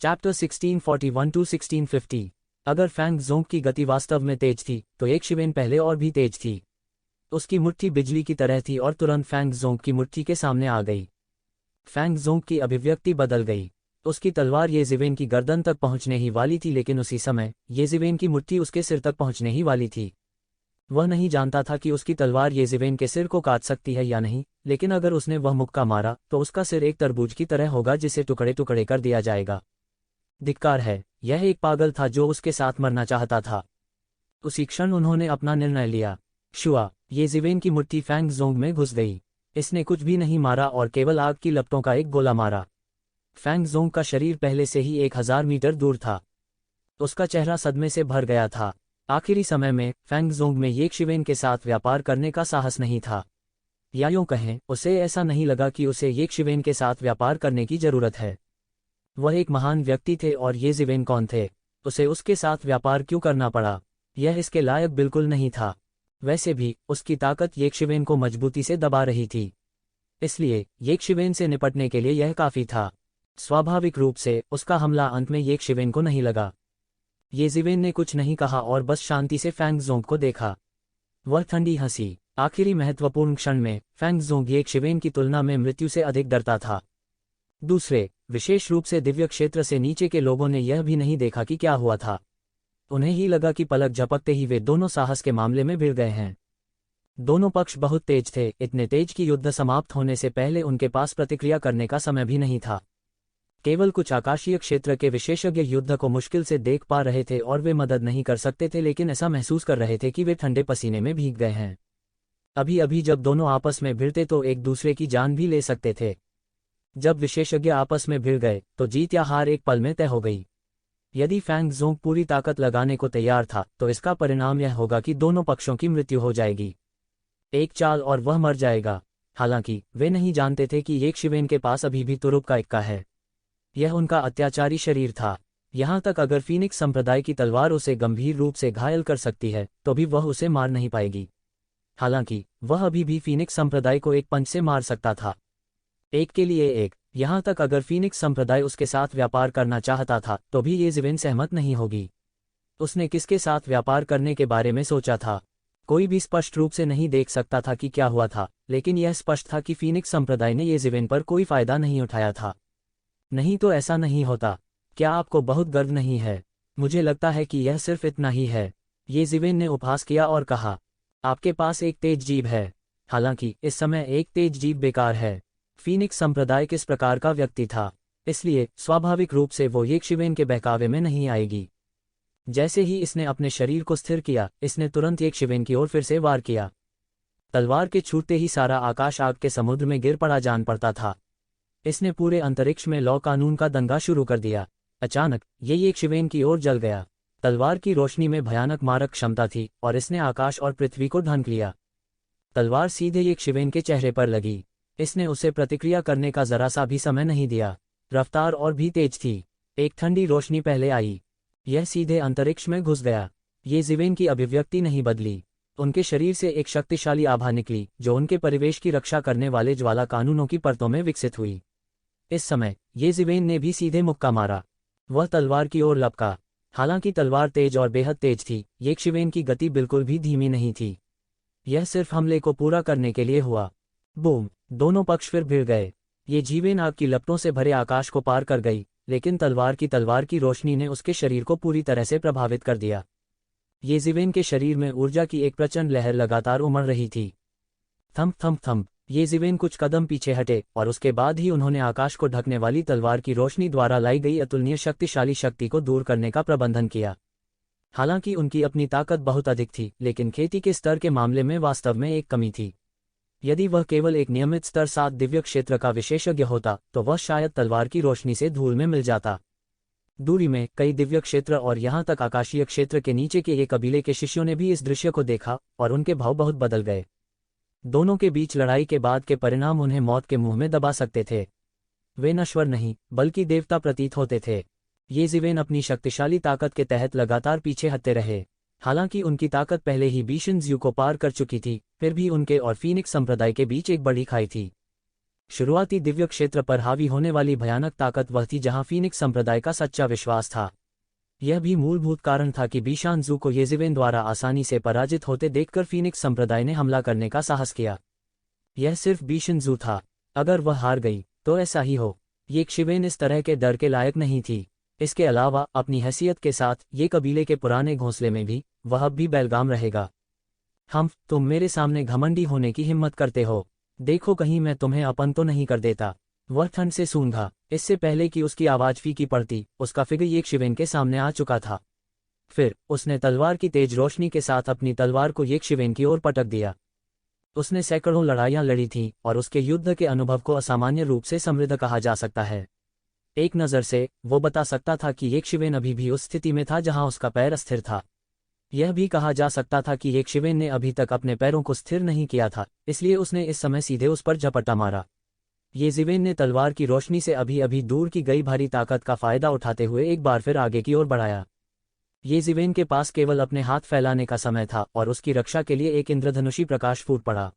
Chapter 1641 to 1650। अगर Fang dzong की गति वास्तव में तेज थी तो एक शिवेन पहले और भी तेज थी। उसकी मुट्ठी बिजली की तरह थी और तुरंत फैंग ज़ोंग की मुट्ठी के सामने आ गई। फैंग ज़ोंग की अभिव्यक्ति बदल गई। उसकी तलवार ये ज़िवेन की गर्दन तक पहुंचने ही वाली थी, लेकिन उसी समय ये ज़िवेन की मुट्ठी उसके सिर तक पहुंचने ही वाली थी। वह नहीं जानता था कि उसकी तलवार ये ज़िवेन के सिर को काट सकती है या नहीं, लेकिन अगर उसने वह मुक्का मारा तो उसका सिर एक तरबूज की तरह होगा जिसे टुकड़े टुकड़े कर दिया जाएगा। धिक्कार है, यह एक पागल था जो उसके साथ मरना चाहता था। उसी क्षण उन्होंने अपना निर्णय लिया। शुआ, ये ज़िवेन की मुट्ठी फैंग ज़ोंग में घुस गई। इसने कुछ भी नहीं मारा और केवल आग की लपटों का एक गोला मारा। फैंग ज़ोंग का शरीर पहले से ही 1000 मीटर दूर था। उसका चेहरा सदमे से भर गया था। आखिरी समय में फैंग ज़ोंग में ये शिवेन के साथ व्यापार करने का साहस नहीं था, या यूं कहें उसे ऐसा नहीं लगा कि उसे ये शिवेन के साथ व्यापार करने की जरूरत है। वह एक महान व्यक्ति थे और ये ज़िवेन कौन थे? उसे उसके साथ व्यापार क्यों करना पड़ा? यह इसके लायक बिल्कुल नहीं था। वैसे भी उसकी ताकत ये शिवेन को मजबूती से दबा रही थी, इसलिए ये शिवेन से निपटने के लिए यह काफी था। स्वाभाविक रूप से उसका हमला अंत में ये शिवेन को नहीं लगा। ये ज़िवेन ने कुछ नहीं कहा और बस शांति से फैंग ज़ोंग को देखा। वह ठंडी हंसी। आखिरी महत्वपूर्ण क्षण में फैंग ज़ोंग ये शिवेन की तुलना में मृत्यु से अधिक डरता था। दूसरे, विशेष रूप से दिव्य क्षेत्र से नीचे के लोगों ने यह भी नहीं देखा कि क्या हुआ था। उन्हें ही लगा कि पलक झपकते ही वे दोनों साहस के मामले में भिड़ गए हैं। दोनों पक्ष बहुत तेज थे, इतने तेज कि युद्ध समाप्त होने से पहले उनके पास प्रतिक्रिया करने का समय भी नहीं था। केवल कुछ आकाशीय क्षेत्र के विशेषज्ञ युद्ध को मुश्किल से देख पा रहे थे और वे मदद नहीं कर सकते थे, लेकिन ऐसा महसूस कर रहे थे कि वे ठंडे पसीने में भीग गए हैं। अभी अभी जब दोनों आपस में भिड़ते तो एक दूसरे की जान भी ले सकते थे। जब विशेषज्ञ आपस में भिड़ गए तो जीत या हार एक पल में तय हो गई। यदि फैंग ज़ोंग पूरी ताकत लगाने को तैयार था तो इसका परिणाम यह होगा कि दोनों पक्षों की मृत्यु हो जाएगी। एक चाल और वह मर जाएगा। हालांकि वे नहीं जानते थे कि ये शिवेन के पास अभी भी तुरुप का इक्का है। यह उनका अत्याचारी शरीर था। यहाँ तक अगर फीनिक्स संप्रदाय की तलवार उसे गंभीर रूप से घायल कर सकती है तो भी वह उसे मार नहीं पाएगी। हालांकि वह अभी भी फीनिक्स संप्रदाय को एक पंच से मार सकता था। एक के लिए एक। यहाँ तक अगर फीनिक्स संप्रदाय उसके साथ व्यापार करना चाहता था तो भी ये ज़िवेन सहमत नहीं होगी। उसने किसके साथ व्यापार करने के बारे में सोचा था? कोई भी स्पष्ट रूप से नहीं देख सकता था कि क्या हुआ था, लेकिन यह स्पष्ट था कि फीनिक्स संप्रदाय ने ये ज़िवेन पर कोई फायदा नहीं उठाया था। नहीं तो ऐसा नहीं होता। क्या आपको बहुत गर्व नहीं है? मुझे लगता है कि यह सिर्फ इतना ही है। ये ज़िवेन ने उपहास किया और कहा, आपके पास एक तेज जीभ है। हालांकि इस समय एक तेज जीभ बेकार है। फीनिक्स संप्रदाय किस प्रकार का व्यक्ति था, इसलिए स्वाभाविक रूप से वो ये शिवेन के बहकावे में नहीं आएगी। जैसे ही इसने अपने शरीर को स्थिर किया, इसने तुरंत एक शिवेन की ओर फिर से वार किया। तलवार के छूटते ही सारा आकाश आग के समुद्र में गिर पड़ा जान पड़ता था। इसने पूरे अंतरिक्ष में लौ कानून का दंगा शुरू कर दिया। अचानक ये एक शिवेन की ओर जल गया। तलवार की रोशनी में भयानक मारक क्षमता थी और इसने आकाश और पृथ्वी को ढंक लिया। तलवार सीधे एक शिवेन के चेहरे पर लगी। इसने उसे प्रतिक्रिया करने का जरा सा भी समय नहीं दिया। रफ्तार और भी तेज थी। एक ठंडी रोशनी पहले आई। यह सीधे अंतरिक्ष में घुस गया। ये ज़िवेन की अभिव्यक्ति नहीं बदली। उनके शरीर से एक शक्तिशाली आभा निकली जो उनके परिवेश की रक्षा करने वाले ज्वाला कानूनों की परतों में विकसित हुई। इस समय ये ज़िवेन ने भी सीधे मुक्का मारा। वह तलवार की ओर लपका। हालांकि तलवार तेज और बेहद तेज थी, ये शिवेन की गति बिल्कुल भी धीमी नहीं थी। यह सिर्फ हमले को पूरा करने के लिए हुआ। बूम! दोनों पक्ष फिर भिड़ गए। ये ज़िवेन आग की लपटों से भरे आकाश को पार कर गई, लेकिन तलवार की रोशनी ने उसके शरीर को पूरी तरह से प्रभावित कर दिया। ये ज़िवेन के शरीर में ऊर्जा की एक प्रचंड लहर लगातार उमड़ रही थी। Thump thump thump! ये ज़िवेन कुछ कदम पीछे हटे और उसके बाद ही उन्होंने आकाश को ढकने वाली तलवार की रोशनी द्वारा लाई गई अतुलनीय शक्तिशाली शक्ति को दूर करने का प्रबंधन किया। हालांकि उनकी अपनी ताकत बहुत अधिक थी, लेकिन खेती के स्तर के मामले में वास्तव में एक कमी थी। यदि वह केवल एक नियमित स्तर 7 दिव्य क्षेत्र का विशेषज्ञ होता तो वह शायद तलवार की रोशनी से धूल में मिल जाता। दूरी में कई दिव्य क्षेत्र और यहाँ तक आकाशीय क्षेत्र के नीचे के एक कबीले के शिष्यों ने भी इस दृश्य को देखा और उनके भाव बहुत बदल गए। दोनों के बीच लड़ाई के बाद के परिणाम उन्हें मौत के मुंह में दबा सकते थे। वे नश्वर नहीं बल्कि देवता प्रतीत होते थे। ये ज़िवेन अपनी शक्तिशाली ताकत के तहत लगातार पीछे हटते रहे। हालांकि उनकी ताकत पहले ही बीशन ज़्यू को पार कर चुकी थी, फिर भी उनके और फीनिक्स संप्रदाय के बीच एक बड़ी खाई थी। शुरुआती दिव्य क्षेत्र पर हावी होने वाली भयानक ताकत वह थी जहां फीनिक्स संप्रदाय का सच्चा विश्वास था। यह भी मूलभूत कारण था कि बीशान जू को येज़िवेन द्वारा आसानी से पराजित होते देखकर फीनिक्स संप्रदाय ने हमला करने का साहस किया। यह सिर्फ बीशन जू था। अगर वह हार गई तो ऐसा ही हो। येशिवेन इस तरह के डर के लायक नहीं थी। इसके अलावा अपनी हैसियत के साथ ये कबीले के पुराने घोंसले में भी वह अब भी बेलगाम रहेगा। तुम मेरे सामने घमंडी होने की हिम्मत करते हो। देखो कहीं मैं तुम्हें अपन तो नहीं कर देता। वह ठंड से सूंघा। इससे पहले कि उसकी आवाज फीकी पड़ती, उसका फिगर येशिवेन के सामने आ चुका था। फिर उसने तलवार की तेज रोशनी के साथ अपनी तलवार को येशिवेन की ओर पटक दिया। उसने सैकड़ों लड़ाइयां लड़ी थीं और उसके युद्ध के अनुभव को असामान्य रूप से समृद्ध कहा जा सकता है। एक नज़र से वो बता सकता था कि येशिवेन अभी भी उस स्थिति में था जहां उसका पैर अस्थिर था। यह भी कहा जा सकता था कि येशिवेन ने अभी तक अपने पैरों को स्थिर नहीं किया था, इसलिए उसने इस समय सीधे उस पर झपट्टा मारा। येशिवेन ने तलवार की रोशनी से अभी अभी दूर की गई भारी ताकत का फायदा उठाते हुए एक बार फिर आगे की ओर बढ़ाया। येशिवेन के पास केवल अपने हाथ फैलाने का समय था और उसकी रक्षा के लिए एक इंद्रधनुषी प्रकाश फूट पड़ा।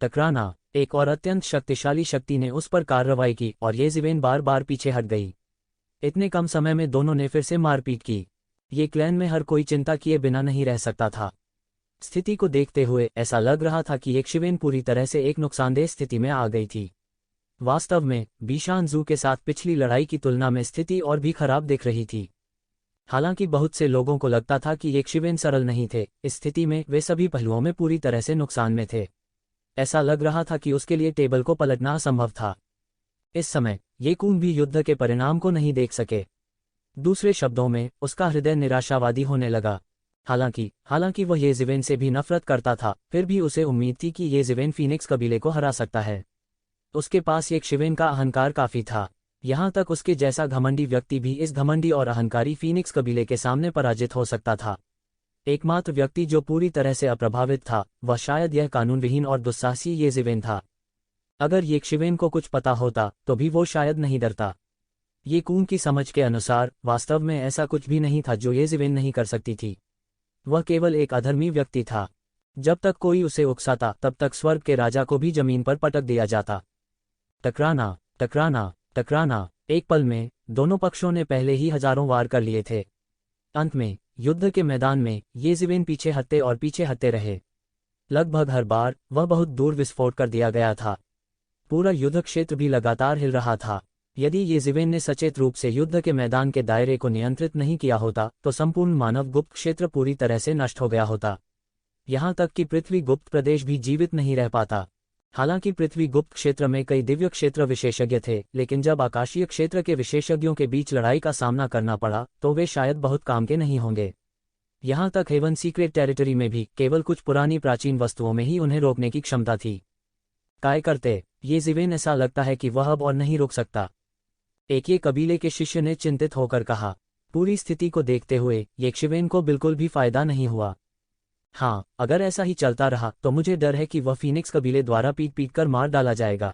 टकराना। एक और अत्यंत शक्तिशाली शक्ति ने उस पर कार्रवाई की और येशिवेन बार बार पीछे हट गई। इतने कम समय में दोनों ने फिर से मारपीट की। ये क्लैन में हर कोई चिंता किए बिना नहीं रह सकता था। स्थिति को देखते हुए ऐसा लग रहा था कि येशिवेन पूरी तरह से एक नुकसानदेह स्थिति में आ गई थी। वास्तव में बीशान जू के साथ पिछली लड़ाई की तुलना में स्थिति और भी खराब दिख रही थी। हालांकि बहुत से लोगों को लगता था कि येशिवेन सरल नहीं थे, इस स्थिति में वे सभी पहलुओं में पूरी तरह से नुकसान में थे। ऐसा लग रहा था कि उसके लिए टेबल को पलटना असंभव था। इस समय ये कून भी युद्ध के परिणाम को नहीं देख सके। दूसरे शब्दों में उसका हृदय निराशावादी होने लगा। हालांकि वह येशिवेन से भी नफरत करता था, फिर भी उसे उम्मीद थी कि येशिवेन फीनिक्स कबीले को हरा सकता है। उसके पास येशिवेन का अहंकार काफी था। यहाँ तक उसके जैसा घमंडी व्यक्ति भी इस घमंडी और अहंकारी फीनिक्स कबीले के सामने पराजित हो सकता था। एकमात्र व्यक्ति जो पूरी तरह से अप्रभावित था वह शायद यह कानूनविहीन और दुस्साहसी येशिवेन था। अगर येशिवेन को कुछ पता होता तो भी वो शायद नहीं डरता। ये कून की समझ के अनुसार वास्तव में ऐसा कुछ भी नहीं था जो येशिवेन नहीं कर सकती थी। वह केवल एक अधर्मी व्यक्ति था। जब तक कोई उसे उकसाता तब तक स्वर्ग के राजा को भी जमीन पर पटक दिया जाता। टकराना, टकराना, टकराना। एक पल में दोनों पक्षों ने पहले ही हजारों वार कर लिए थे। अंत में युद्ध के मैदान में येशिवेन पीछे हटते और पीछे हटते रहे। लगभग हर बार वह बहुत दूर विस्फोट कर दिया गया था। पूरा युद्ध क्षेत्र भी लगातार हिल रहा था। यदि येशिवेन ने सचेत रूप से युद्ध के मैदान के दायरे को नियंत्रित नहीं किया होता तो संपूर्ण मानव गुप्त क्षेत्र पूरी तरह से नष्ट हो गया होता। यहाँ तक कि पृथ्वी गुप्त प्रदेश भी जीवित नहीं रह पाता। हालांकि पृथ्वी गुप्त क्षेत्र में कई दिव्य क्षेत्र विशेषज्ञ थे, लेकिन जब आकाशीय क्षेत्र के विशेषज्ञों के बीच लड़ाई का सामना करना पड़ा तो वे शायद बहुत काम के नहीं होंगे। यहाँ तक हेवन सीक्रेट टेरिटरी में भी केवल कुछ पुरानी प्राचीन वस्तुओं में ही उन्हें रोकने की क्षमता थी। काय करते येशिवेन ऐसा लगता है कि वह अब और नहीं रुक सकता। एक ये कबीले के शिष्य ने चिंतित होकर कहा। पूरी स्थिति को देखते हुए येशिवेन को बिल्कुल भी फायदा नहीं हुआ। हाँ, अगर ऐसा ही चलता रहा तो मुझे डर है कि वह फीनिक्स कबीले द्वारा पीट पीट कर मार डाला जाएगा।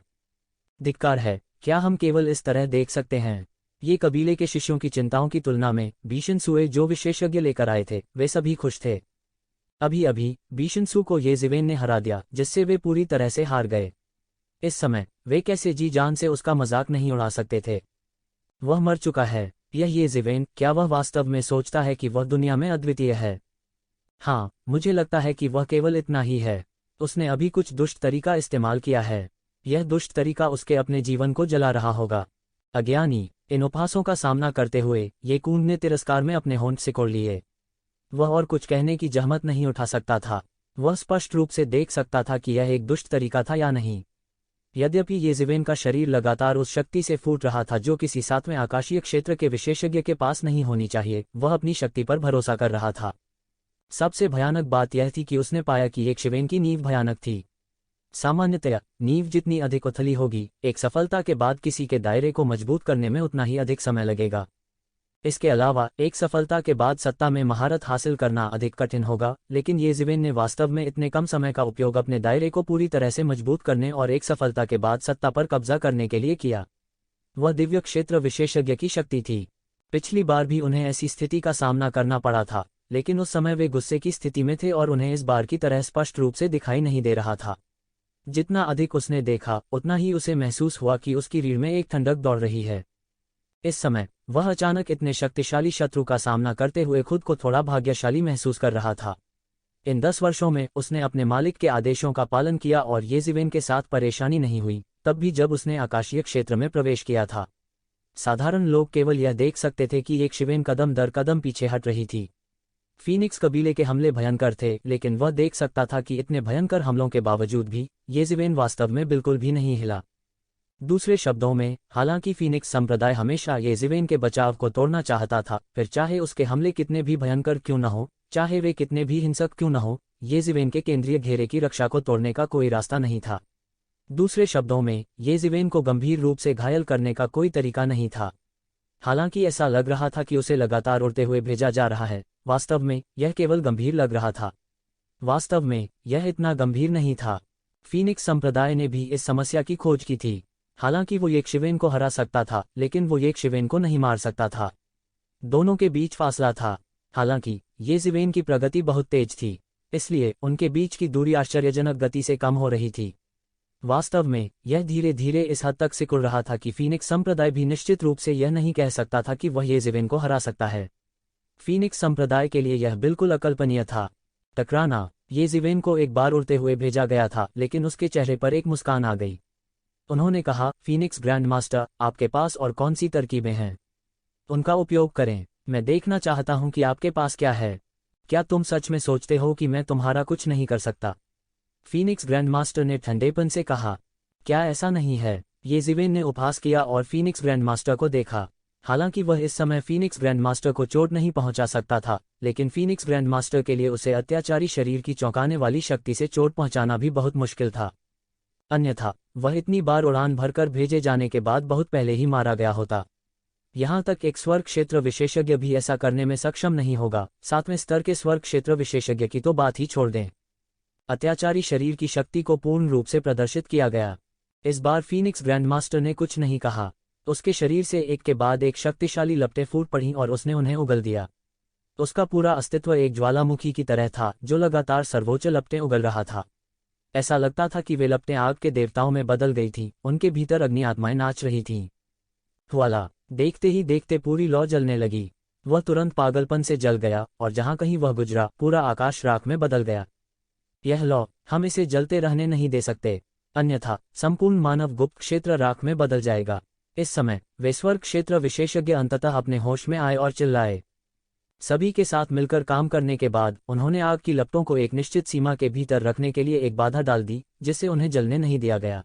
धिक्कार है, क्या हम केवल इस तरह देख सकते हैं? ये कबीले के शिष्यों की चिंताओं की तुलना में बीशन सुए जो विशेषज्ञ लेकर आए थे वे सभी खुश थे। अभी अभी बीशन सू को येशिवेन ने हरा दिया, जिससे वे पूरी तरह से हार गए। इस समय वे कैसे जी जान से उसका मजाक नहीं उड़ा सकते थे। वह मर चुका है। यह येशिवेन, क्या वह वास्तव में सोचता है कि वह दुनिया में अद्वितीय है? हाँ, मुझे लगता है कि वह केवल इतना ही है। उसने अभी कुछ दुष्ट तरीका इस्तेमाल किया है। यह दुष्ट तरीका उसके अपने जीवन को जला रहा होगा। अज्ञानी। इन उपहासों का सामना करते हुए ये कून ने तिरस्कार में अपने होंठ सिकोड़ लिए। वह और कुछ कहने की जहमत नहीं उठा सकता था। वह स्पष्ट रूप से देख सकता था कि यह एक दुष्ट तरीका था या नहीं। यद्यपि येशिवेन का शरीर लगातार उस शक्ति से फूट रहा था जो किसी सातवें आकाशीय क्षेत्र के विशेषज्ञ के पास नहीं होनी चाहिए, वह अपनी शक्ति पर भरोसा कर रहा था। सबसे भयानक बात यह थी कि उसने पाया कि येशिवेन की नींव भयानक थी। सामान्यतया नींव जितनी अधिक उथली होगी, एक सफलता के बाद किसी के दायरे को मजबूत करने में उतना ही अधिक समय लगेगा। इसके अलावा एक सफलता के बाद सत्ता में महारत हासिल करना अधिक कठिन होगा, लेकिन येशिवेन ने वास्तव में इतने कम समय का उपयोग अपने दायरे को पूरी तरह से मजबूत करने और एक सफलता के बाद सत्ता पर कब्जा करने के लिए किया। वह दिव्य क्षेत्र विशेषज्ञ की शक्ति थी। पिछली बार भी उन्हें ऐसी स्थिति का सामना करना पड़ा था, लेकिन उस समय वे गुस्से की स्थिति में थे और उन्हें इस बार की तरह स्पष्ट रूप से दिखाई नहीं दे रहा था। जितना अधिक उसने देखा उतना ही उसे महसूस हुआ कि उसकी रीढ़ में एक ठंडक दौड़ रही है। इस समय वह अचानक इतने शक्तिशाली शत्रु का सामना करते हुए खुद को थोड़ा भाग्यशाली महसूस कर रहा था। इन 10 वर्षों में उसने अपने मालिक के आदेशों का पालन किया और येज़िवेन के साथ परेशानी नहीं हुई, तब भी जब उसने आकाशीय क्षेत्र में प्रवेश किया था। साधारण लोग केवल यह देख सकते थे कि येशिवेन कदम दर कदम पीछे हट रही थी। फीनिक्स कबीले के हमले भयंकर थे, लेकिन वह देख सकता था कि इतने भयंकर हमलों के बावजूद भी येज़िवेन वास्तव में बिल्कुल भी नहीं हिला। दूसरे शब्दों में, हालांकि फीनिक्स संप्रदाय हमेशा येज़िवेन के बचाव को तोड़ना चाहता था, फिर चाहे उसके हमले कितने भी भयंकर क्यों न हो, चाहे वे कितने भी हिंसक क्यों न हो, येज़िवेन के केंद्रीय घेरे की रक्षा को तोड़ने का कोई रास्ता नहीं था। दूसरे शब्दों में, येज़िवेन को गंभीर रूप से घायल करने का कोई तरीका नहीं था। हालांकि ऐसा लग रहा था कि उसे लगातार उड़ते हुए भेजा जा रहा है, वास्तव में यह केवल गंभीर लग रहा था। वास्तव में यह इतना गंभीर नहीं था। फीनिक्स संप्रदाय ने भी इस समस्या की खोज की थी। हालांकि वो येशिवेन को हरा सकता था, लेकिन वो येशिवेन को नहीं मार सकता था। दोनों के बीच फासला था। हालांकि येशिवेन की प्रगति बहुत तेज थी, इसलिए उनके बीच की दूरी आश्चर्यजनक गति से कम हो रही थी। वास्तव में यह धीरे धीरे इस हद तक सिकुड़ रहा था कि फीनिक्स संप्रदाय भी निश्चित रूप से यह नहीं कह सकता था कि वह येज़िवेन को हरा सकता है। फीनिक्स संप्रदाय के लिए यह बिल्कुल अकल्पनीय था। टकराना। येज़िवेन को एक बार उड़ते हुए भेजा गया था, लेकिन उसके चेहरे पर एक मुस्कान आ गई। उन्होंने कहा, फीनिक्स ग्रैंड मास्टर, आपके पास और कौन सी तरकीबें हैं? उनका उपयोग करें। मैं देखना चाहता हूं कि आपके पास क्या है। क्या तुम सच में सोचते हो कि मैं तुम्हारा कुछ नहीं कर सकता? फीनिक्स ग्रैंड मास्टर ने ठंडेपन से कहा। क्या ऐसा नहीं है? येज़िवेन ने उपहास किया और फीनिक्स ग्रैंड मास्टर को देखा। हालांकि वह इस समय फीनिक्स ग्रैंड मास्टर को चोट नहीं पहुंचा सकता था, लेकिन फीनिक्स ग्रैंड मास्टर के लिए उसे अत्याचारी शरीर की चौंकाने वाली शक्ति से चोट पहुंचाना भी बहुत मुश्किल था। अन्यथा वह इतनी बार उड़ान भरकर भेजे जाने के बाद बहुत पहले ही मारा गया होता। यहां तक एक स्वर्ग क्षेत्र विशेषज्ञ भी ऐसा करने में सक्षम नहीं होगा। 7वें स्तर के स्वर्ग क्षेत्र विशेषज्ञ की तो बात ही छोड़ दें। अत्याचारी शरीर की शक्ति को पूर्ण रूप से प्रदर्शित किया गया। इस बार फीनिक्स ग्रैंड मास्टर ने कुछ नहीं कहा। उसके शरीर से एक के बाद एक शक्तिशाली लपटें फूट पड़ीं और उसने उन्हें उगल दिया। उसका पूरा अस्तित्व एक ज्वालामुखी की तरह था, जो लगातार सर्वोच्च लपटें उगल रहा था। ऐसा लगता था कि वे लपटें आग के देवताओं में बदल गई थीं, उनके भीतर अग्नि आत्माएं नाच रही थीं। वाला, देखते ही देखते पूरी लौ जलने लगी। वह तुरंत पागलपन से जल गया और जहां कहीं वह गुजरा, पूरा आकाश राख में बदल गया। यह लौ, हम इसे जलते रहने नहीं दे सकते, अन्यथा संपूर्ण मानव गुप्त क्षेत्र राख में बदल जाएगा। इस समय वे स्वर्ग क्षेत्र विशेषज्ञ अंततः अपने होश में आए और चिल्लाए। सभी के साथ मिलकर काम करने के बाद उन्होंने आग की लपटों को एक निश्चित सीमा के भीतर रखने के लिए एक बाधा डाल दी, जिससे उन्हें जलने नहीं दिया गया।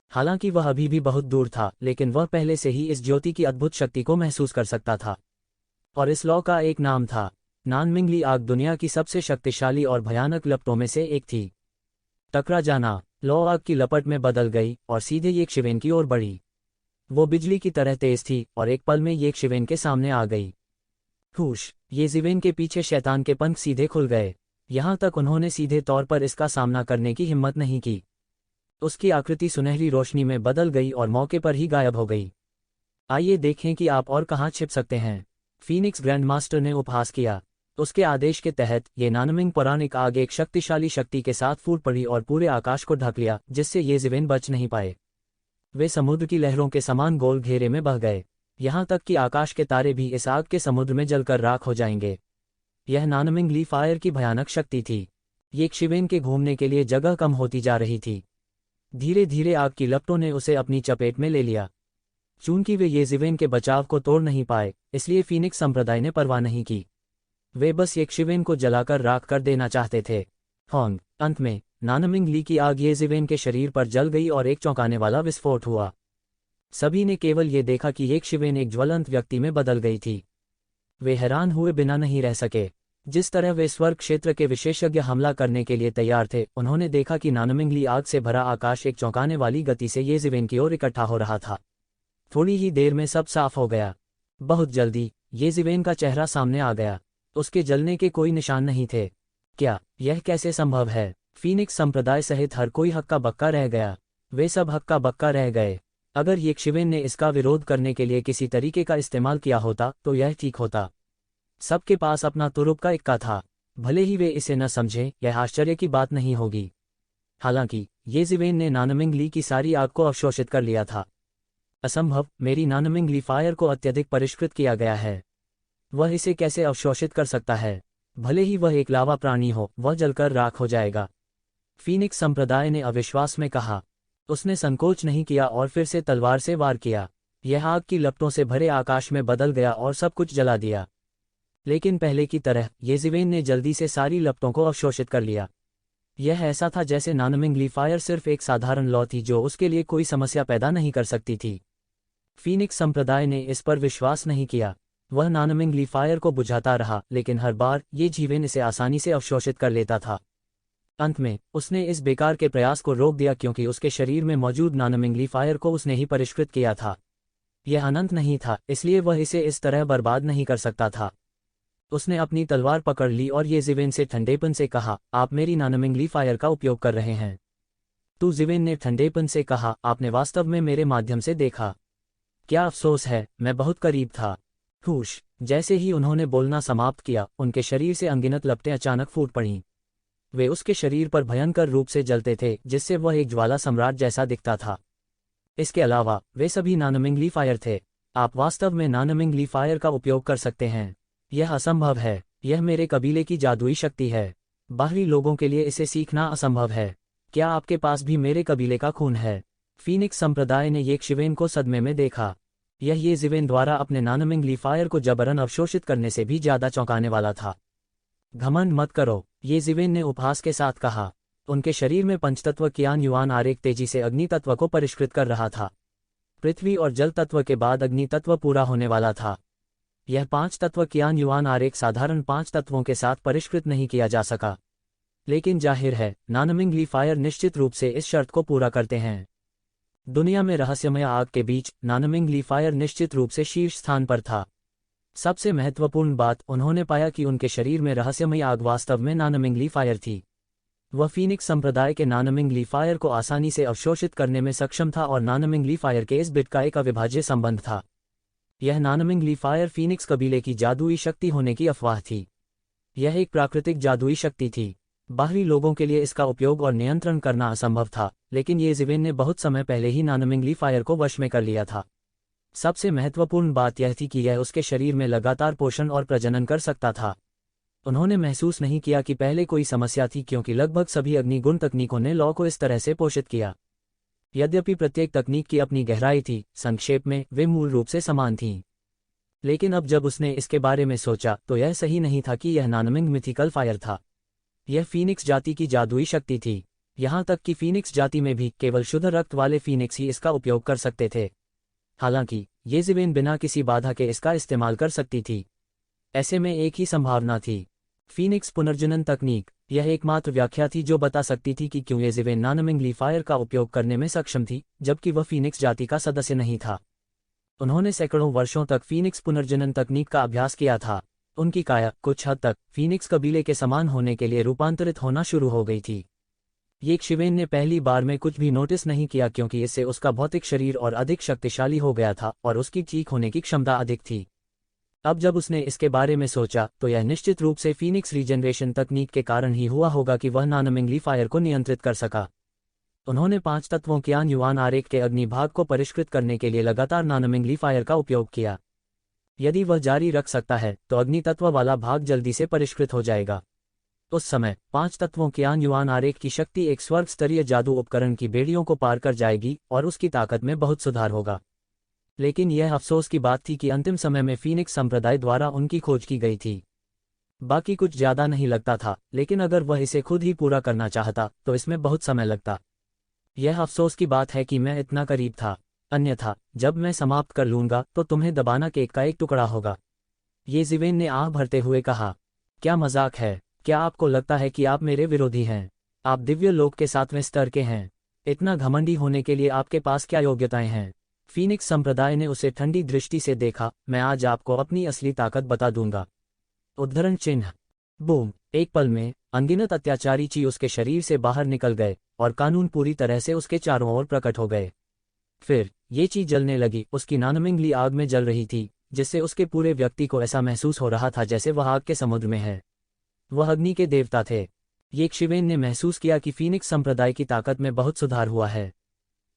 हालांकि वह अभी भी बहुत दूर था, लेकिन वह पहले से ही इस ज्योति की अद्भुत शक्ति को महसूस कर सकता था। और इस लौ का एक नाम था। नानमिंगली आग दुनिया की सबसे शक्तिशाली और भयानक लपटों में से एक थी। टकरा जाना। लौ आग की लपट में बदल गई और सीधे येशिवेन की ओर बढ़ी। वो बिजली की तरह तेज थी और एक पल में येशिवेन के सामने आ गई। हुश! येशिवेन के पीछे शैतान के पंख सीधे खुल गए। यहां तक उन्होंने सीधे तौर पर इसका सामना करने की हिम्मत नहीं की। उसकी आकृति सुनहरी रोशनी में बदल गई और मौके पर ही गायब हो गई। आइए देखें कि आप और कहां छिप सकते हैं। फीनिक्स ग्रैंड मास्टर ने उपहास किया। उसके आदेश के तहत ये नानमिंग पौराणिक आग एक शक्तिशाली शक्ति के साथ फूट पड़ी और पूरे आकाश को ढक लिया, जिससे येशिवेन बच नहीं पाए। वे समुद्र की लहरों के समान गोल घेरे में बह गए, यहां तक कि आकाश के तारे भी इस आग के समुद्र में जलकर राख हो जाएंगे। यह नानमिंगली फायर की भयानक शक्ति थी। येशिवेन के घूमने के लिए जगह कम होती जा रही थी। धीरे धीरे आग की लपटों ने उसे अपनी चपेट में ले लिया। चूंकि वे येशिवेन के बचाव को तोड़ नहीं पाए, इसलिए फीनिक्स संप्रदाय ने परवाह नहीं की। वे बस येशिवेन को जलाकर राख कर देना चाहते थे। होंग! अंत में नानमिंगली की आग येशिवेन के शरीर पर जल गई और एक चौंकाने वाला विस्फोट हुआ। सभी ने केवल ये देखा कि येशिवेन एक ज्वलंत व्यक्ति में बदल गई थी। वे हैरान हुए बिना नहीं रह सके। जिस तरह वे स्वर्ग क्षेत्र के विशेषज्ञ हमला करने के लिए तैयार थे, उन्होंने देखा कि नानमिंगली आग से भरा आकाश एक चौंकाने वाली गति से येशिवेन की ओर इकट्ठा हो रहा था। थोड़ी ही देर में सब साफ हो गया। बहुत जल्दी येशिवेन का चेहरा सामने आ गया। उसके जलने के कोई निशान नहीं थे। क्या यह कैसे संभव है? फीनिक्स संप्रदाय सहित हर कोई हक्का बक्का रह गया। वे सब हक्का बक्का रह गए। अगर येशिवेन ने इसका विरोध करने के लिए किसी तरीके का इस्तेमाल किया होता तो यह ठीक होता। सबके पास अपना तुरुप का इक्का था। भले ही वे इसे न समझें, यह आश्चर्य की बात नहीं होगी। हालांकि ये जिवेन ने नानमिंग ली की सारी आग को अवशोषित कर लिया था। असंभव, मेरी नानमिंग ली फायर को अत्यधिक परिष्कृत किया गया है। वह इसे कैसे अवशोषित कर सकता है? भले ही वह एक लावा प्राणी हो, वह जलकर राख हो जाएगा। फीनिक्स संप्रदाय ने अविश्वास में कहा। उसने संकोच नहीं किया और फिर से तलवार से वार किया। यह आग की लपटों से भरे आकाश में बदल गया और सब कुछ जला दिया। लेकिन पहले की तरह येजिवेन ने जल्दी से सारी लपटों को अवशोषित कर लिया। यह ऐसा था जैसे नानमिंग ली फायर सिर्फ एक साधारण लौ थी जो उसके लिए कोई समस्या पैदा नहीं कर सकती थी। फीनिक्स संप्रदाय ने इस पर विश्वास नहीं किया। वह नानमिंग ली फायर को बुझाता रहा, लेकिन हर बार ये जीवेन इसे आसानी से अवशोषित कर लेता था। अंत में उसने इस बेकार के प्रयास को रोक दिया क्योंकि उसके शरीर में मौजूद नानमिंग ली फायर को उसने ही परिष्कृत किया था। यह अनंत नहीं था, इसलिए वह इसे इस तरह बर्बाद नहीं कर सकता था। उसने अपनी तलवार पकड़ ली और ये जिवेन से ठंडेपन से कहा, आप मेरी नानमिंग ली फायर का उपयोग कर रहे हैं। तू जिवेन ने ठंडेपन से कहा, आपने वास्तव में मेरे माध्यम से देखा। क्या अफसोस है, मैं बहुत करीब था। हुश, जैसे ही उन्होंने बोलना समाप्त किया, उनके शरीर से अनगिनत लपटें अचानक फूट पड़ीं। वे उसके शरीर पर भयंकर रूप से जलते थे, जिससे वह एक ज्वाला सम्राट जैसा दिखता था। इसके अलावा वे सभी नानमिंग ली फायर थे। आप वास्तव में नानमिंग ली फायर का उपयोग कर सकते हैं। यह असंभव है। यह मेरे कबीले की जादुई शक्ति है। बाहरी लोगों के लिए इसे सीखना असंभव है। क्या आपके पास भी मेरे कबीले का खून है? फीनिक्स संप्रदाय ने येजिवेन को सदमे में देखा। यह येजिवेन द्वारा अपने नानमिंग ली फायर को जबरन अवशोषित करने से भी ज्यादा चौंकाने वाला था। घमंड मत करो, येजिवेन ने उपहास के साथ कहा। उनके शरीर में पंचतत्व कियान युआन आरेख तेजी से अग्नि तत्व को परिष्कृत कर रहा था। पृथ्वी और जल तत्व के बाद अग्नि तत्व पूरा होने वाला था। यह 5 तत्व कियान युआन आरेख साधारण 5 तत्वों के साथ परिष्कृत नहीं किया जा सका। लेकिन जाहिर है, नानमिंग ली फायर निश्चित रूप से इस शर्त को पूरा करते हैं। दुनिया में रहस्यमय आग के बीच नानमिंग ली फायर निश्चित रूप से शीर्ष स्थान पर था। सबसे महत्वपूर्ण बात, उन्होंने पाया कि उनके शरीर में रहस्यमय आग वास्तव में नानमिंग ली फायर थी। वह फीनिक्स संप्रदाय के नानमिंग ली फायर को आसानी से अवशोषित करने में सक्षम था और नानमिंग ली फायर के इस बिट का एक अविभाज्य संबंध था। यह नानमिंग ली फायर फीनिक्स कबीले की जादुई शक्ति होने की अफवाह थी। यह एक प्राकृतिक जादुई शक्ति थी। बाहरी लोगों के लिए इसका उपयोग और नियंत्रण करना असंभव था, लेकिन येजिवेन ने बहुत समय पहले ही नानमिंग ली फायर को वश में कर लिया था। सबसे महत्वपूर्ण बात यह थी कि यह उसके शरीर में लगातार पोषण और प्रजनन कर सकता था। उन्होंने महसूस नहीं किया कि पहले कोई समस्या थी क्योंकि लगभग सभी अग्निगुण तकनीकों ने लौ को इस तरह से पोषित किया। यद्यपि प्रत्येक तकनीक की अपनी गहराई थी, संक्षेप में वे मूल रूप से समान थीं। लेकिन अब जब उसने इसके बारे में सोचा तो यह सही नहीं था कि यह नानमिंग मिथिकल फायर था। यह फीनिक्स जाति की जादुई शक्ति थी। यहाँ तक कि फीनिक्स जाति में भी केवल शुद्ध रक्त वाले फीनिक्स ही इसका उपयोग कर सकते थे। हालांकि येजिवेन बिना किसी बाधा के इसका इस्तेमाल कर सकती थी। ऐसे में एक ही संभावना थी, फीनिक्स पुनर्जनन तकनीक। यह एकमात्र व्याख्या थी जो बता सकती थी कि क्यों येजिवेन नानमिंग ली फायर का उपयोग करने में सक्षम थी, जबकि वह फीनिक्स जाति का सदस्य नहीं था। उन्होंने सैकड़ों वर्षों तक फीनिक्स पुनर्जनन तकनीक का अभ्यास किया था। उनकी काया कुछ हद तक फीनिक्स कबीले के समान होने के लिए रूपांतरित होना शुरू हो गई थी। येजिवेन ने पहली बार में कुछ भी नोटिस नहीं किया क्योंकि इससे उसका भौतिक शरीर और अधिक शक्तिशाली हो गया था और उसकी चीख होने की क्षमता अधिक थी। अब जब उसने इसके बारे में सोचा तो यह निश्चित रूप से फीनिक्स रीजनरेशन तकनीक के कारण ही हुआ होगा कि वह नानमिंग ली फायर को नियंत्रित कर सका। उन्होंने 5 तत्वों कियान युआन आरेख के अग्निभाग को परिष्कृत करने के लिए लगातार नानमिंग ली फायर का उपयोग किया। यदि वह जारी रख सकता है तो अग्नि तत्व वाला भाग जल्दी से परिष्कृत हो जाएगा। उस समय 5 तत्वों कियान युआन आरेख की शक्ति एक स्वर्ग स्तरीय जादू उपकरण की बेड़ियों को पार कर जाएगी और उसकी ताकत में बहुत सुधार होगा। लेकिन यह अफसोस की बात थी कि अंतिम समय में फीनिक्स संप्रदाय द्वारा उनकी खोज की गई थी। बाकी कुछ ज्यादा नहीं लगता था, लेकिन अगर वह इसे खुद ही पूरा करना चाहता तो इसमें बहुत समय लगता। यह अफसोस की बात है कि मैं इतना करीब था, अन्यथा जब मैं समाप्त कर लूंगा तो तुम्हें दबाना केक का एक टुकड़ा होगा। येजिवेन ने आह भरते हुए कहा, क्या मजाक है? क्या आपको लगता है कि आप मेरे विरोधी हैं? आप दिव्य लोक के 7वें स्तर के हैं। इतना घमंडी होने के लिए आपके पास क्या योग्यताएं हैं? फीनिक्स संप्रदाय ने उसे ठंडी दृष्टि से देखा। मैं आज आपको अपनी असली ताकत बता दूंगा। उद्धरण चिन्ह। बूम! एक पल में अनगिनत अत्याचारी ची उसके शरीर से बाहर निकल गए और कानून पूरी तरह से उसके चारों ओर प्रकट हो गए। फिर ये ची जलने लगी। उसकी नानमिंग ली आग में जल रही थी, जिससे उसके पूरे व्यक्ति को ऐसा महसूस हो रहा था जैसे वह आग के समुद्र में है। वह अग्नि के देवता थे। येशिवेन ने महसूस किया कि फीनिक्स संप्रदाय की ताकत में बहुत सुधार हुआ है।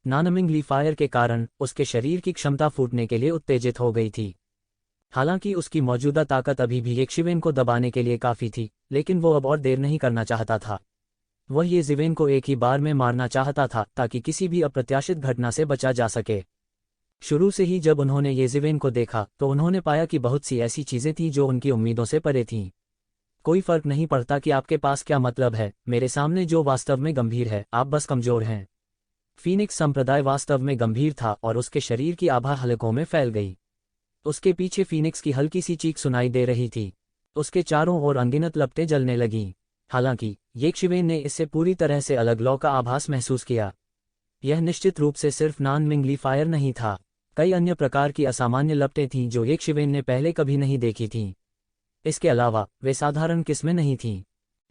नानमिंग फायर के कारण उसके शरीर की क्षमता फूटने के लिए उत्तेजित हो गई थी। हालांकि उसकी मौजूदा ताकत अभी भी येशिवेन को दबाने के लिए काफी थी, लेकिन वो अब और देर नहीं करना चाहता था। वह येशिवेन को एक ही बार में मारना चाहता था ताकि किसी भी अप्रत्याशित घटना से बचा जा सके। शुरू से ही जब उन्होंने येशिवेन को देखा तो उन्होंने पाया कि बहुत सी ऐसी चीजें थीं जो उनकी उम्मीदों से परे थीं। कोई फर्क नहीं पड़ता कि आपके पास क्या मतलब है, मेरे सामने जो वास्तव में गंभीर है, आप बस कमजोर हैं। फीनिक्स संप्रदाय वास्तव में गंभीर था और उसके शरीर की आभा हलकों में फैल गई। उसके पीछे फीनिक्स की हल्की सी चीख सुनाई दे रही थी। उसके चारों ओर अनगिनत लपटें जलने लगीं। हालांकि येशिवेन ने इससे पूरी तरह से अलग लौ का आभास महसूस किया। यह निश्चित रूप से सिर्फ नानमिंग फायर नहीं था, कई अन्य प्रकार की असामान्य लपटें थीं जो येशिवेन ने पहले कभी नहीं देखी थीं। इसके अलावा वे साधारण किस्में नहीं थीं।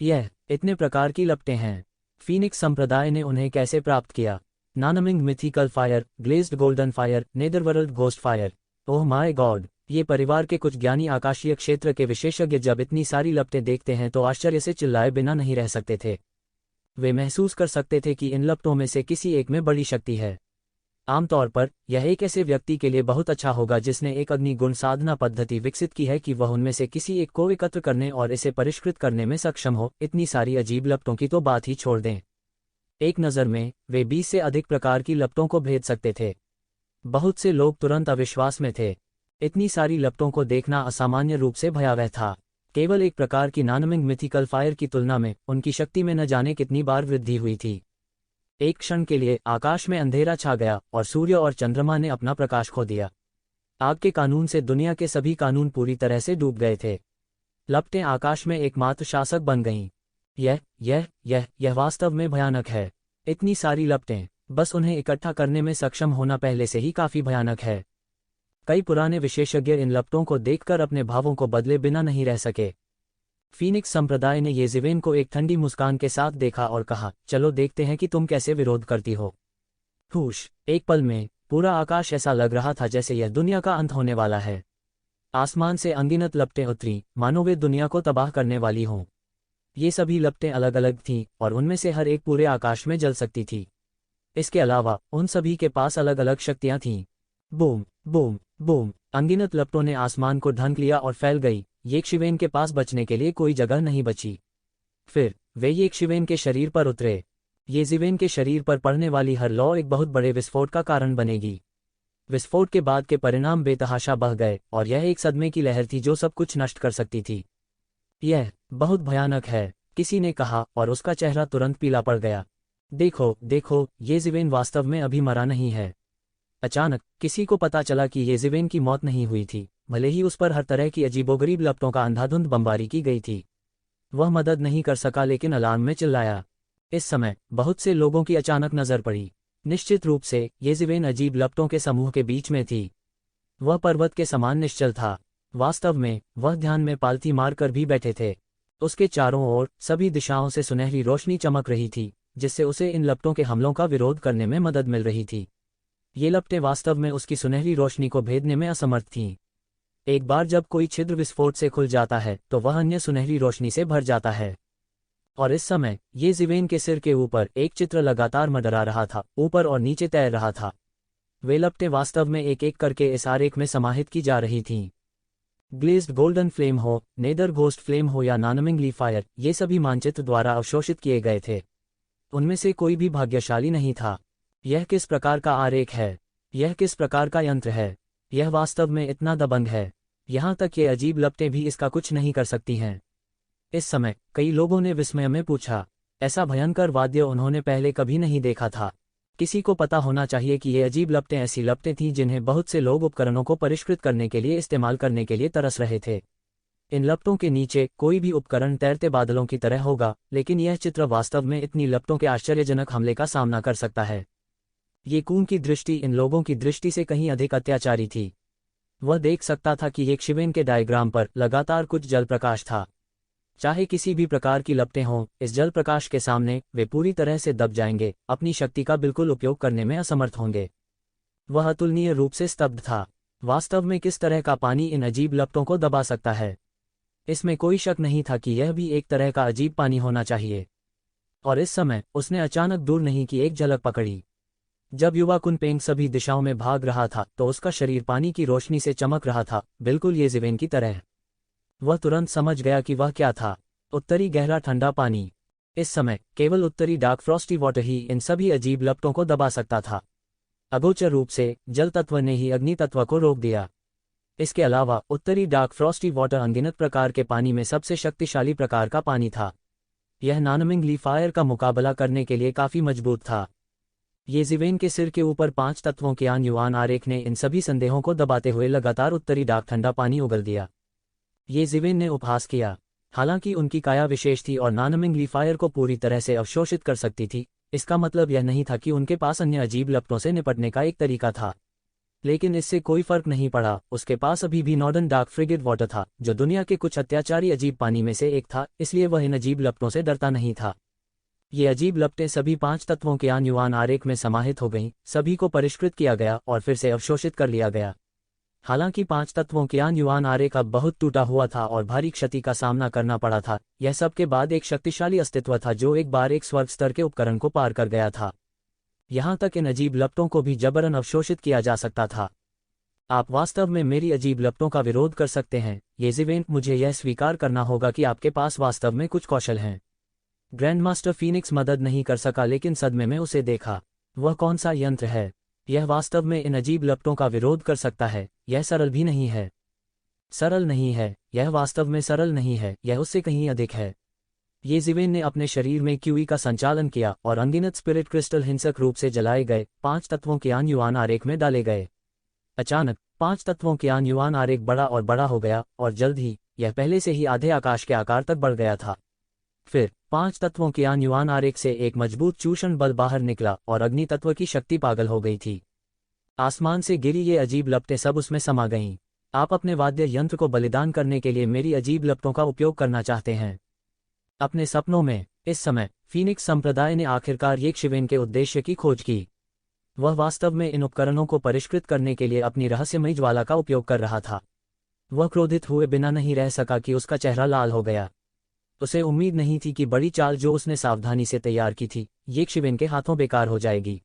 यह इतने प्रकार की लपटें हैं। फीनिक्स संप्रदाय ने उन्हें कैसे प्राप्त किया? Nanming mythical fire, glazed golden fire, netherworld ghost fire. Oh my God! ये परिवार के कुछ ज्ञानी आकाशीय क्षेत्र के विशेषज्ञ जब इतनी सारी लपटें देखते हैं तो आश्चर्य से चिल्लाए बिना नहीं रह सकते थे। वे महसूस कर सकते थे कि इन लपटों में से किसी एक में बड़ी शक्ति है। आमतौर पर यह एक ऐसे व्यक्ति के लिए बहुत अच्छा होगा जिसने एक अग्नि गुण साधना पद्धति विकसित की है कि वह उनमें से किसी एक को एकत्र करने और इसे परिष्कृत करने में सक्षम हो। इतनी सारी अजीब लपटों की तो बात ही छोड़ दें। एक नज़र में वे 20 से अधिक प्रकार की लपटों को भेद सकते थे। बहुत से लोग तुरंत अविश्वास में थे। इतनी सारी लपटों को देखना असामान्य रूप से भयावह था। केवल एक प्रकार की नानमिंग मिथिकल फायर की तुलना में उनकी शक्ति में न जाने कितनी बार वृद्धि हुई थी। एक क्षण के लिए आकाश में अंधेरा छा गया और सूर्य और चंद्रमा ने अपना प्रकाश खो दिया। आग के कानून से दुनिया के सभी कानून पूरी तरह से डूब गए थे। लपटें आकाश में एकमात्र शासक बन गईं। यह वास्तव में भयानक है। इतनी सारी लपटें, बस उन्हें इकट्ठा करने में सक्षम होना पहले से ही काफी भयानक है। कई पुराने विशेषज्ञ इन लपटों को देखकर अपने भावों को बदले बिना नहीं रह सके। फीनिक्स संप्रदाय ने येशिवेन को एक ठंडी मुस्कान के साथ देखा और कहा, चलो देखते हैं कि तुम कैसे विरोध करती हो। हुश! एक पल में पूरा आकाश ऐसा लग रहा था जैसे यह दुनिया का अंत होने वाला है। आसमान से अनगिनत लपटें उतरी, मानो वे दुनिया को तबाह करने वाली हों। ये सभी लपटें अलग अलग थीं और उनमें से हर एक पूरे आकाश में जल सकती थी। इसके अलावा उन सभी के पास अलग अलग शक्तियां थीं। Boom boom boom! अनगिनत लपटों ने आसमान को ढंक लिया और फैल गई। येशिवेन के पास बचने के लिए कोई जगह नहीं बची। फिर वे येशिवेन के शरीर पर उतरे। येशिवेन के शरीर पर पड़ने वाली हर लौ एक बहुत बड़े विस्फोट का कारण बनेगी। विस्फोट के बाद के परिणाम बेतहाशा बह गए और यह एक सदमे की लहर थी जो सब कुछ नष्ट कर सकती थी। यह बहुत भयानक है, किसी ने कहा और उसका चेहरा तुरंत पीला पड़ गया। देखो देखो, येशिवेन वास्तव में अभी मरा नहीं है। अचानक किसी को पता चला कि येशिवेन की मौत नहीं हुई थी, भले ही उस पर हर तरह की अजीबोगरीब लपटों का अंधाधुंध बमबारी की गई थी। वह मदद नहीं कर सका लेकिन अलार्म में चिल्लाया। इस समय बहुत से लोगों की अचानक नजर पड़ी। निश्चित रूप से येशिवेन अजीब लपटों के समूह के बीच में थी। वह पर्वत के समान निश्चल था। वास्तव में वह ध्यान में पालथी मारकर भी बैठे थे। उसके चारों ओर सभी दिशाओं से सुनहरी रोशनी चमक रही थी, जिससे उसे इन लपटों के हमलों का विरोध करने में मदद मिल रही थी। ये लपटें वास्तव में उसकी सुनहरी रोशनी को भेदने में असमर्थ थीं। एक बार जब कोई छिद्र विस्फोट से खुल जाता है तो वह अन्य सुनहरी रोशनी से भर जाता है। और इस समय येशिवेन के सिर के ऊपर एक चित्र लगातार मंडरा रहा था, ऊपर और नीचे तैर रहा था। वे लपटें वास्तव में एक एक करके इस आरेख में समाहित की जा रही थीं। ग्लेज्ड गोल्डन फ्लेम हो, नेदर घोस्ट फ्लेम हो या नानमिंग फायर, ये सभी मानचित्र द्वारा अवशोषित किए गए थे। उनमें से कोई भी भाग्यशाली नहीं था। यह किस प्रकार का आरेख है? यह किस प्रकार का यंत्र है? यह वास्तव में इतना दबंग है। यहाँ तक ये अजीब लपटें भी इसका कुछ नहीं कर सकती हैं। इस समय कई लोगों ने विस्मय में पूछा, ऐसा भयंकर वाद्य उन्होंने पहले कभी नहीं देखा था। किसी को पता होना चाहिए कि ये अजीब लपटें ऐसी लपटें थीं जिन्हें बहुत से लोग उपकरणों को परिष्कृत करने के लिए इस्तेमाल करने के लिए तरस रहे थे। इन लपटों के नीचे कोई भी उपकरण तैरते बादलों की तरह होगा, लेकिन यह चित्र वास्तव में इतनी लपटों के आश्चर्यजनक हमले का सामना कर सकता है। ये कून की दृष्टि इन लोगों की दृष्टि से कहीं अधिक अत्याचारी थी। वह देख सकता था कि येशिवेन के डायग्राम पर लगातार कुछ जल प्रकाश था। चाहे किसी भी प्रकार की लपटें हों, इस जल प्रकाश के सामने वे पूरी तरह से दब जाएंगे, अपनी शक्ति का बिल्कुल उपयोग करने में असमर्थ होंगे। वह अतुलनीय रूप से स्तब्ध था। वास्तव में किस तरह का पानी इन अजीब लपटों को दबा सकता है? इसमें कोई शक नहीं था कि यह भी एक तरह का अजीब पानी होना चाहिए। और इस समय उसने अचानक दूर नहीं की एक झलक पकड़ी। जब युवा कुनपेंग सभी दिशाओं में भाग रहा था तो उसका शरीर पानी की रोशनी से चमक रहा था, बिल्कुल ये ज़िवेन की तरह। वह तुरंत समझ गया कि वह क्या था। उत्तरी गहरा ठंडा पानी। इस समय केवल उत्तरी डार्क फ्रॉस्टी वाटर ही इन सभी अजीब लपटों को दबा सकता था। अगोचर रूप से जल तत्व ने ही अग्नि तत्व को रोक दिया। इसके अलावा उत्तरी डार्क फ्रॉस्टी वाटर अनगिनत प्रकार के पानी में सबसे शक्तिशाली प्रकार का पानी था। यह नानमिंग फायर का मुकाबला करने के लिए काफी मजबूत था। ये ज़िवेन के सिर के ऊपर 5 तत्वों के आन युआन आरेख ने इन सभी संदेहों को दबाते हुए लगातार उत्तरी डार्क ठंडा पानी उगल दिया। ये ज़िवेन ने उपहास किया। हालांकि उनकी काया विशेष थी और नानमिंग फायर को पूरी तरह से अवशोषित कर सकती थी, इसका मतलब यह नहीं था कि उनके पास अन्य अजीब लपटों से निपटने का एक तरीका था। लेकिन इससे कोई फर्क नहीं पड़ा, उसके पास अभी भी नॉर्दर्न डार्क फ्रिगेट वाटर था, जो दुनिया के कुछ अत्याचारी अजीब पानी में से एक था, इसलिए वह इन अजीब लपटों से डरता नहीं था। ये अजीब लपटें सभी 5 तत्वों के आन युआन आरेख में समाहित हो गईं, सभी को परिष्कृत किया गया और फिर से अवशोषित कर लिया गया। हालांकि 5 तत्वों के आन युआन आरेख अब बहुत टूटा हुआ था और भारी क्षति का सामना करना पड़ा था, यह सब के बाद एक शक्तिशाली अस्तित्व था जो एक बार एक स्वर्ग स्तर के उपकरण को पार कर गया था। यहाँ तक इन अजीब लपटों को भी जबरन अवशोषित किया जा सकता था। आप वास्तव में मेरी अजीब लपटों का विरोध कर सकते हैं, ये ज़िवेन, मुझे यह स्वीकार करना होगा कि आपके पास वास्तव में कुछ कौशल हैं। ग्रैंडमास्टर फीनिक्स मदद नहीं कर सका, लेकिन सदमे में उसे देखा। वह कौन सा यंत्र है? यह वास्तव में इन अजीब लपटों का विरोध कर सकता है? यह सरल भी नहीं है। सरल नहीं है, यह वास्तव में सरल नहीं है, यह उससे कहीं अधिक है। ये ज़िवेन ने अपने शरीर में क्यूई का संचालन किया और अनगिनत स्पिरिट क्रिस्टल हिंसक रूप से जलाए गए 5 तत्वों के आन युआन आरेख में डाले गए। अचानक 5 तत्वों के आन युआन आरेख बड़ा और बड़ा हो गया और जल्द ही यह पहले से ही आधे आकाश के आकार तक बढ़ गया था। फिर 5 तत्वों के आन युआन आरेख से एक मजबूत चूषण बल बाहर निकला और अग्नि तत्व की शक्ति पागल हो गई थी। आसमान से गिरी ये अजीब लपटें सब उसमें समा गईं। आप अपने वाद्य यंत्र को बलिदान करने के लिए मेरी अजीब लपटों का उपयोग करना चाहते हैं। अपने सपनों में इस समय फीनिक्स संप्रदाय ने आखिरकार ये ज़िवेन के उद्देश्य की खोज की। वह वास्तव में इन उपकरणों को परिष्कृत करने के लिए अपनी रहस्यमयी ज्वाला का उपयोग कर रहा था। वह क्रोधित हुए बिना नहीं रह सका कि उसका चेहरा लाल हो गया। उसे उम्मीद नहीं थी कि बड़ी चाल जो उसने सावधानी से तैयार की थी, ये ज़िवेन के हाथों बेकार हो जाएगी।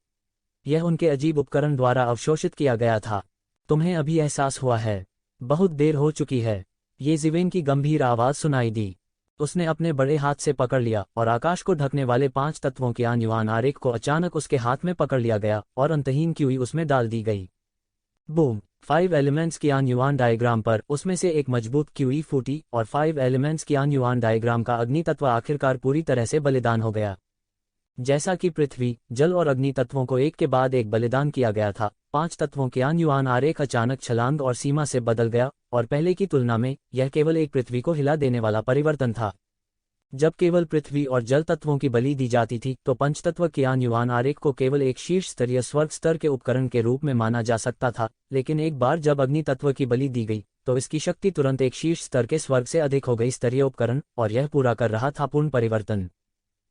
यह उनके अजीब उपकरण द्वारा अवशोषित किया गया था। तुम्हें अभी एहसास हुआ है? बहुत देर हो चुकी है। ये ज़िवेन की गंभीर आवाज़ सुनाई दी। उसने अपने बड़े हाथ से पकड़ लिया और आकाश को ढकने वाले 5 तत्वों के आन युआन आरेख को अचानक उसके हाथ में पकड़ लिया गया और अंतहीन क्यूई उसमें डाल दी गई। बूम! 5 एलिमेंट्स की आन युआन डायग्राम पर उसमें से एक मजबूत क्यूई फूटी और 5 एलिमेंट्स की आन युआन डायग्राम का अग्नि तत्व आखिरकार पूरी तरह से बलिदान हो गया। जैसा कि पृथ्वी, जल और अग्नि तत्वों को एक के बाद एक बलिदान किया गया था, 5 तत्वों के आन युआन आरेख अचानक छलांग और सीमा से बदल गया और पहले की तुलना में यह केवल एक पृथ्वी को हिला देने वाला परिवर्तन था। जब केवल पृथ्वी और जल तत्वों की बलि दी जाती थी तो पंचतत्व के आन युआन आरेख को केवल एक शीर्ष स्तरीय स्वर्ग स्तर के उपकरण के रूप में माना जा सकता था, लेकिन एक बार जब अग्नि तत्व की बलि दी गई तो इसकी शक्ति तुरंत एक शीर्ष स्तर के स्वर्ग से अधिक हो गई स्तरीय उपकरण, और यह पूरा कर रहा था पूर्ण परिवर्तन।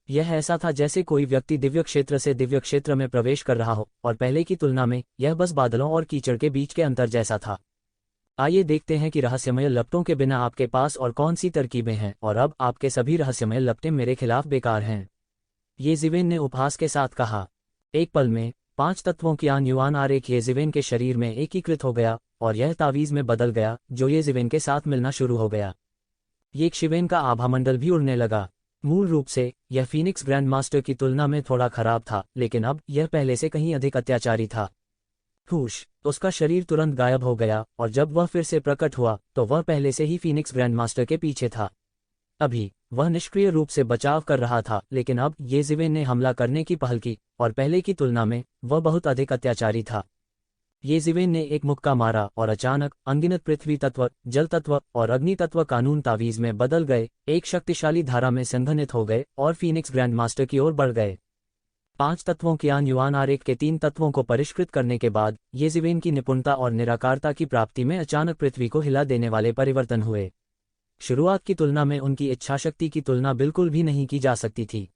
यह ऐसा था जैसे कोई व्यक्ति दिव्य क्षेत्र से दिव्य क्षेत्र में प्रवेश कर रहा हो, और पहले की तुलना में यह बस बादलों और कीचड़ के बीच के अंतर जैसा था। आइए देखते हैं कि रहस्यमय लपटों के बिना आपके पास और कौन सी तरकीबें हैं, और अब आपके सभी रहस्यमय लपटें मेरे खिलाफ बेकार हैं। ये ज़िवेन ने उपहास के साथ कहा। एक पल में 5 तत्वों की आन युआन आरेख ये ज़िवेन के शरीर में एकीकृत हो गया और यह तावीज़ में बदल गया जो ये ज़िवेन के साथ मिलना शुरू हो गया। ये ज़िवेन का आभामंडल भी उड़ने लगा। मूल रूप से यह फीनिक्स ग्रैंडमास्टर की तुलना में थोड़ा खराब था, लेकिन अब यह पहले से कहीं अधिक अत्याचारी था। हुश! उसका शरीर तुरंत गायब हो गया और जब वह फिर से प्रकट हुआ तो वह पहले से ही फीनिक्स ग्रैंडमास्टर के पीछे था। अभी वह निष्क्रिय रूप से बचाव कर रहा था, लेकिन अब ये ज़िवेन ने हमला करने की पहल की और पहले की तुलना में वह बहुत अधिक अत्याचारी था। ये ज़िवेन ने एक मुक्का मारा और अचानक अनगिनत पृथ्वी तत्व, जल तत्व और अग्नि तत्व कानून तावीज़ में बदल गए, एक शक्तिशाली धारा में संघनित हो गए और फीनिक्स ग्रैंडमास्टर की ओर बढ़ गए। 5 तत्वों के आन युआन आरेख के 3 तत्वों को परिष्कृत करने के बाद ये ज़िवेन की निपुणता और निराकारता की प्राप्ति में अचानक पृथ्वी को हिला देने वाले परिवर्तन हुए। शुरुआत की तुलना में उनकी इच्छाशक्ति की तुलना बिल्कुल भी नहीं की जा सकती थी।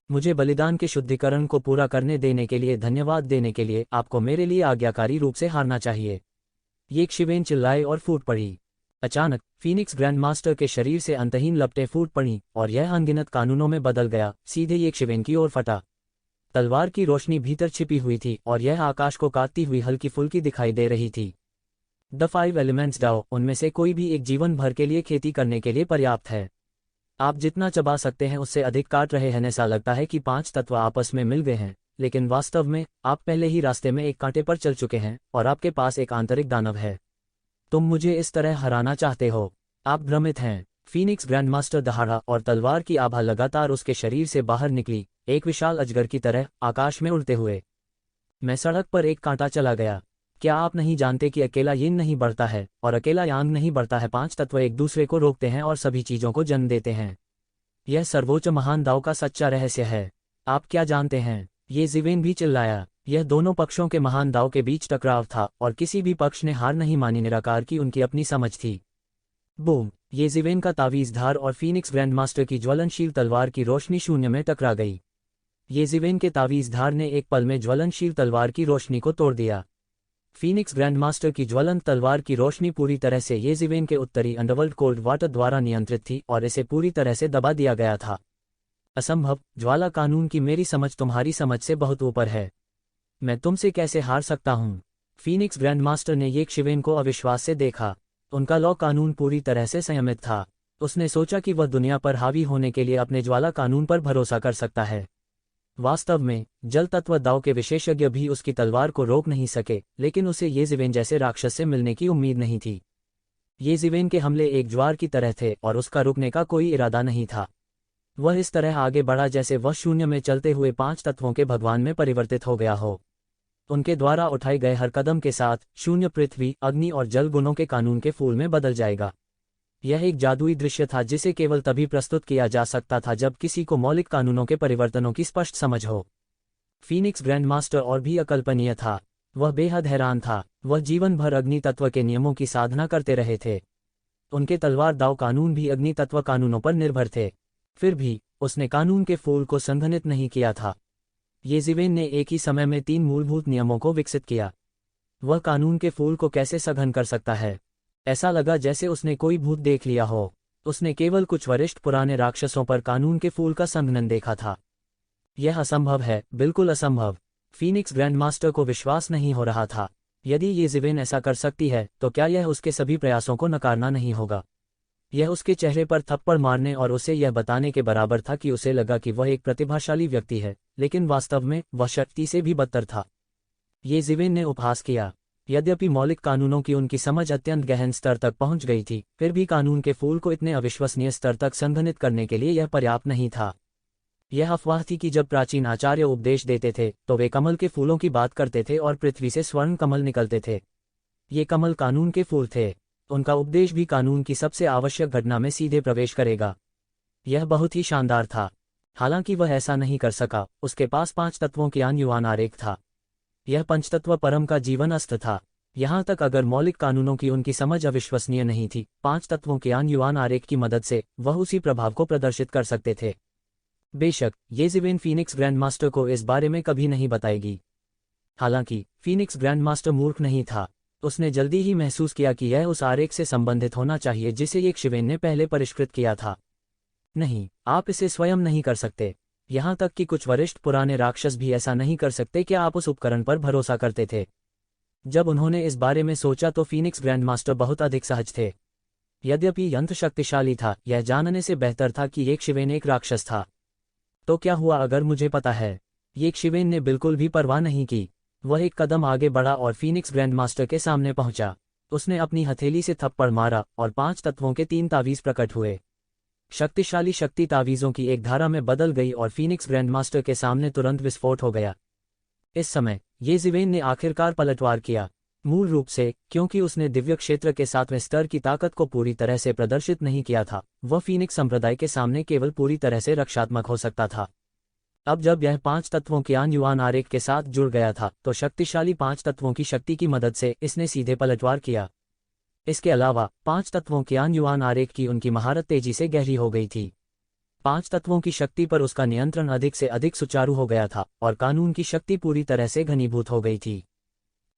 मुझे बलिदान के शुद्धिकरण को पूरा करने देने के लिए धन्यवाद देने के लिए आपको मेरे लिए आज्ञाकारी रूप से हारना चाहिए। ये ज़िवेन चिल्लाए और फूट पड़ी। अचानक फीनिक्स ग्रैंडमास्टर के शरीर से अंतहीन लपटें फूट पड़ीं और यह अनगिनत कानूनों में बदल गया, सीधे यक्षवेन की ओर फटा। तलवार की रोशनी भीतर छिपी हुई थी और यह आकाश को काटती हुई हल्की फुल्की दिखाई दे रही थी। द 5 एलिमेंट्स डाओ, उनमें से कोई भी एक जीवन भर के लिए खेती करने के लिए पर्याप्त है। आप जितना चबा सकते हैं उससे अधिक काट रहे हैं। ऐसा लगता है कि 5 तत्व आपस में मिल गए हैं, लेकिन वास्तव में आप पहले ही रास्ते में एक कांटे पर चल चुके हैं और आपके पास एक आंतरिक दानव है। तुम मुझे इस तरह हराना चाहते हो? आप भ्रमित हैं। फीनिक्स ग्रैंडमास्टर दहाड़ा और तलवार की आभा लगातार उसके शरीर से बाहर निकली, एक विशाल अजगर की तरह आकाश में उड़ते हुए। मैं सड़क पर एक कांटा चला गया। क्या आप नहीं जानते कि अकेला यिन नहीं बढ़ता है और अकेला यांग नहीं बढ़ता है? 5 तत्व एक दूसरे को रोकते हैं और सभी चीजों को जन्म देते हैं। यह सर्वोच्च महान दाव का सच्चा रहस्य है। आप क्या जानते हैं? ये जिवेन भी चिल्लाया। यह दोनों पक्षों के महान दाव के बीच टकराव था और किसी भी पक्ष ने हार नहीं मानी। निराकार की उनकी अपनी समझ थी। बूम! ये जिवेन का तावीज़धार और फीनिक्स ग्रैंडमास्टर की ज्वलनशील तलवार की रोशनी शून्य में टकरा गई। ये जिवेन के तावीज़धार ने एक पल में ज्वलनशील तलवार की रोशनी को तोड़ दिया। फीनिक्स ग्रैंडमास्टर की ज्वलंत तलवार की रोशनी पूरी तरह से ये जिवेन के उत्तरी अंडरवर्ल्ड कोल्ड वाटर द्वारा नियंत्रित थी और इसे पूरी तरह से दबा दिया गया था। असंभव! ज्वाला कानून की मेरी समझ तुम्हारी समझ से बहुत ऊपर है। मैं तुमसे कैसे हार सकता हूँ? फीनिक्स ग्रैंडमास्टर ने यक्षवेन को अविश्वास से देखा। उनका लॉ कानून पूरी तरह से संयमित था। उसने सोचा कि वह दुनिया पर हावी होने के लिए अपने ज्वाला कानून पर भरोसा कर सकता है। वास्तव में जल तत्व दाव के विशेषज्ञ भी उसकी तलवार को रोक नहीं सके, लेकिन उसे ये जिवेन जैसे राक्षस से मिलने की उम्मीद नहीं थी। ये जिवेन के हमले एक ज्वार की तरह थे और उसका रुकने का कोई इरादा नहीं था। वह इस तरह आगे बढ़ा जैसे वह शून्य में चलते हुए 5 तत्वों के भगवान में परिवर्तित हो गया हो। उनके द्वारा उठाए गए हर कदम के साथ शून्य पृथ्वी, अग्नि और जल गुणों के कानून के फूल में बदल जाएगा। यह एक जादुई दृश्य था जिसे केवल तभी प्रस्तुत किया जा सकता था जब किसी को मौलिक कानूनों के परिवर्तनों की स्पष्ट समझ हो। फीनिक्स ग्रैंडमास्टर और भी अकल्पनीय था। वह बेहद हैरान था। वह जीवन भर अग्नि तत्व के नियमों की साधना करते रहे थे। उनके तलवार दाव कानून भी अग्नि तत्व कानूनों पर निर्भर थे। फिर भी उसने कानून के फूल को संघनित नहीं किया था। ये जिवेन ने एक ही समय में 3 मूलभूत नियमों को विकसित किया। वह कानून के फूल को कैसे सघन कर सकता है? ऐसा लगा जैसे उसने कोई भूत देख लिया हो। उसने केवल कुछ वरिष्ठ पुराने राक्षसों पर कानून के फूल का संघनन देखा था। यह असंभव है, बिल्कुल असंभव। फीनिक्स ग्रैंडमास्टर को विश्वास नहीं हो रहा था। यदि ये जिवेन ऐसा कर सकती है तो क्या यह उसके सभी प्रयासों को नकारना नहीं होगा? यह उसके चेहरे पर थप्पड़ मारने और उसे यह बताने के बराबर था कि उसे लगा कि वह एक प्रतिभाशाली व्यक्ति है, लेकिन वास्तव में वह शक्ति से भी बदतर था। ये जिवेन ने उपहास किया। यद्यपि मौलिक कानूनों की उनकी समझ अत्यंत गहन स्तर तक पहुंच गई थी, फिर भी कानून के फूल को इतने अविश्वसनीय स्तर तक संघनित करने के लिए यह पर्याप्त नहीं था। यह अफवाह थी कि जब प्राचीन आचार्य उपदेश देते थे तो वे कमल के फूलों की बात करते थे और पृथ्वी से स्वर्ण कमल निकलते थे। ये कमल कानून के फूल थे। उनका उपदेश भी कानून की सबसे आवश्यक घटना में सीधे प्रवेश करेगा। यह बहुत ही शानदार था। हालांकि वह ऐसा नहीं कर सका। उसके पास 5 तत्वों की युवान आरेख था। यह पंचतत्व परम का जीवन अस्त्र था। यहाँ तक अगर मौलिक कानूनों की उनकी समझ अविश्वसनीय नहीं थी, 5 तत्वों के युवान आरेख की मदद से वह उसी प्रभाव को प्रदर्शित कर सकते थे। बेशक ये जिवेन फीनिक्स ग्रैंडमास्टर को इस बारे में कभी नहीं बताएगी। हालांकि फीनिक्स ग्रैंडमास्टर मूर्ख नहीं था। उसने जल्दी ही महसूस किया कि यह उस आरेख से संबंधित होना चाहिए जिसे यक्षवेन ने पहले परिष्कृत किया था। नहीं, आप इसे स्वयं नहीं कर सकते। यहाँ तक कि कुछ वरिष्ठ पुराने राक्षस भी ऐसा नहीं कर सकते। क्या आप उस उपकरण पर भरोसा करते थे? जब उन्होंने इस बारे में सोचा तो फीनिक्स ग्रैंडमास्टर बहुत अधिक सहज थे। यद्यपि यंत्र शक्तिशाली था, यह जानने से बेहतर था कि यक्षवेन एक राक्षस था। तो क्या हुआ अगर मुझे पता है? यक्षवेन ने बिल्कुल भी परवाह नहीं की। वह एक कदम आगे बढ़ा और फीनिक्स ग्रैंडमास्टर के सामने पहुंचा। उसने अपनी हथेली से थप्पड़ मारा और 5 तत्वों के 3 तावीज़ प्रकट हुए। शक्तिशाली शक्ति तावीज़ों की एक धारा में बदल गई और फीनिक्स ग्रैंडमास्टर के सामने तुरंत विस्फोट हो गया। इस समय ये जिवेन ने आखिरकार पलटवार किया। मूल रूप से क्योंकि उसने दिव्य क्षेत्र के 7वें स्तर की ताकत को पूरी तरह से प्रदर्शित नहीं किया था, वह फीनिक्स संप्रदाय के सामने केवल पूरी तरह से रक्षात्मक हो सकता था। अब जब यह 5 तत्वों के युवान आरेख के साथ जुड़ गया था तो शक्तिशाली 5 तत्वों की शक्ति की मदद से इसने सीधे पलटवार किया। इसके अलावा 5 तत्वों के युवान आरेख की उनकी महारत तेजी से गहरी हो गई थी। 5 तत्वों की शक्ति पर उसका नियंत्रण अधिक से अधिक सुचारू हो गया था और कानून की शक्ति पूरी तरह से घनीभूत हो गई थी।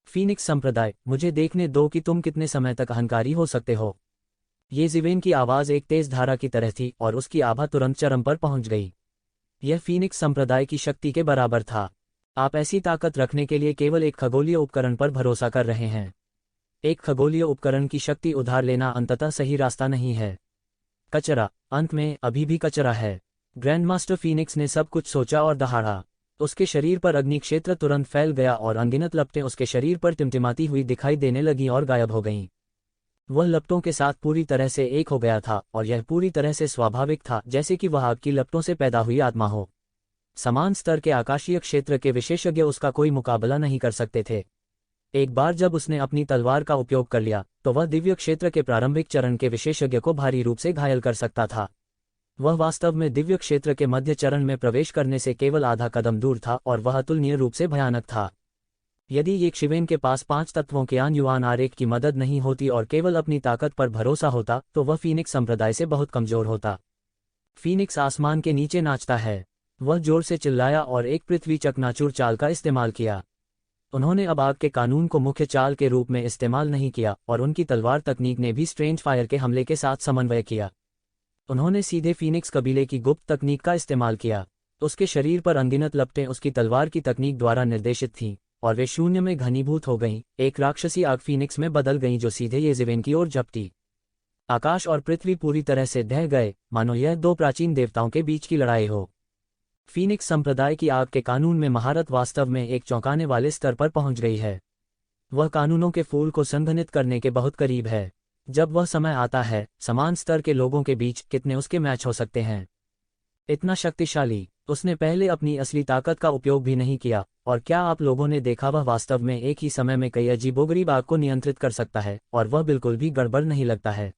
फीनिक्स संप्रदाय, मुझे देखने दो कि तुम कितने समय तक अहंकारी हो सकते हो। येज़िवेन की आवाज़ एक तेज धारा की तरह थी और उसकी आभा तुरंत चरम पर पहुंच गई। यह फीनिक्स संप्रदाय की शक्ति के बराबर था। आप ऐसी ताकत रखने के लिए केवल एक खगोलीय उपकरण पर भरोसा कर रहे हैं। एक खगोलीय उपकरण की शक्ति उधार लेना अंततः सही रास्ता नहीं है। कचरा, अंत में अभी भी कचरा है। ग्रैंडमास्टर फीनिक्स ने सब कुछ सोचा और दहाड़ा। उसके शरीर पर अग्नि क्षेत्र तुरंत फैल गया और अनगिनत लपटें उसके शरीर पर टिमटिमाती हुई दिखाई देने लगीं और गायब हो गईं। वह लपटों के साथ पूरी तरह से एक हो गया था और यह पूरी तरह से स्वाभाविक था, जैसे कि वह आग की लपटों से पैदा हुई आत्मा हो। समान स्तर के आकाशीय क्षेत्र के विशेषज्ञ उसका कोई मुकाबला नहीं कर सकते थे। एक बार जब उसने अपनी तलवार का उपयोग कर लिया तो वह दिव्य क्षेत्र के प्रारंभिक चरण के विशेषज्ञ को भारी रूप से घायल कर सकता था। वह वास्तव में दिव्य क्षेत्र के मध्य चरण में प्रवेश करने से केवल आधा कदम दूर था और वह अतुलनीय रूप से भयानक था। यदि येशिवेन के पास 5 तत्वों के युआन आरेख की मदद नहीं होती और केवल अपनी ताकत पर भरोसा होता तो वह फीनिक्स संप्रदाय से बहुत कमजोर होता। फीनिक्स आसमान के नीचे नाचता है। वह जोर से चिल्लाया और एक पृथ्वी चकनाचूर चाल का इस्तेमाल किया। उन्होंने अब आग के कानून को मुख्य चाल के रूप में इस्तेमाल नहीं किया और उनकी तलवार तकनीक ने भी स्ट्रेंज फायर के हमले के साथ समन्वय किया। उन्होंने सीधे फीनिक्स कबीले की गुप्त तकनीक का इस्तेमाल किया। उसके शरीर पर अनगिनत लपटें उसकी तलवार की तकनीक द्वारा निर्देशित थीं और वे शून्य में घनीभूत हो गईं। एक राक्षसी आग फीनिक्स में बदल गईं जो सीधे येज़िवेन की ओर झपटी। आकाश और पृथ्वी पूरी तरह से ढह गए, मानो यह 2 प्राचीन देवताओं के बीच की लड़ाई हो। फीनिक्स संप्रदाय की आग के कानून में महारत वास्तव में एक चौंकाने वाले स्तर पर पहुंच गई है। वह कानूनों के फूल को संघनित करने के बहुत करीब है। जब वह समय आता है, समान स्तर के लोगों के बीच कितने उसके मैच हो सकते हैं। इतना शक्तिशाली। उसने पहले अपनी असली ताकत का उपयोग भी नहीं किया। और क्या आप लोगों ने देखा, वह वास्तव में एक ही समय में कई अजीबोगरीब आग को नियंत्रित कर सकता है और वह बिल्कुल भी गड़बड़ नहीं लगता है।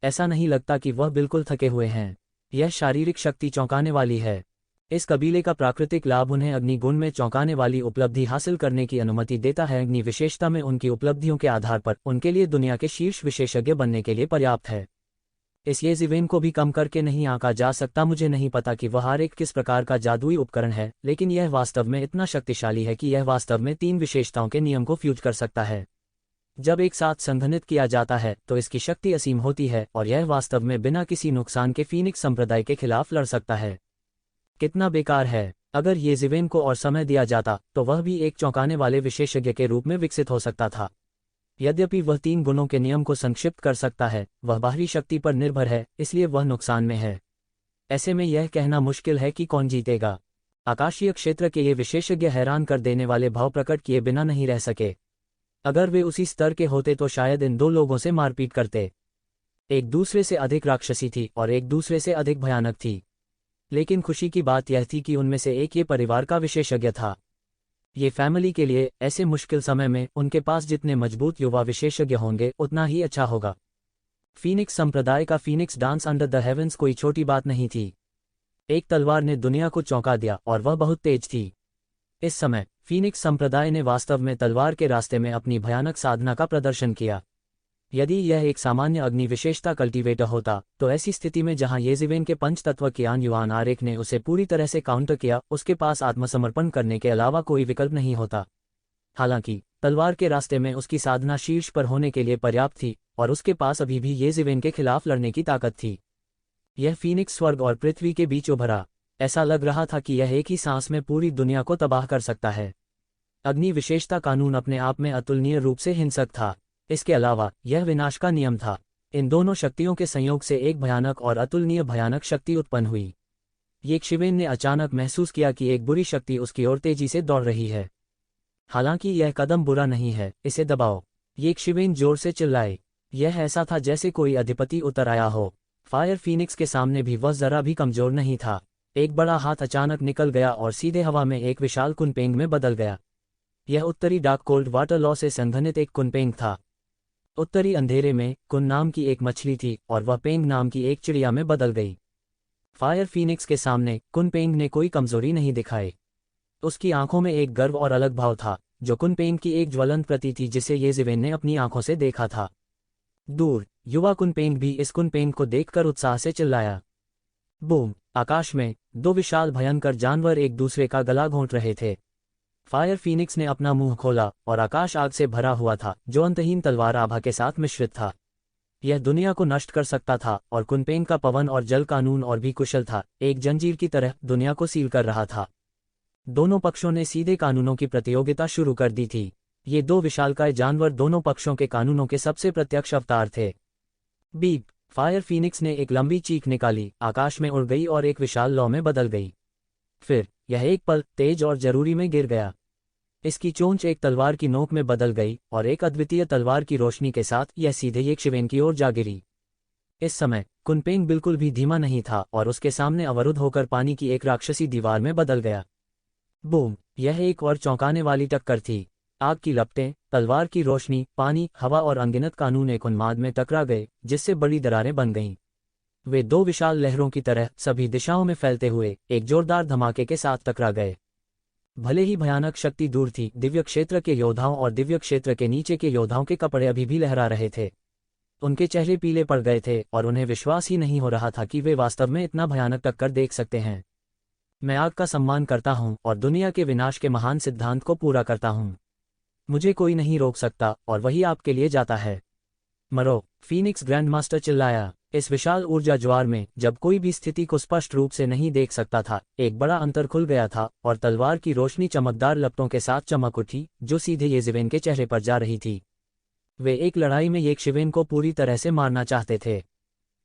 ऐसा नहीं लगता कि वह बिल्कुल थके हुए हैं। यह शारीरिक शक्ति चौंकाने वाली है। इस कबीले का प्राकृतिक लाभ उन्हें अग्नि गुण में चौंकाने वाली उपलब्धि हासिल करने की अनुमति देता है। अग्नि विशेषता में उनकी उपलब्धियों के आधार पर उनके लिए दुनिया के शीर्ष विशेषज्ञ बनने के लिए पर्याप्त है। इस येज़िवेन को भी कम करके नहीं आंका जा सकता। मुझे नहीं पता कि वह आरेख किस प्रकार का जादुई उपकरण है, लेकिन यह वास्तव में इतना शक्तिशाली है कि यह वास्तव में 3 विशेषताओं के नियम को फ्यूज कर सकता है। जब एक साथ संघनित किया जाता है तो इसकी शक्ति असीम होती है और यह वास्तव में बिना किसी नुकसान के फीनिक्स संप्रदाय के खिलाफ लड़ सकता है। कितना बेकार है। अगर येज़िवेन को और समय दिया जाता तो वह भी एक चौंकाने वाले विशेषज्ञ के रूप में विकसित हो सकता था। यद्यपि वह 3 गुणों के नियम को संक्षिप्त कर सकता है, वह बाहरी शक्ति पर निर्भर है, इसलिए वह नुकसान में है। ऐसे में यह कहना मुश्किल है कि कौन जीतेगा। आकाशीय क्षेत्र के ये विशेषज्ञ हैरान कर देने वाले भाव प्रकट किए बिना नहीं रह सके। अगर वे उसी स्तर के होते तो शायद इन 2 लोगों से मारपीट करते। एक दूसरे से अधिक राक्षसी थी और एक दूसरे से अधिक भयानक थी। लेकिन खुशी की बात यह थी कि उनमें से एक ये परिवार का विशेषज्ञ था। ये फैमिली के लिए ऐसे मुश्किल समय में उनके पास जितने मजबूत युवा विशेषज्ञ होंगे उतना ही अच्छा होगा। फीनिक्स संप्रदाय का phoenix dance under the heavens कोई छोटी बात नहीं थी। एक तलवार ने दुनिया को चौंका दिया और वह बहुत तेज थी। इस समय फीनिक्स संप्रदाय ने वास्तव में तलवार के रास्ते में अपनी भयानक साधना का प्रदर्शन किया। यदि यह एक सामान्य अग्नि विशेषता कल्टीवेटर होता तो ऐसी स्थिति में जहां येज़िवेन के पंचतत्व के युआन आरेख ने उसे पूरी तरह से काउंटर किया, उसके पास आत्मसमर्पण करने के अलावा कोई विकल्प नहीं होता। हालांकि तलवार के रास्ते में उसकी साधना शीर्ष पर होने के लिए पर्याप्त थी और उसके पास अभी भी येज़िवेन के खिलाफ लड़ने की ताकत थी। यह फीनिक्स स्वर्ग और पृथ्वी के बीच उभरा। ऐसा लग रहा था कि यह एक ही सांस में पूरी दुनिया को तबाह कर सकता है। अग्नि विशेषता कानून अपने आप में अतुलनीय रूप से हिंसक था। इसके अलावा यह विनाश का नियम था। इन दोनों शक्तियों के संयोग से एक भयानक और अतुलनीय भयानक शक्ति उत्पन्न हुई। येशिवेन ने अचानक महसूस किया कि एक बुरी शक्ति उसकी ओर तेजी से दौड़ रही है। हालांकि यह कदम बुरा नहीं है, इसे दबाओ। येशिवेन जोर से चिल्लाए। यह ऐसा था जैसे कोई अधिपति उतर आया हो। फायर फीनिक्स के सामने भी वह जरा भी कमजोर नहीं था। एक बड़ा हाथ अचानक निकल गया और सीधे हवा में एक विशाल कुनपेंग में बदल गया। यह उत्तरी डार्क कोल्ड वाटर लॉ से संघनित एक कुनपेंग था। उत्तरी अंधेरे में कुन नाम की एक मछली थी और वह पेंग नाम की एक चिड़िया में बदल गई। फायर फीनिक्स के सामने कुनपेंग ने कोई कमजोरी नहीं दिखाई। उसकी आंखों में एक गर्व और अलग भाव था जो कुनपेंग की एक ज्वलंत प्रति थी जिसे येज़िवेन ने अपनी आंखों से देखा था। दूर युवा कुनपेंग भी इस कुनपेंग को देखकर उत्साह से चिल्लाया। बूम! आकाश में 2 विशाल भयंकर जानवर एक दूसरे का गला घोंट रहे थे। फायर फीनिक्स ने अपना मुंह खोला और आकाश आग से भरा हुआ था जो अंतहीन तलवार आभा के साथ मिश्रित था। यह दुनिया को नष्ट कर सकता था और कुनपेंग का पवन और जल कानून और भी कुशल था, एक जंजीर की तरह दुनिया को सील कर रहा था। दोनों पक्षों ने सीधे कानूनों की प्रतियोगिता शुरू कर दी थी। ये दो विशालकाय जानवर दोनों पक्षों के कानूनों के सबसे प्रत्यक्ष अवतार थे। बीप! फायर फीनिक्स ने एक लंबी चीख निकाली, आकाश में उड़ गई और एक विशाल लौ में बदल गई। फिर यह एक पल तेज और जरूरी में गिर गया। इसकी चोंच एक तलवार की नोक में बदल गई और एक अद्वितीय तलवार की रोशनी के साथ यह सीधे यक्षिवेन की ओर जा गिरी। इस समय कुनपेंग बिल्कुल भी धीमा नहीं था और उसके सामने अवरुद्ध होकर पानी की एक राक्षसी दीवार में बदल गया। बूम! यह एक और चौंकाने वाली टक्कर थी। आग की लपटें, तलवार की रोशनी, पानी, हवा और अनगिनत कानून एक उन्माद में टकरा गए, जिससे बड़ी दरारें बन गईं। वे दो विशाल लहरों की तरह सभी दिशाओं में फैलते हुए एक जोरदार धमाके के साथ टकरा गए। भले ही भयानक शक्ति दूर थी, दिव्य क्षेत्र के योद्धाओं और दिव्य क्षेत्र के नीचे के योद्धाओं के कपड़े अभी भी लहरा रहे थे। उनके चेहरे पीले पड़ गए थे और उन्हें विश्वास ही नहीं हो रहा था कि वे वास्तव में इतना भयानक टक्कर देख सकते हैं। मैं आग का सम्मान करता हूं और दुनिया के विनाश के महान सिद्धांत को पूरा करता हूं। मुझे कोई नहीं रोक सकता और वही आपके लिए जाता है। मरो! फीनिक्स ग्रैंडमास्टर चिल्लाया। इस विशाल ऊर्जा ज्वार में, जब कोई भी स्थिति को स्पष्ट रूप से नहीं देख सकता था, एक बड़ा अंतर खुल गया था और तलवार की रोशनी चमकदार लपटों के साथ चमक उठी, जो सीधे यज़िवेन के चेहरे पर जा रही थी। वे एक लड़ाई में यक्षिवेन को पूरी तरह से मारना चाहते थे।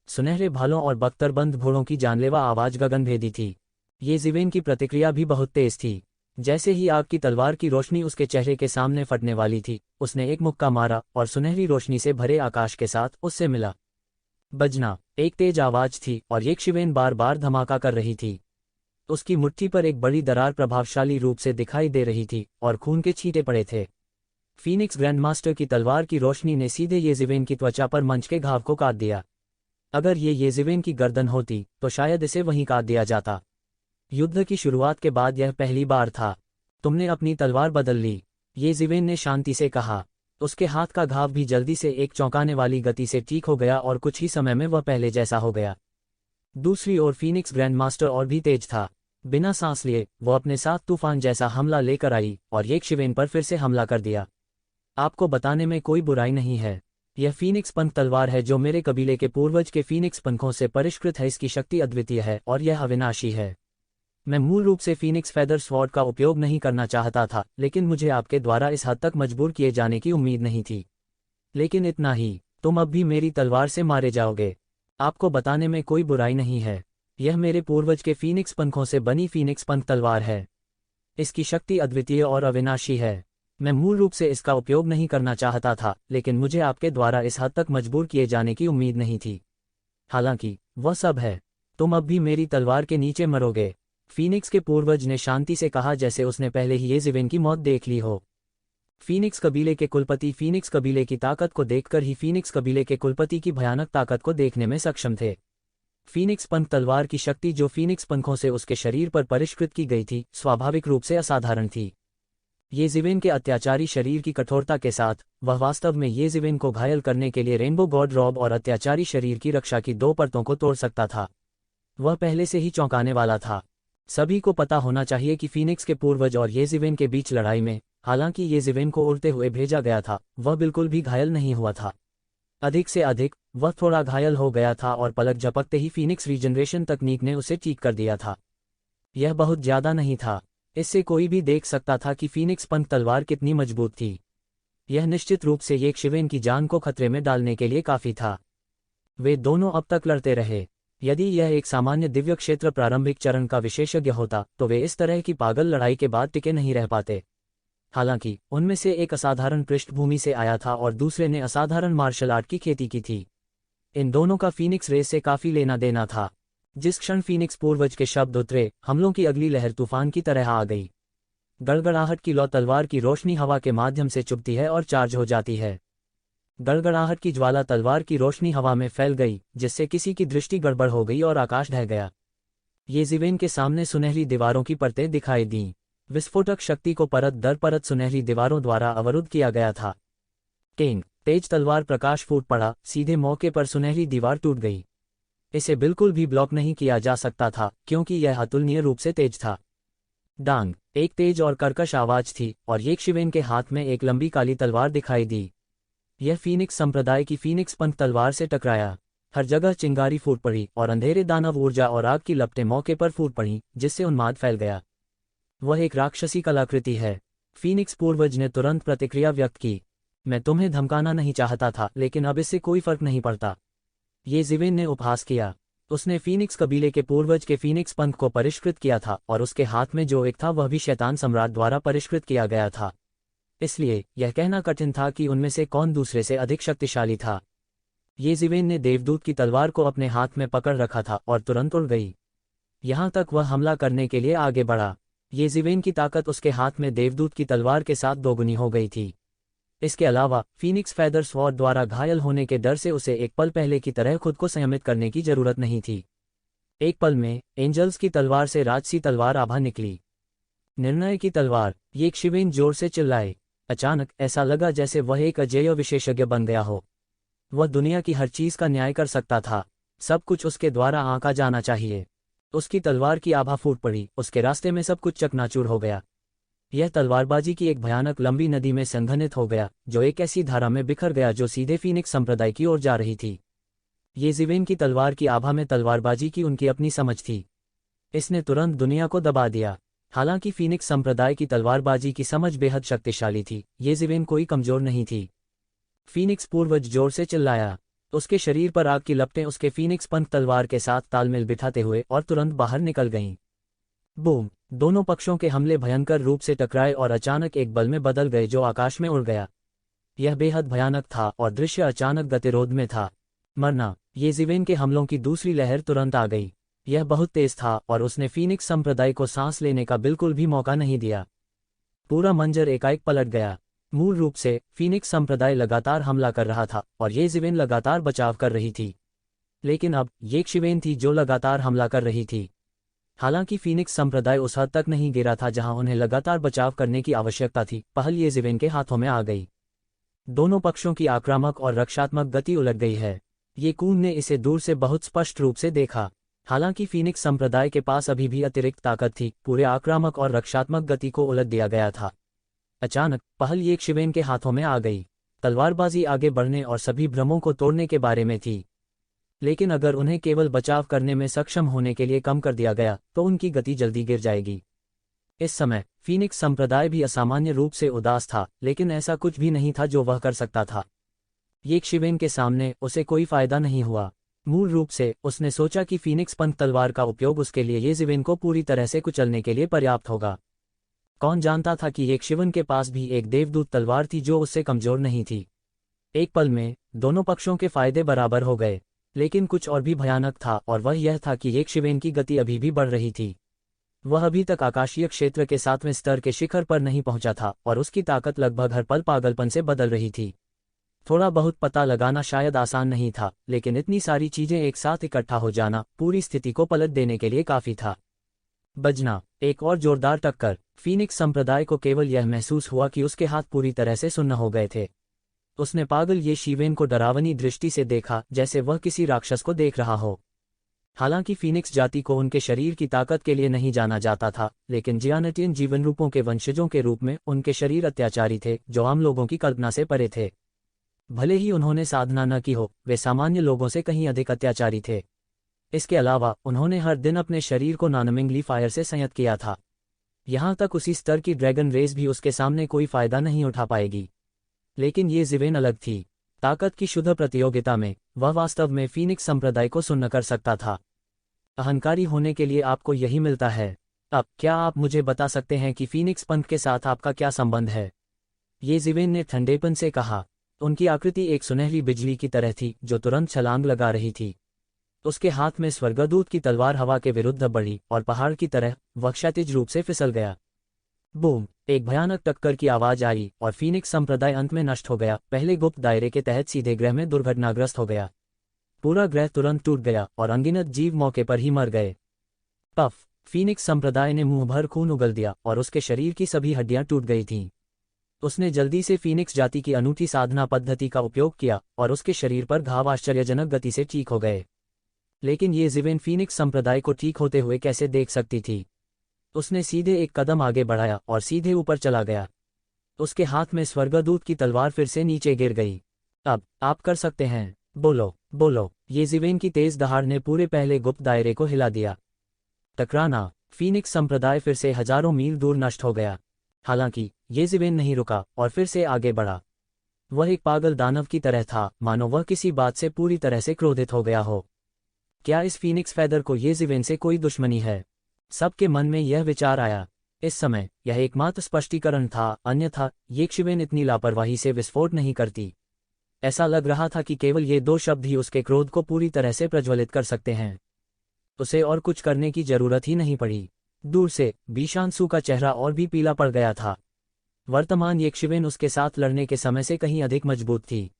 सुनहरे भालों और बख्तरबंद घोड़ों की जानलेवा आवाज गगनभेदी थी। यज़िवेन की प्रतिक्रिया भी बहुत तेज थी। जैसे ही आग की तलवार की रोशनी उसके चेहरे के सामने फटने वाली थी, उसने एक मुक्का मारा और सुनहरी रोशनी से भरे आकाश के साथ उससे मिला। बजना! एक तेज आवाज थी और यक्षिवेन बार बार धमाका कर रही थी। उसकी मुट्ठी पर एक बड़ी दरार प्रभावशाली रूप से दिखाई दे रही थी और खून के छींटे पड़े थे। फीनिक्स ग्रैंडमास्टर की तलवार की रोशनी ने सीधे यज़िवेन की त्वचा पर मंच के घाव को काट दिया। अगर ये यज़िवेन की गर्दन होती तो शायद इसे वहीं काट दिया जाता। युद्ध की शुरुआत के बाद यह पहली बार था। तुमने अपनी तलवार बदल ली, यज़िवेन ने शांति से कहा। उसके हाथ का घाव भी जल्दी से एक चौंकाने वाली गति से ठीक हो गया और कुछ ही समय में वह पहले जैसा हो गया। दूसरी ओर फीनिक्स ग्रैंडमास्टर और भी तेज था। बिना सांस लिए वो अपने साथ तूफान जैसा हमला लेकर आई और यक्षिवेन पर फिर से हमला कर दिया। आपको बताने में कोई बुराई नहीं है। यह फीनिक्स पंख तलवार है जो मेरे कबीले के पूर्वज के फीनिक्स पंखों से परिष्कृत है। इसकी शक्ति अद्वितीय है और यह अविनाशी है। मैं मूल रूप से फीनिक्स फेदर स्वॉर्ड का उपयोग नहीं करना चाहता था, लेकिन मुझे आपके द्वारा इस हद तक मजबूर किए जाने की उम्मीद नहीं थी। लेकिन इतना ही, तुम अब भी मेरी तलवार से मारे जाओगे। आपको बताने में कोई बुराई नहीं है। यह मेरे पूर्वज के फीनिक्स पंखों से बनी फीनिक्स पंख तलवार है। इसकी शक्ति अद्वितीय और अविनाशी है। मैं मूल रूप से इसका उपयोग नहीं करना चाहता था, लेकिन मुझे आपके द्वारा इस हद तक मजबूर किए जाने की उम्मीद नहीं थी। हालांकि वह सब है, तुम अब भी मेरी तलवार के नीचे मरोगे। फीनिक्स के पूर्वज ने शांति से कहा, जैसे उसने पहले ही यज़िवेन की मौत देख ली हो। फीनिक्स कबीले के कुलपति फीनिक्स कबीले की ताकत को देखकर ही फीनिक्स कबीले के कुलपति की भयानक ताकत को देखने में सक्षम थे। फीनिक्स पंख तलवार की शक्ति जो फीनिक्स पंखों से उसके शरीर पर परिष्कृत की गई थी, स्वाभाविक रूप से असाधारण थी। यज़िवेन के अत्याचारी शरीर की कठोरता के साथ वह वास्तव में यज़िवेन को घायल करने के लिए रेनबो गॉड रॉब और अत्याचारी शरीर की रक्षा की दो परतों को तोड़ सकता था। वह पहले से ही चौंकाने वाला था। सभी को पता होना चाहिए कि फीनिक्स के पूर्वज और यज़िवेन के बीच लड़ाई में, हालांकि यज़िवेन को उड़ते हुए भेजा गया था, वह बिल्कुल भी घायल नहीं हुआ था। अधिक से अधिक वह थोड़ा घायल हो गया था और पलक झपकते ही फीनिक्स रीजनरेशन तकनीक ने उसे ठीक कर दिया था। यह बहुत ज्यादा नहीं था। इससे कोई भी देख सकता था कि फीनिक्स पंख तलवार कितनी मजबूत थी। यह निश्चित रूप से यक्षिवेन की जान को खतरे में डालने के लिए काफी था। वे दोनों अब तक लड़ते रहे। यदि यह एक सामान्य दिव्य क्षेत्र प्रारंभिक चरण का विशेषज्ञ होता तो वे इस तरह की पागल लड़ाई के बाद टिके नहीं रह पाते। हालांकि उनमें से एक असाधारण पृष्ठभूमि से आया था और दूसरे ने असाधारण मार्शल आर्ट की खेती की थी। इन दोनों का फीनिक्स रेस से काफी लेना देना था। जिस क्षण फीनिक्स पूर्वज के शब्द उतरे, हमलों की अगली लहर तूफान की तरह आ गई। गड़गड़ाहट की लौ तलवार की रोशनी हवा के माध्यम से चुभती है और चार्ज हो जाती है। गड़गड़ाहट की ज्वाला तलवार की रोशनी हवा में फैल गई, जिससे किसी की दृष्टि गड़बड़ हो गई और आकाश ढह गया। यज़िवेन के सामने सुनहरी दीवारों की परतें दिखाई दीं। विस्फोटक शक्ति को परत दर परत सुनहरी दीवारों द्वारा अवरुद्ध किया गया था। किंग! तेज तलवार प्रकाश फूट पड़ा, सीधे मौके पर सुनहरी दीवार टूट गई। इसे बिल्कुल भी ब्लॉक नहीं किया जा सकता था, क्योंकि यह अतुलनीय रूप से तेज था। डांग! एक तेज और कर्कश आवाज थी और यक्षिवेन के हाथ में एक लंबी काली तलवार दिखाई दी। यह फीनिक्स संप्रदाय की फीनिक्स पंख तलवार से टकराया। हर जगह चिंगारी फूट पड़ी और अंधेरे दानव ऊर्जा और आग की लपटें मौके पर फूट पड़ीं, जिससे उन्माद फैल गया। वह एक राक्षसी कलाकृति है। फीनिक्स पूर्वज ने तुरंत प्रतिक्रिया व्यक्त की। मैं तुम्हें धमकाना नहीं चाहता था, लेकिन अब इससे कोई फर्क नहीं पड़ता। ये जिवेन ने उपहास किया। उसने फीनिक्स कबीले के पूर्वज के फीनिक्स पंख को परिष्कृत किया था और उसके हाथ में जो एक था वह भी शैतान सम्राट द्वारा परिष्कृत किया गया था। इसलिए यह कहना कठिन था कि उनमें से कौन दूसरे से अधिक शक्तिशाली था। ये जिवेन ने देवदूत की तलवार को अपने हाथ में पकड़ रखा था और तुरंत उड़ गई। यहां तक वह हमला करने के लिए आगे बढ़ा। ये जिवेन की ताकत उसके हाथ में देवदूत की तलवार के साथ दोगुनी हो गई थी। इसके अलावा फीनिक्स फेदर स्वॉर्ड द्वारा घायल होने के डर से उसे एक पल पहले की तरह खुद को संयमित करने की जरूरत नहीं थी। एक पल में एंजल्स की तलवार से राजसी तलवार आभा निकली। निर्णय की तलवार, ये शिवेन जोर से चिल्लाए। अचानक ऐसा लगा जैसे वह एक अजेय विशेषज्ञ बन गया हो। वह दुनिया की हर चीज का न्याय कर सकता था। सब कुछ उसके द्वारा आंका जाना चाहिए। उसकी तलवार की आभा फूट पड़ी, उसके रास्ते में सब कुछ चकनाचूर हो गया। यह तलवारबाजी की एक भयानक लंबी नदी में संघनित हो गया, जो एक ऐसी धारा में बिखर गया जो सीधे फीनिक्स संप्रदाय की ओर जा रही थी। ये जिवेन की तलवार की आभा में तलवारबाजी की उनकी अपनी समझ थी। इसने तुरंत दुनिया को दबा दिया। हालांकि फीनिक्स संप्रदाय की तलवारबाजी की समझ बेहद शक्तिशाली थी, ये जिवेन कोई कमजोर नहीं थी। फीनिक्स पूर्वज जोर से चिल्लाया। उसके शरीर पर आग की लपटें उसके फीनिक्स पंख तलवार के साथ तालमेल बिठाते हुए और तुरंत बाहर निकल गईं। बूम! दोनों पक्षों के हमले भयंकर रूप से टकराए और अचानक एक बल में बदल गए जो आकाश में उड़ गया। यह बेहद भयानक था और दृश्य अचानक गतिरोध में था। मरना! ये जिवेन के हमलों की दूसरी लहर तुरंत आ गई। यह बहुत तेज था और उसने फीनिक्स संप्रदाय को सांस लेने का बिल्कुल भी मौका नहीं दिया। पूरा मंजर एकाएक पलट गया। मूल रूप से फीनिक्स संप्रदाय लगातार हमला कर रहा था और ये जिवेन लगातार बचाव कर रही थी। लेकिन अब ये शिवेन थी जो लगातार हमला कर रही थी। हालांकि फीनिक्स संप्रदाय उस हद तक नहीं गिरा था जहां उन्हें लगातार बचाव करने की आवश्यकता थी। पहल ये जिवेन के हाथों में आ गई। दोनों पक्षों की आक्रामक और रक्षात्मक गति उलट गई है। ये कून ने इसे दूर से बहुत स्पष्ट रूप से देखा। हालांकि फीनिक्स संप्रदाय के पास अभी भी अतिरिक्त ताकत थी, पूरे आक्रामक और रक्षात्मक गति को उलट दिया गया था। अचानक पहल ये शिवेन के हाथों में आ गई। तलवारबाजी आगे बढ़ने और सभी भ्रमों को तोड़ने के बारे में थी। लेकिन अगर उन्हें केवल बचाव करने में सक्षम होने के लिए कम कर दिया गया तो उनकी गति जल्दी गिर जाएगी। इस समय फीनिक्स संप्रदाय भी असामान्य रूप से उदास था, लेकिन ऐसा कुछ भी नहीं था जो वह कर सकता था। ये शिवेन के सामने उसे कोई फायदा नहीं हुआ। मूल रूप से उसने सोचा कि फीनिक्स पंख तलवार का उपयोग उसके लिए ये जिवेन को पूरी तरह से कुचलने के लिए पर्याप्त होगा। कौन जानता था कि एक शिवन के पास भी एक देवदूत तलवार थी जो उससे कमजोर नहीं थी। एक पल में दोनों पक्षों के फायदे बराबर हो गए। लेकिन कुछ और भी भयानक था और वह यह था कि एक शिवेन की गति अभी भी बढ़ रही थी। वह अभी तक आकाशीय क्षेत्र के 7वें स्तर के शिखर पर नहीं पहुंचा था और उसकी ताकत लगभग हर पल पागलपन से बदल रही थी। थोड़ा बहुत पता लगाना शायद आसान नहीं था, लेकिन इतनी सारी चीजें एक साथ इकट्ठा हो जाना पूरी स्थिति को पलट देने के लिए काफी था। बजना! एक और जोरदार टक्कर। फीनिक्स संप्रदाय को केवल यह महसूस हुआ कि उसके हाथ पूरी तरह से सुन्न हो गए थे। उसने पागल ये शिवेन को डरावनी दृष्टि से देखा, जैसे वह किसी राक्षस को देख रहा हो। हालांकि फीनिक्स जाति को उनके शरीर की ताकत के लिए नहीं जाना जाता था, लेकिन जियानटियन जीवन रूपों के वंशजों के रूप में उनके शरीर अत्याचारी थे जो आम लोगों की कल्पना से परे थे। भले ही उन्होंने साधना न की हो, वे सामान्य लोगों से कहीं अधिक अत्याचारी थे। इसके अलावा उन्होंने हर दिन अपने शरीर को नॉनमिंगली फायर से संयत किया था। यहां तक उसी स्तर की ड्रैगन रेस भी उसके सामने कोई फायदा नहीं उठा पाएगी। लेकिन ये जिवेन अलग थी। ताकत की शुद्ध प्रतियोगिता में वह वास्तव में फीनिक्स संप्रदाय को सुन्न कर सकता था। अहंकारी होने के लिए आपको यही मिलता है। अब क्या आप मुझे बता सकते हैं कि फीनिक्स पंख के साथ आपका क्या संबंध है? ये जिवेन ने ठंडेपन से कहा। उनकी आकृति एक सुनहरी बिजली की तरह थी जो तुरंत छलांग लगा रही थी। उसके हाथ में स्वर्गदूत की तलवार हवा के विरुद्ध बढ़ी और पहाड़ की तरह वह क्षैतिज रूप से फिसल गया। बूम! एक भयानक टक्कर की आवाज आई और फीनिक्स संप्रदाय अंत में नष्ट हो गया। पहले गुप्त दायरे के तहत सीधे ग्रह में दुर्घटनाग्रस्त हो गया। पूरा ग्रह तुरंत टूट गया और अनगिनत जीव मौके पर ही मर गए। पफ! फीनिक्स संप्रदाय ने मुंह भर खून उगल दिया और उसके शरीर की सभी हड्डियां टूट गई थीं। उसने जल्दी से फीनिक्स जाति की अनूठी साधना पद्धति का उपयोग किया और उसके शरीर पर घाव आश्चर्यजनक गति से ठीक हो गए। लेकिन ये जिवेन फीनिक्स संप्रदाय को ठीक होते हुए कैसे देख सकती थी? उसने सीधे एक कदम आगे बढ़ाया और सीधे ऊपर चला गया। उसके हाथ में स्वर्गदूत की तलवार फिर से नीचे गिर गई। अब आप कर सकते हैं, बोलो बोलो। येज़िवेन की तेज दहाड़ ने पूरे पहले गुप्त दायरे को हिला दिया। टकराना, फीनिक्स संप्रदाय फिर से हजारों मील दूर नष्ट हो गया। हालांकि येज़िवेन नहीं रुका और फिर से आगे बढ़ा। वह एक पागल दानव की तरह था, मानो वह किसी बात से पूरी तरह से क्रोधित हो गया हो। क्या इस फीनिक्स फेदर को येज़िवेन से कोई दुश्मनी है? सबके मन में यह विचार आया। इस समय यह एकमात्र स्पष्टीकरण था, अन्यथा येज़िवेन इतनी लापरवाही से विस्फोट नहीं करती। ऐसा लग रहा था कि केवल ये दो शब्द ही उसके क्रोध को पूरी तरह से प्रज्वलित कर सकते हैं। उसे और कुछ करने की जरूरत ही नहीं पड़ी। दूर से बीशांसु का चेहरा और भी पीला पड़ गया था। वर्तमान येज़िवेन उसके साथ लड़ने के समय से कहीं अधिक मजबूत थी।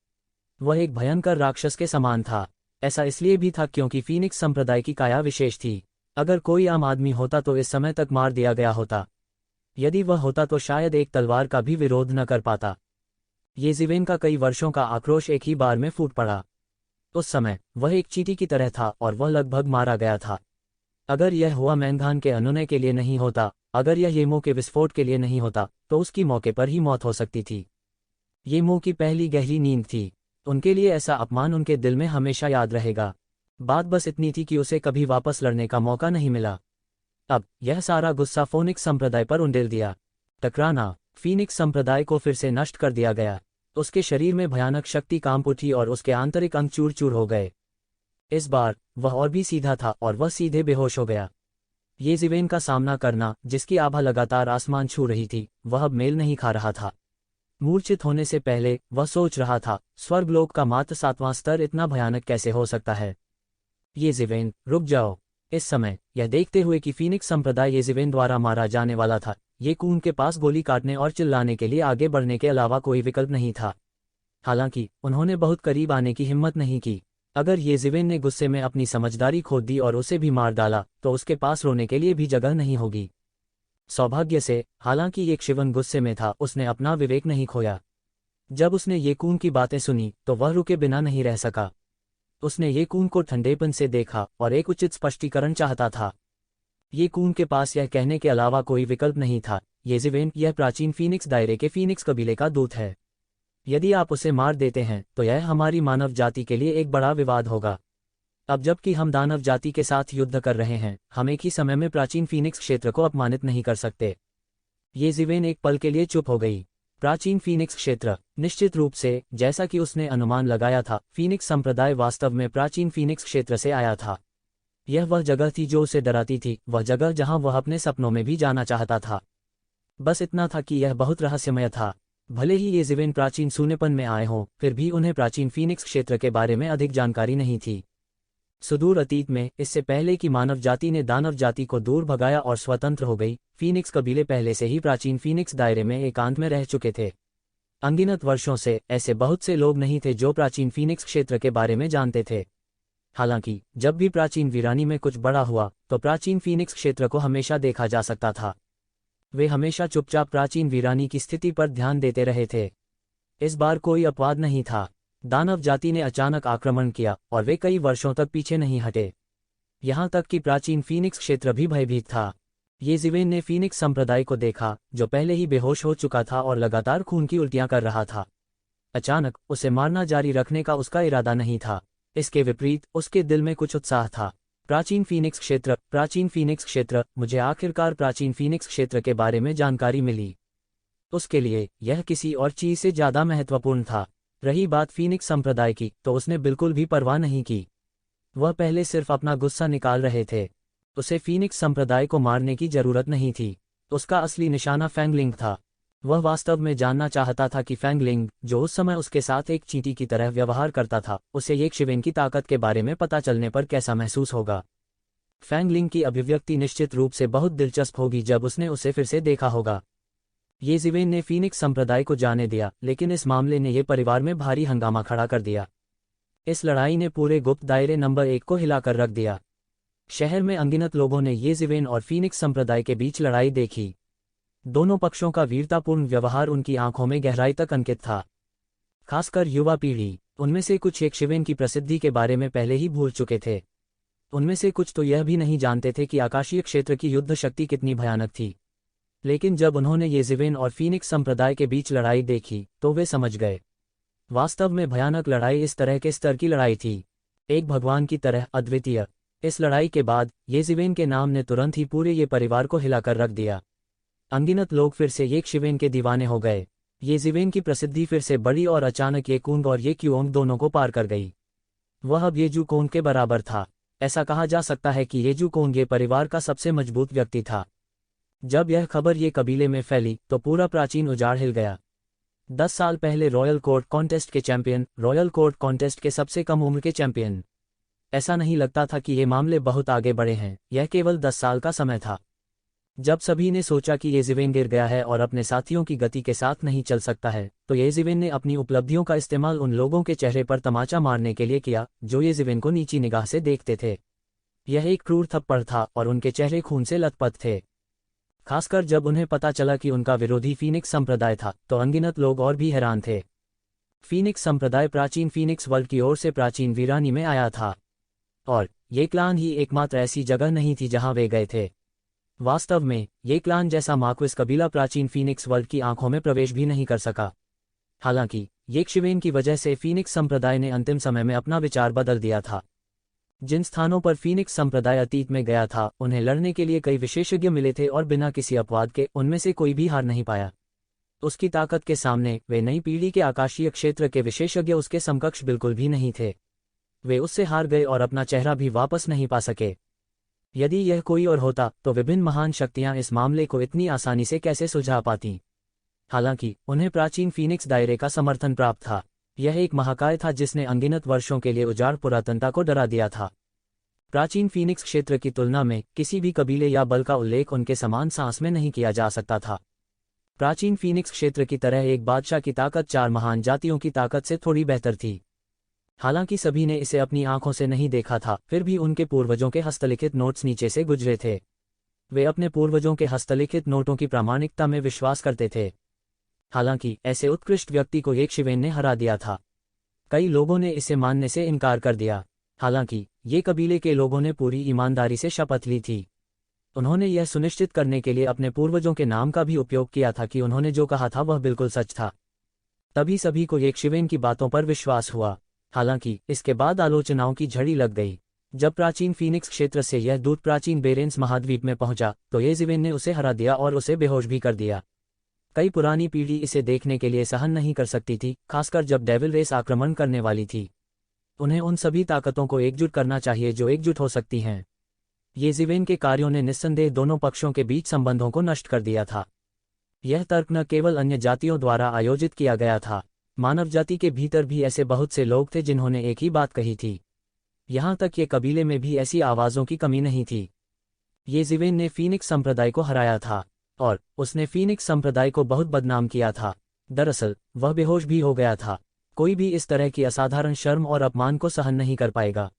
वह एक भयंकर राक्षस के समान था। ऐसा इसलिए भी था क्योंकि फीनिक्स संप्रदाय की काया विशेष थी। अगर कोई आम आदमी होता तो इस समय तक मार दिया गया होता। यदि वह होता तो शायद एक तलवार का भी विरोध न कर पाता। येज़िवेन का कई वर्षों का आक्रोश एक ही बार में फूट पड़ा। उस समय वह एक चींटी की तरह था और वह लगभग मारा गया था। अगर यह हुआ मैंगान के अनुनय के लिए नहीं होता, अगर यह येमो के विस्फोट के लिए नहीं होता, तो उसकी मौके पर ही मौत हो सकती थी। येमो की पहली गहरी नींद थी। उनके लिए ऐसा अपमान उनके दिल में हमेशा याद रहेगा। बात बस इतनी थी कि उसे कभी वापस लड़ने का मौका नहीं मिला। अब यह सारा गुस्सा फोनिक्स संप्रदाय पर उंडेल दिया। टकराना, फीनिक्स संप्रदाय को फिर से नष्ट कर दिया गया। उसके शरीर में भयानक शक्ति कांप उठी और उसके आंतरिक अंग चूर चूर हो गए। इस बार वह और भी सीधा था और वह सीधे बेहोश हो गया। येज़िवेन का सामना करना, जिसकी आभा लगातार आसमान छू रही थी, वह अब मेल नहीं खा रहा था। मूर्छित होने से पहले वह सोच रहा था, स्वर्गलोक का मात्र 7वां स्तर इतना भयानक कैसे हो सकता है? येज़िवेन, रुक जाओ। इस समय यह देखते हुए कि फीनिक्स संप्रदाय येज़िवेन द्वारा मारा जाने वाला था, येकून के पास गोली काटने और चिल्लाने के लिए आगे बढ़ने के अलावा कोई विकल्प नहीं था। हालांकि उन्होंने बहुत करीब आने की हिम्मत नहीं की। अगर येज़िवेन ने गुस्से में अपनी समझदारी खो दी और उसे भी मार डाला, तो उसके पास रोने के लिए भी जगह नहीं होगी। सौभाग्य से, हालांकि येज़िवेन गुस्से में था, उसने अपना विवेक नहीं खोया। जब उसने येकून की बातें सुनी तो वह रुके बिना नहीं रह सका। उसने येकून को ठंडेपन से देखा और एक उचित स्पष्टीकरण चाहता था। येकून के पास यह कहने के अलावा कोई विकल्प नहीं था, येज़िवेन, यह प्राचीन फीनिक्स दायरे के फीनिक्स कबीले का दूत है। यदि आप उसे मार देते हैं तो यह हमारी मानव जाति के लिए एक बड़ा विवाद होगा। अब जबकि हम दानव जाति के साथ युद्ध कर रहे हैं, हम एक ही समय में प्राचीन फीनिक्स क्षेत्र को अपमानित नहीं कर सकते। येज़िवेन एक पल के लिए चुप हो गई। प्राचीन फीनिक्स क्षेत्र, निश्चित रूप से, जैसा कि उसने अनुमान लगाया था, फीनिक्स संप्रदाय वास्तव में प्राचीन फीनिक्स क्षेत्र से आया था। यह वह जगह थी जो उसे डराती थी, वह जगह जहां वह अपने सपनों में भी जाना चाहता था। बस इतना था कि यह बहुत रहस्यमय था। भले ही येज़िवेन प्राचीन शून्यपन में आए हों, फिर भी उन्हें प्राचीन फीनिक्स क्षेत्र के बारे में अधिक जानकारी नहीं थी। सुदूर अतीत में, इससे पहले कि मानव जाति ने दानव जाति को दूर भगाया और स्वतंत्र हो गई, फीनिक्स कबीले पहले से ही प्राचीन फीनिक्स दायरे में एकांत में रह चुके थे। अनगिनत वर्षों से ऐसे बहुत से लोग नहीं थे जो प्राचीन फीनिक्स क्षेत्र के बारे में जानते थे। हालांकि जब भी प्राचीन वीरानी में कुछ बड़ा हुआ, तो प्राचीन फीनिक्स क्षेत्र को हमेशा देखा जा सकता था। वे हमेशा चुपचाप प्राचीन वीरानी की स्थिति पर ध्यान देते रहे थे। इस बार कोई अपवाद नहीं था। दानव जाति ने अचानक आक्रमण किया और वे कई वर्षों तक पीछे नहीं हटे। यहां तक कि प्राचीन फीनिक्स क्षेत्र भी भयभीत था। येज़िवेन ने फीनिक्स संप्रदाय को देखा, जो पहले ही बेहोश हो चुका था और लगातार खून की उल्टियां कर रहा था। अचानक उसे मारना जारी रखने का उसका इरादा नहीं था। इसके विपरीत उसके दिल में कुछ उत्साह था। प्राचीन फीनिक्स क्षेत्र, प्राचीन फीनिक्स क्षेत्र, मुझे आखिरकार प्राचीन फीनिक्स क्षेत्र के बारे में जानकारी मिली। उसके लिए यह किसी और चीज से ज्यादा महत्वपूर्ण था। रही बात फीनिक्स संप्रदाय की, तो उसने बिल्कुल भी परवाह नहीं की। वह पहले सिर्फ अपना गुस्सा निकाल रहे थे। उसे फीनिक्स संप्रदाय को मारने की जरूरत नहीं थी। उसका असली निशाना फैंगलिंग था। वह वास्तव में जानना चाहता था कि फैंगलिंग, जो उस समय उसके साथ एक चींटी की तरह व्यवहार करता था, उसे येज़िवेन की ताकत के बारे में पता चलने पर कैसा महसूस होगा। फैंगलिंग की अभिव्यक्ति निश्चित रूप से बहुत दिलचस्प होगी जब उसने उसे फिर से देखा होगा। येज़िवेन ने फीनिक्स संप्रदाय को जाने दिया, लेकिन इस मामले ने ये परिवार में भारी हंगामा खड़ा कर दिया। इस लड़ाई ने पूरे गुप्त दायरे नंबर 1 को हिलाकर रख दिया। शहर में अनगिनत लोगों ने येज़िवेन और फीनिक्स संप्रदाय के बीच लड़ाई देखी। दोनों पक्षों का वीरतापूर्ण व्यवहार उनकी आंखों में गहराई तक अंकित था। खासकर युवा पीढ़ी, उनमें से कुछ येज़िवेन की प्रसिद्धि के बारे में पहले ही भूल चुके थे। उनमें से कुछ तो यह भी नहीं जानते थे कि आकाशीय क्षेत्र की युद्ध शक्ति कितनी भयानक थी। लेकिन जब उन्होंने येज़िवेन और फीनिक्स संप्रदाय के बीच लड़ाई देखी, तो वे समझ गए। वास्तव में भयानक लड़ाई इस तरह के स्तर की लड़ाई थी, एक भगवान की तरह अद्वितीय। इस लड़ाई के बाद येज़िवेन के नाम ने तुरंत ही पूरे ये परिवार को हिलाकर रख दिया। अनगिनत लोग फिर से येशिवेन के दीवाने हो गए। येज़िवेन की प्रसिद्धि फिर से बढ़ी और अचानक ये कुंग और ये क्युओंग दोनों को पार कर गई। वह अब येजुकोंग के बराबर था। ऐसा कहा जा सकता है कि येजुकोंग ये परिवार का सबसे मजबूत व्यक्ति था। जब यह खबर ये कबीले में फैली तो पूरा प्राचीन उजाड़ हिल गया। 10 साल पहले रॉयल कोर्ट कॉन्टेस्ट के चैंपियन, रॉयल कोर्ट कॉन्टेस्ट के सबसे कम उम्र के चैंपियन। ऐसा नहीं लगता था कि ये मामले बहुत आगे बढ़े हैं, यह केवल 10 साल का समय था। जब सभी ने सोचा कि येज़िवेन गिर गया है और अपने साथियों की गति के साथ नहीं चल सकता है, तो येज़िवेन ने अपनी उपलब्धियों का इस्तेमाल उन लोगों के चेहरे पर तमाचा मारने के लिए किया जो येज़िवेन को नीची निगाह से देखते थे। यह एक क्रूर थप्पड़ था और उनके चेहरे खून से लथपथ थे। खासकर जब उन्हें पता चला कि उनका विरोधी फीनिक्स संप्रदाय था, तो अनगिनत लोग और भी हैरान थे। फीनिक्स संप्रदाय प्राचीन फीनिक्स वर्ल्ड की ओर से प्राचीन वीरानी में आया था, और ये क्लान ही एकमात्र ऐसी जगह नहीं थी जहां वे गए थे। वास्तव में ये क्लान जैसा मार्क्विस कबीला प्राचीन फीनिक्स वर्ल्ड की आंखों में प्रवेश भी नहीं कर सका। हालांकि येशिवेन की वजह से फीनिक्स संप्रदाय ने अंतिम समय में अपना विचार बदल दिया था। जिन स्थानों पर फीनिक्स संप्रदाय अतीत में गया था, उन्हें लड़ने के लिए कई विशेषज्ञ मिले थे और बिना किसी अपवाद के उनमें से कोई भी हार नहीं पाया। उसकी ताकत के सामने वे नई पीढ़ी के आकाशीय क्षेत्र के विशेषज्ञ उसके समकक्ष बिल्कुल भी नहीं थे। वे उससे हार गए और अपना चेहरा भी वापस नहीं पा सके। यदि यह कोई और होता तो विभिन्न महान शक्तियां इस मामले को इतनी आसानी से कैसे सुलझा पाती। हालांकि उन्हें प्राचीन फीनिक्स दायरे का समर्थन प्राप्त था। यह एक महाकाय था जिसने अनगिनत वर्षों के लिए उजाड़ पुरातनता को डरा दिया था। प्राचीन फीनिक्स क्षेत्र की तुलना में किसी भी कबीले या बल का उल्लेख उनके समान सांस में नहीं किया जा सकता था। प्राचीन फीनिक्स क्षेत्र की तरह एक बादशाह की ताकत 4 महान जातियों की ताकत से थोड़ी बेहतर थी। हालांकि सभी ने इसे अपनी आंखों से नहीं देखा था, फिर भी उनके पूर्वजों के हस्तलिखित नोट्स नीचे से गुजरे थे। वे अपने पूर्वजों के हस्तलिखित नोटों की प्रामाणिकता में विश्वास करते थे। हालांकि ऐसे उत्कृष्ट व्यक्ति को येशिवेन ने हरा दिया था। कई लोगों ने इसे मानने से इनकार कर दिया। हालांकि ये कबीले के लोगों ने पूरी ईमानदारी से शपथ ली थी। उन्होंने यह सुनिश्चित करने के लिए अपने पूर्वजों के नाम का भी उपयोग किया था कि उन्होंने जो कहा था वह बिल्कुल सच था। तभी सभी को येशिवेन की बातों पर विश्वास हुआ। हालांकि इसके बाद आलोचनाओं की झड़ी लग गई। जब प्राचीन फीनिक्स क्षेत्र से यह दूत प्राचीन बेरेंस महाद्वीप में पहुंचा तो येशिवेन ने उसे हरा दिया और उसे बेहोश भी कर दिया। कई पुरानी पीढ़ी इसे देखने के लिए सहन नहीं कर सकती थी, खासकर जब डेविल रेस आक्रमण करने वाली थी। उन्हें उन सभी ताकतों को एकजुट करना चाहिए जो एकजुट हो सकती हैं। येशिवेन के कार्यों ने निस्संदेह दोनों पक्षों के बीच संबंधों को नष्ट कर दिया था। यह तर्क न केवल अन्य जातियों द्वारा आयोजित किया गया था, मानव जाति के भीतर भी ऐसे बहुत से लोग थे जिन्होंने एक ही बात कही थी। यहाँ तक कि कबीले में भी ऐसी आवाज़ों की कमी नहीं थी। येशिवेन ने फीनिक्स संप्रदाय को हराया था और उसने फीनिक्स संप्रदाय को बहुत बदनाम किया था। दरअसल वह बेहोश भी हो गया था। कोई भी इस तरह की असाधारण शर्म और अपमान को सहन नहीं कर पाएगा।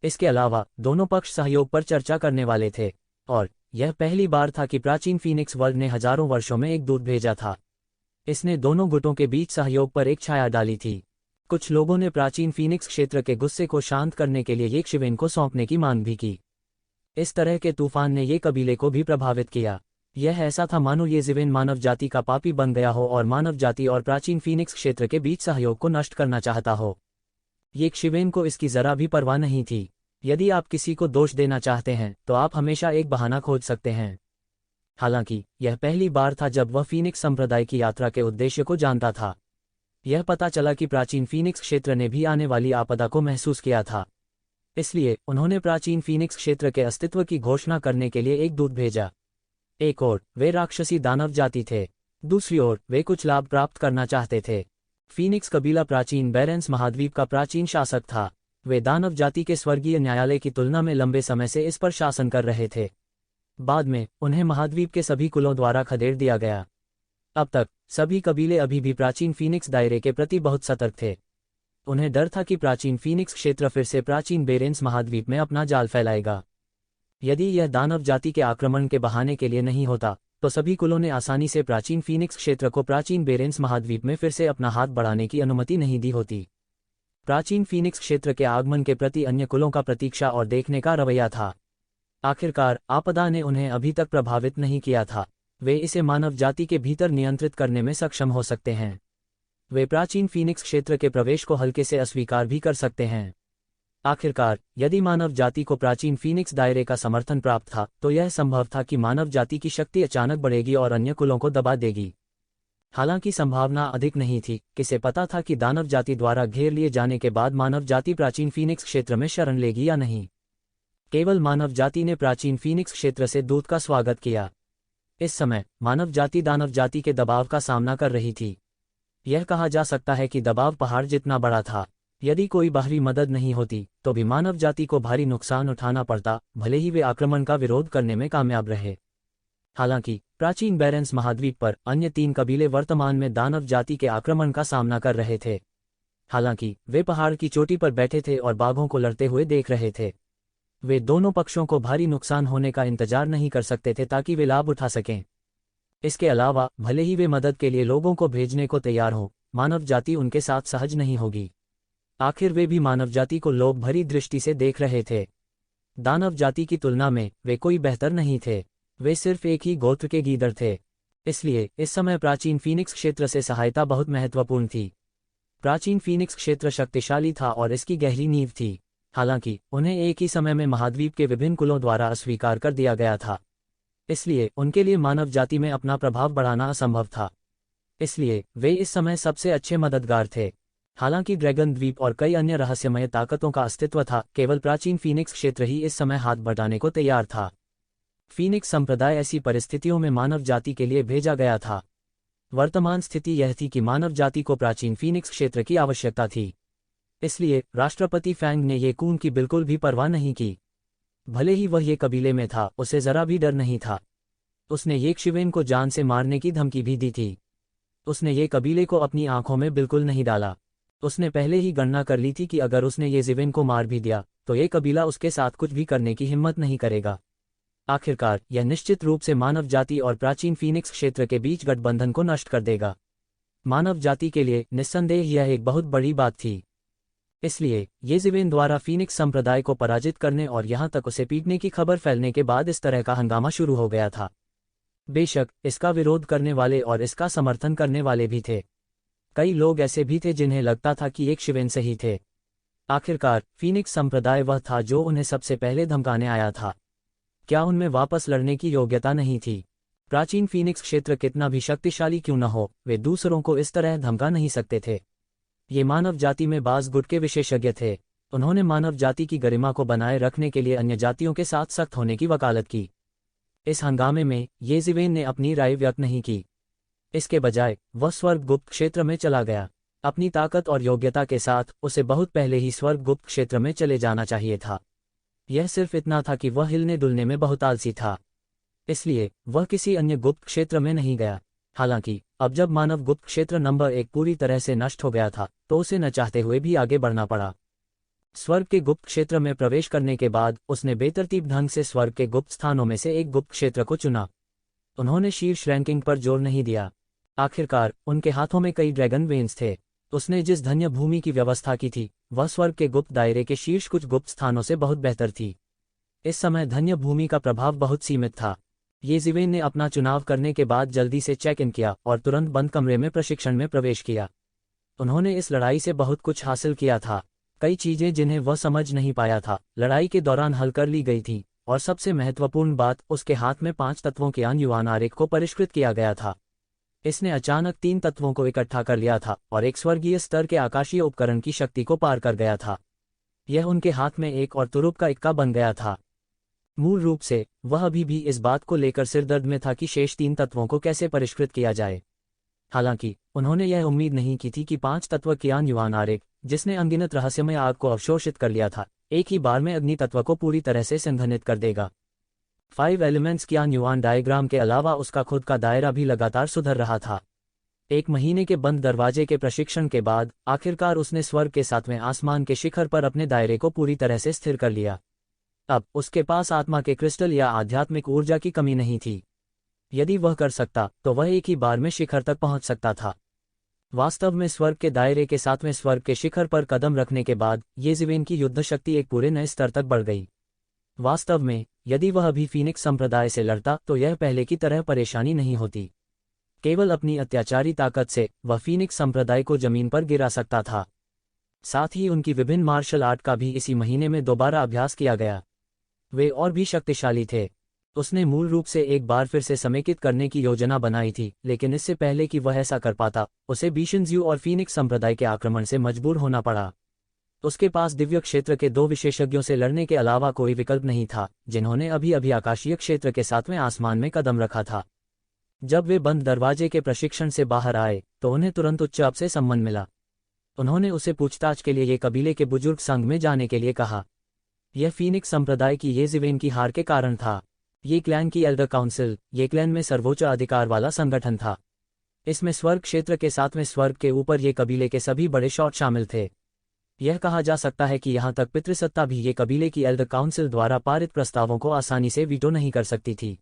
इसके अलावा दोनों पक्ष सहयोग पर चर्चा करने वाले थे, और यह पहली बार था कि प्राचीन फीनिक्स वर्ल्ड ने हजारों वर्षों में एक दूत भेजा था। इसने दोनों गुटों के बीच सहयोग पर एक छाया डाली थी। कुछ लोगों ने प्राचीन फीनिक्स क्षेत्र के गुस्से को शांत करने के लिए येशिवेन को सौंपने की मांग भी की। इस तरह के तूफान ने ये कबीले को भी प्रभावित किया। यह ऐसा था मानो येशिवेन मानव जाति का पापी बन गया हो और मानव जाति और प्राचीन फीनिक्स क्षेत्र के बीच सहयोग को नष्ट करना चाहता हो। येशिवेन को इसकी जरा भी परवाह नहीं थी। यदि आप किसी को दोष देना चाहते हैं तो आप हमेशा एक बहाना खोज सकते हैं। हालांकि यह पहली बार था जब वह फीनिक्स संप्रदाय की यात्रा के उद्देश्य को जानता था। यह पता चला कि प्राचीन फीनिक्स क्षेत्र ने भी आने वाली आपदा को महसूस किया था। इसलिए उन्होंने प्राचीन फीनिक्स क्षेत्र के अस्तित्व की घोषणा करने के लिए एक दूत भेजा। एक ओर वे राक्षसी दानव जाति थे, दूसरी ओर वे कुछ लाभ प्राप्त करना चाहते थे। फीनिक्स कबीला प्राचीन बेरेंस महाद्वीप का प्राचीन शासक था। वे दानव जाति के स्वर्गीय न्यायालय की तुलना में लंबे समय से इस पर शासन कर रहे थे। बाद में उन्हें महाद्वीप के सभी कुलों द्वारा खदेड़ दिया गया। अब तक सभी कबीले अभी भी प्राचीन फीनिक्स दायरे के प्रति बहुत सतर्क थे। उन्हें डर था कि प्राचीन फीनिक्स क्षेत्र फिर से प्राचीन बेरेंस महाद्वीप में अपना जाल फैलाएगा। यदि यह दानव जाति के आक्रमण के बहाने के लिए नहीं होता तो सभी कुलों ने आसानी से प्राचीन फीनिक्स क्षेत्र को प्राचीन बेरेंस महाद्वीप में फिर से अपना हाथ बढ़ाने की अनुमति नहीं दी होती। प्राचीन फीनिक्स क्षेत्र के आगमन के प्रति अन्य कुलों का प्रतीक्षा और देखने का रवैया था। आखिरकार आपदा ने उन्हें अभी तक प्रभावित नहीं किया था। वे इसे मानव जाति के भीतर नियंत्रित करने में सक्षम हो सकते हैं। वे प्राचीन फीनिक्स क्षेत्र के प्रवेश को हल्के से अस्वीकार भी कर सकते हैं। आखिरकार, यदि मानव जाति को प्राचीन फीनिक्स दायरे का समर्थन प्राप्त था, तो यह संभव था कि मानव जाति की शक्ति अचानक बढ़ेगी और अन्य कुलों को दबा देगी। हालांकि संभावना अधिक नहीं थी। किसे पता था कि दानव जाति द्वारा घेर लिए जाने के बाद मानव जाति प्राचीन फीनिक्स क्षेत्र में शरण लेगी या नहीं। केवल मानव जाति ने प्राचीन फीनिक्स क्षेत्र से दूत का स्वागत किया। इस समय मानव जाति दानव जाति के दबाव का सामना कर रही थी। यह कहा जा सकता है कि दबाव पहाड़ जितना बड़ा था। यदि कोई बाहरी मदद नहीं होती तो भी मानव जाति को भारी नुकसान उठाना पड़ता, भले ही वे आक्रमण का विरोध करने में कामयाब रहे। हालांकि प्राचीन बैरेंस महाद्वीप पर अन्य 3 कबीले वर्तमान में दानव जाति के आक्रमण का सामना कर रहे थे। हालांकि वे पहाड़ की चोटी पर बैठे थे और बाघों को लड़ते हुए देख रहे थे। वे दोनों पक्षों को भारी नुकसान होने का इंतजार नहीं कर सकते थे ताकि वे लाभ उठा सकें। इसके अलावा भले ही वे मदद के लिए लोगों को भेजने को तैयार हों, मानव जाति उनके साथ सहज नहीं होगी। आखिर वे भी मानव जाति को लोभ भरी दृष्टि से देख रहे थे। दानव जाति की तुलना में वे कोई बेहतर नहीं थे। वे सिर्फ एक ही गोत्र के गीदड़ थे। इसलिए इस समय प्राचीन फीनिक्स क्षेत्र से सहायता बहुत महत्वपूर्ण थी। प्राचीन फीनिक्स क्षेत्र शक्तिशाली था और इसकी गहरी नींव थी। हालांकि उन्हें एक ही समय में महाद्वीप के विभिन्न कुलों द्वारा अस्वीकार कर दिया गया था। इसलिए उनके लिए मानव जाति में अपना प्रभाव बढ़ाना असंभव था। इसलिए वे इस समय सबसे अच्छे मददगार थे। हालांकि ड्रैगन द्वीप और कई अन्य रहस्यमय ताकतों का अस्तित्व था, केवल प्राचीन फीनिक्स क्षेत्र ही इस समय हाथ बटाने को तैयार था। फीनिक्स संप्रदाय ऐसी परिस्थितियों में मानव जाति के लिए भेजा गया था। वर्तमान स्थिति यह थी कि मानव जाति को प्राचीन फीनिक्स क्षेत्र की आवश्यकता थी। इसलिए राष्ट्रपति फैंग ने ये कून की बिल्कुल भी परवाह नहीं की। भले ही वह ये कबीले में था, उसे जरा भी डर नहीं था। उसने ये शिवेन को जान से मारने की धमकी भी दी थी। उसने ये कबीले को अपनी आंखों में बिल्कुल नहीं डाला। उसने पहले ही गणना कर ली थी कि अगर उसने ये जिवेन को मार भी दिया तो ये कबीला उसके साथ कुछ भी करने की हिम्मत नहीं करेगा। आखिरकार यह निश्चित रूप से मानव जाति और प्राचीन फीनिक्स क्षेत्र के बीच गठबंधन को नष्ट कर देगा। मानव जाति के लिए निस्संदेह यह एक बहुत बड़ी बात थी। इसलिए ये जिवेन द्वारा फीनिक्स संप्रदाय को पराजित करने और यहां तक उसे पीटने की खबर फैलने के बाद इस तरह का हंगामा शुरू हो गया था। बेशक इसका विरोध करने वाले और इसका समर्थन करने वाले भी थे। कई लोग ऐसे भी थे जिन्हें लगता था कि एक शिवेन सही थे। आखिरकार फीनिक्स संप्रदाय वह था जो उन्हें सबसे पहले धमकाने आया था। क्या उनमें वापस लड़ने की योग्यता नहीं थी? प्राचीन फीनिक्स क्षेत्र कितना भी शक्तिशाली क्यों न हो, वे दूसरों को इस तरह धमका नहीं सकते थे। ये मानव जाति में बाज गुट के विशेषज्ञ थे। उन्होंने मानव जाति की गरिमा को बनाए रखने के लिए अन्य जातियों के साथ सख्त होने की वकालत की। इस हंगामे में ये जिवेन ने अपनी राय व्यक्त नहीं की। इसके बजाय वह स्वर्गगुप्त क्षेत्र में चला गया। अपनी ताकत और योग्यता के साथ उसे बहुत पहले ही स्वर्गगुप्त क्षेत्र में चले जाना चाहिए था। यह सिर्फ इतना था कि वह हिलने डुलने में बहुत आलसी था। इसलिए वह किसी अन्य गुप्त क्षेत्र में नहीं गया। हालांकि अब जब मानव गुप्त क्षेत्र नंबर 1 पूरी तरह से नष्ट हो गया था तो उसे न चाहते हुए भी आगे बढ़ना पड़ा। स्वर्ग के गुप्त क्षेत्र में प्रवेश करने के बाद उसने बेतरतीब ढंग से स्वर्ग के गुप्त स्थानों में से एक गुप्त क्षेत्र को चुना। उन्होंने शीर्ष रैंकिंग पर जोर नहीं दिया। आखिरकार उनके हाथों में कई ड्रैगन वेन्स थे। उसने जिस धन्य भूमि की व्यवस्था की थी वह स्वर्ग के गुप्त दायरे के शीर्ष कुछ गुप्त स्थानों से बहुत बेहतर थी। इस समय धन्य भूमि का प्रभाव बहुत सीमित था। ये जिवेन ने अपना चुनाव करने के बाद जल्दी से चेक इन किया और तुरंत बंद कमरे में प्रशिक्षण में प्रवेश किया। उन्होंने इस लड़ाई से बहुत कुछ हासिल किया था। कई चीजें जिन्हें वह समझ नहीं पाया था लड़ाई के दौरान हल कर ली गई थी, और सबसे महत्वपूर्ण बात, उसके हाथ में 5 तत्वों के युआन आरेख को परिष्कृत किया गया था। इसने अचानक 3 तत्वों को इकट्ठा कर लिया था और एक स्वर्गीय स्तर के आकाशीय उपकरण की शक्ति को पार कर गया था। यह उनके हाथ में एक और तुरुप का इक्का बन गया था। मूल रूप से वह अभी भी इस बात को लेकर सिरदर्द में था कि शेष 3 तत्वों को कैसे परिष्कृत किया जाए। हालांकि उन्होंने यह उम्मीद नहीं की थी कि 5 तत्व कियान युआन आरेख, जिसने अनगिनत रहस्यमय आग को अवशोषित कर लिया था, एक ही बार में अग्नि तत्व को पूरी तरह से संघनित कर देगा। 5 एलिमेंट्स कियान युआन डायग्राम के अलावा उसका खुद का दायरा भी लगातार सुधर रहा था। 1 महीने के बंद दरवाजे के प्रशिक्षण के बाद आखिरकार उसने स्वर्ग के 7वें आसमान के शिखर पर अपने दायरे को पूरी तरह से स्थिर कर लिया। अब उसके पास आत्मा के क्रिस्टल या आध्यात्मिक ऊर्जा की कमी नहीं थी। यदि वह कर सकता तो वह एक ही बार में शिखर तक पहुंच सकता था। वास्तव में स्वर्ग के दायरे के 7वें स्वर्ग के शिखर पर कदम रखने के बाद ये जिवेन की युद्ध शक्ति एक पूरे नए स्तर तक बढ़ गई। वास्तव में यदि वह अभी फीनिक्स संप्रदाय से लड़ता तो यह पहले की तरह परेशानी नहीं होती। केवल अपनी अत्याचारी ताकत से वह फीनिक्स संप्रदाय को जमीन पर गिरा सकता था। साथ ही उनकी विभिन्न मार्शल आर्ट का भी इसी महीने में दोबारा अभ्यास किया गया। वे और भी शक्तिशाली थे। उसने मूल रूप से एक बार फिर से समेकित करने की योजना बनाई थी, लेकिन इससे पहले कि वह ऐसा कर पाता, उसे बीशंजयू और फीनिक्स संप्रदाय के आक्रमण से मजबूर होना पड़ा। उसके पास दिव्य क्षेत्र के 2 विशेषज्ञों से लड़ने के अलावा कोई विकल्प नहीं था, जिन्होंने अभी अभी आकाशीय क्षेत्र के 7वें आसमान में कदम रखा था। जब वे बंद दरवाजे के प्रशिक्षण से बाहर आए तो उन्हें तुरंत उच्च अप से सम्मान मिला। उन्होंने उसे पूछताछ के लिए ये कबीले के बुजुर्ग संघ में जाने के लिए कहा। यह फीनिक्स संप्रदाय की येज़िवेन की हार के कारण था। ये क्लैन की एल्डर काउंसिल ये क्लैन में सर्वोच्च अधिकार वाला संगठन था। इसमें स्वर्ग क्षेत्र के 7वें स्वर्ग के ऊपर ये कबीले के सभी बड़े शॉट शामिल थे। यह कहा जा सकता है कि यहाँ तक पितृसत्ता भी ये कबीले की एल्डर काउंसिल द्वारा पारित प्रस्तावों को आसानी से वीटो नहीं कर सकती थी।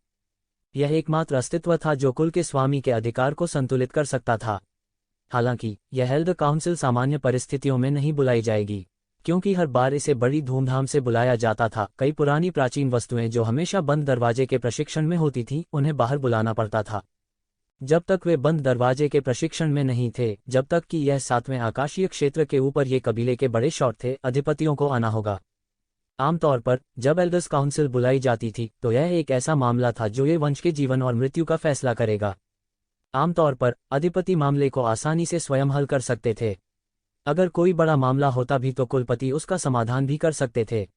यह एकमात्र अस्तित्व था जो कुल के स्वामी के अधिकार को संतुलित कर सकता था। हालांकि यह एल्डर काउंसिल सामान्य परिस्थितियों में नहीं बुलाई जाएगी, क्योंकि हर बार इसे बड़ी धूमधाम से बुलाया जाता था। कई पुरानी प्राचीन वस्तुएं जो हमेशा बंद दरवाजे के प्रशिक्षण में होती थीं, उन्हें बाहर बुलाना पड़ता था। जब तक वे बंद दरवाजे के प्रशिक्षण में नहीं थे, जब तक कि यह 7वें आकाशीय क्षेत्र के ऊपर ये कबीले के बड़े शॉट थे, अधिपतियों को आना होगा। आमतौर पर जब एल्डर्स काउंसिल बुलाई जाती थी तो यह एक ऐसा मामला था जो ये वंश के जीवन और मृत्यु का फैसला करेगा। आमतौर पर अधिपति मामले को आसानी से स्वयं हल कर सकते थे। अगर कोई बड़ा मामला होता भी तो कुलपति उसका समाधान भी कर सकते थे।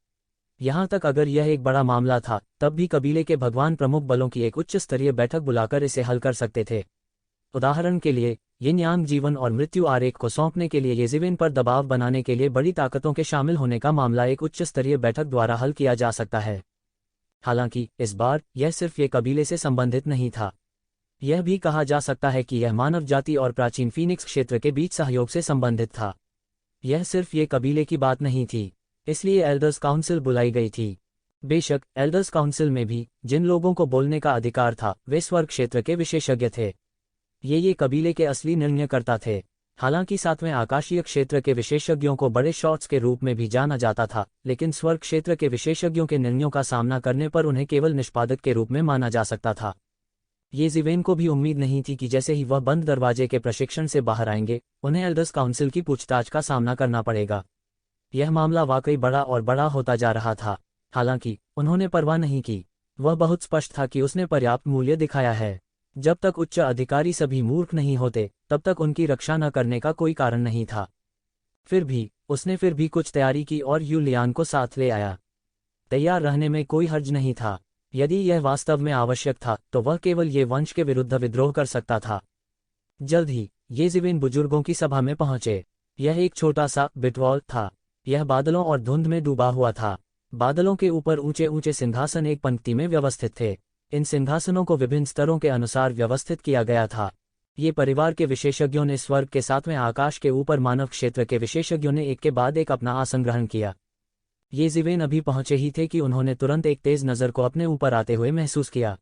यहाँ तक अगर यह एक बड़ा मामला था, तब भी कबीले के भगवान प्रमुख बलों की एक उच्च स्तरीय बैठक बुलाकर इसे हल कर सकते थे। उदाहरण के लिए, यिन यांग जीवन और मृत्यु आरेख को सौंपने के लिए येज़िवेन पर दबाव बनाने के लिए बड़ी ताकतों के शामिल होने का मामला एक उच्च स्तरीय बैठक द्वारा हल किया जा सकता है। हालांकि इस बार यह सिर्फ ये कबीले से संबंधित नहीं था। यह भी कहा जा सकता है कि यह मानव जाति और प्राचीन फीनिक्स क्षेत्र के बीच सहयोग से संबंधित था। यह सिर्फ ये कबीले की बात नहीं थी, इसलिए एल्डर्स काउंसिल बुलाई गई थी। बेशक एल्डर्स काउंसिल में भी जिन लोगों को बोलने का अधिकार था, वे स्वर्ग क्षेत्र के विशेषज्ञ थे। ये कबीले के असली निर्णयकर्ता थे। हालांकि 7वें आकाशीय क्षेत्र के विशेषज्ञों को बड़े शॉट्स के रूप में भी जाना जाता था, लेकिन स्वर्ग क्षेत्र के विशेषज्ञों के निर्णयों का सामना करने पर उन्हें केवल निष्पादक के रूप में माना जा सकता था। येज़िवेन को भी उम्मीद नहीं थी कि जैसे ही वह बंद दरवाजे के प्रशिक्षण से बाहर आएंगे, उन्हें एल्डर्स काउंसिल की पूछताछ का सामना करना पड़ेगा। यह मामला वाकई बड़ा और बड़ा होता जा रहा था। हालांकि उन्होंने परवाह नहीं की। वह बहुत स्पष्ट था कि उसने पर्याप्त मूल्य दिखाया है। जब तक उच्च अधिकारी सभी मूर्ख नहीं होते, तब तक उनकी रक्षा न करने का कोई कारण नहीं था। उसने फिर भी कुछ तैयारी की और यू लियान को साथ ले आया। तैयार रहने में कोई हर्ज नहीं था। यदि यह वास्तव में आवश्यक था तो वह केवल ये वंश के विरुद्ध विद्रोह कर सकता था। जल्द ही येज़िवेन बुजुर्गों की सभा में पहुंचे। यह एक छोटा सा बिटवॉल था। यह बादलों और धुंध में डूबा हुआ था। बादलों के ऊपर ऊंचे ऊंचे सिंहासन एक पंक्ति में व्यवस्थित थे। इन सिंहासनों को विभिन्न स्तरों के अनुसार व्यवस्थित किया गया था। ये परिवार के विशेषज्ञों ने स्वर्ग के 7वें आकाश के ऊपर मानव क्षेत्र के विशेषज्ञों ने एक के बाद एक अपना आसन ग्रहण किया। येज़िवेन अभी पहुंचे ही थे कि उन्होंने तुरंत एक तेज नज़र को अपने ऊपर आते हुए महसूस किया।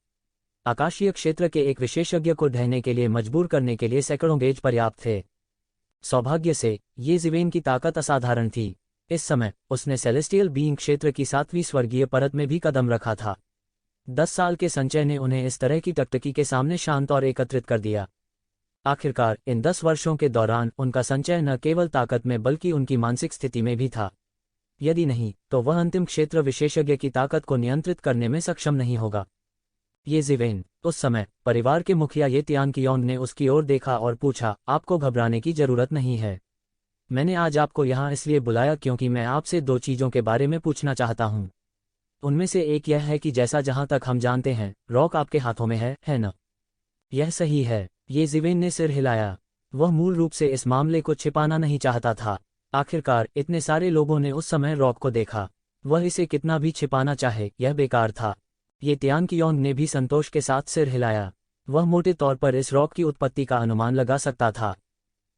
आकाशीय क्षेत्र के एक विशेषज्ञ को ढहने के लिए मजबूर करने के लिए सैकड़ों गेज पर्याप्त थे। सौभाग्य से येज़िवेन की ताकत असाधारण थी। इस समय उसने सेलेस्टियल बीइंग क्षेत्र की 7वीं स्वर्गीय परत में भी कदम रखा था। 10 साल के संचय ने उन्हें इस तरह की टकटकी के सामने शांत और एकत्रित कर दिया। आखिरकार इन 10 वर्षों के दौरान उनका संचय न केवल ताकत में बल्कि उनकी मानसिक स्थिति में भी था। यदि नहीं तो वह अंतिम क्षेत्र विशेषज्ञ की ताकत को नियंत्रित करने में सक्षम नहीं होगा। येज़िवेन, उस समय परिवार के मुखिया ये तियानकियोंग ने उसकी ओर देखा और पूछा, आपको घबराने की जरूरत नहीं है। मैंने आज आपको यहाँ इसलिए बुलाया क्योंकि मैं आपसे 2 चीज़ों के बारे में पूछना चाहता हूँ। उनमें से एक यह है कि जैसा जहाँ तक हम जानते हैं, रॉक आपके हाथों में है न? यह सही है। येज़िवेन ने सिर हिलाया। वह मूल रूप से इस मामले को छिपाना नहीं चाहता था। आखिरकार इतने सारे लोगों ने उस समय रॉक को देखा। वह इसे कितना भी छिपाना चाहे, यह बेकार था। ये तियानकियोंग ने भी संतोष के साथ सिर हिलाया। वह मोटे तौर पर इस रॉक की उत्पत्ति का अनुमान लगा सकता था।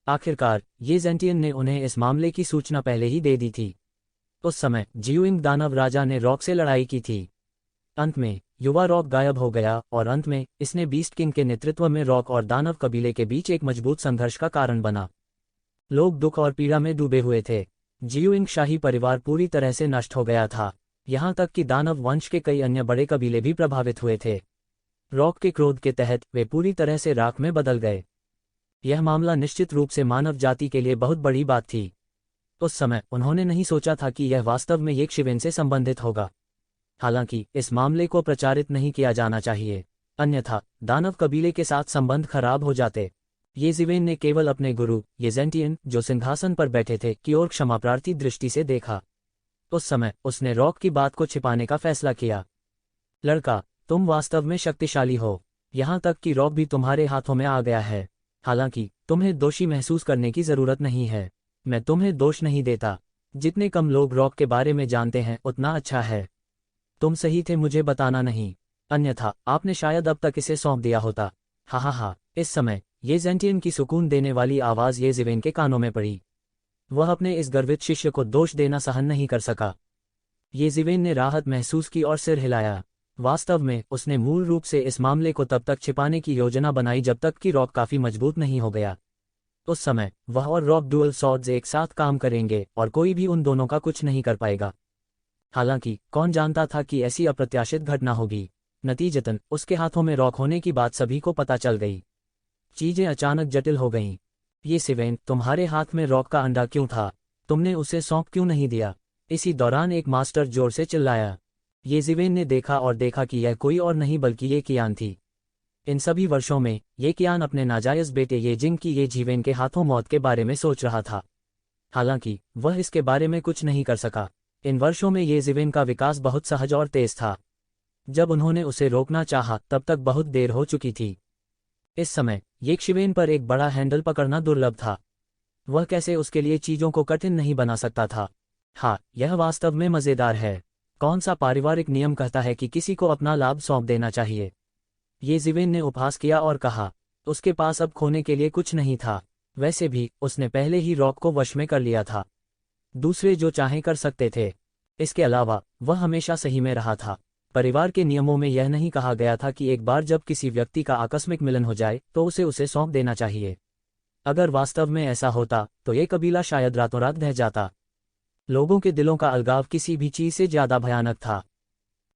आखिरकार ये ज़ेंटियन ने उन्हें इस मामले की सूचना पहले ही दे दी थी। उस समय जियुइंग दानव राजा ने रॉक से लड़ाई की थी। अंत में युवा रॉक गायब हो गया और अंत में इसने बीस्ट किंग के नेतृत्व में रॉक और दानव कबीले के बीच एक मजबूत संघर्ष का कारण बना। लोग दुख और पीड़ा में डूबे हुए थे। जियुइंग शाही परिवार पूरी तरह से नष्ट हो गया था। यहाँ तक कि दानव वंश के कई अन्य बड़े कबीले भी प्रभावित हुए थे। रॉक के क्रोध के तहत वे पूरी तरह से राख में बदल गए। यह मामला निश्चित रूप से मानव जाति के लिए बहुत बड़ी बात थी। उस समय उन्होंने नहीं सोचा था कि यह वास्तव में येशिवेन से संबंधित होगा। हालांकि इस मामले को प्रचारित नहीं किया जाना चाहिए, अन्यथा दानव कबीले के साथ संबंध खराब हो जाते। येशिवेन ने केवल अपने गुरु येजेंटियन, जो सिंहासन पर बैठे थे, की ओर क्षमाप्रार्थी दृष्टि से देखा। उस समय उसने रॉक की बात को छिपाने का फैसला किया। लड़का, तुम वास्तव में शक्तिशाली हो, यहाँ तक कि रॉक भी तुम्हारे हाथों में आ गया है। हालांकि तुम्हें दोषी महसूस करने की जरूरत नहीं है। मैं तुम्हें दोष नहीं देता। जितने कम लोग रॉक के बारे में जानते हैं उतना अच्छा है। तुम सही थे मुझे बताना नहीं, अन्यथा आपने शायद अब तक इसे सौंप दिया होता। हा। इस समय येजेंटियन की सुकून देने वाली आवाज़ येशिवेन के कानों में पड़ी। वह अपने इस गर्वित शिष्य को दोष देना सहन नहीं कर सका। येशिवेन ने राहत महसूस की और सिर हिलाया। वास्तव में उसने मूल रूप से इस मामले को तब तक छिपाने की योजना बनाई जब तक कि रॉक काफी मजबूत नहीं हो गया। उस समय वह और रॉक डुअल सॉर्ड्स एक साथ काम करेंगे और कोई भी उन दोनों का कुछ नहीं कर पाएगा। हालांकि कौन जानता था कि ऐसी अप्रत्याशित घटना होगी। नतीजतन उसके हाथों में रॉक होने की बात सभी को पता चल गई। चीजें अचानक जटिल हो गईं। येशिवेन, तुम्हारे हाथ में रॉक का अंडा क्यों था? तुमने उसे सौंप क्यों नहीं दिया? इसी दौरान एक मास्टर जोर से चिल्लाया। येशिवेन ने देखा और देखा कि यह कोई और नहीं बल्कि ये कियान थी। इन सभी वर्षों में ये कियान अपने नाजायज बेटे येजिंग की येजीवेन के हाथों मौत के बारे में सोच रहा था। हालांकि वह इसके बारे में कुछ नहीं कर सका। इन वर्षों में येजीवेन का विकास बहुत सहज और तेज था। जब उन्होंने उसे रोकना चाहा तब तक बहुत देर हो चुकी थी। इस समय येशिवेन पर एक बड़ा हैंडल पकड़ना दुर्लभ था। वह कैसे उसके लिए चीजों को कठिन नहीं बना सकता था। हाँ, यह वास्तव में मजेदार है। कौन सा पारिवारिक नियम कहता है कि किसी को अपना लाभ सौंप देना चाहिए? येशिवेन ने उपहास किया और कहा, उसके पास अब खोने के लिए कुछ नहीं था। वैसे भी उसने पहले ही रॉक को वश में कर लिया था। दूसरे जो चाहे कर सकते थे। इसके अलावा वह हमेशा सही में रहा था। परिवार के नियमों में यह नहीं कहा गया था कि एक बार जब किसी व्यक्ति का आकस्मिक मिलन हो जाए तो उसे सौंप देना चाहिए। अगर वास्तव में ऐसा होता तो ये कबीला शायद रातों रात ढह जाता। लोगों के दिलों का अलगाव किसी भी चीज से ज्यादा भयानक था।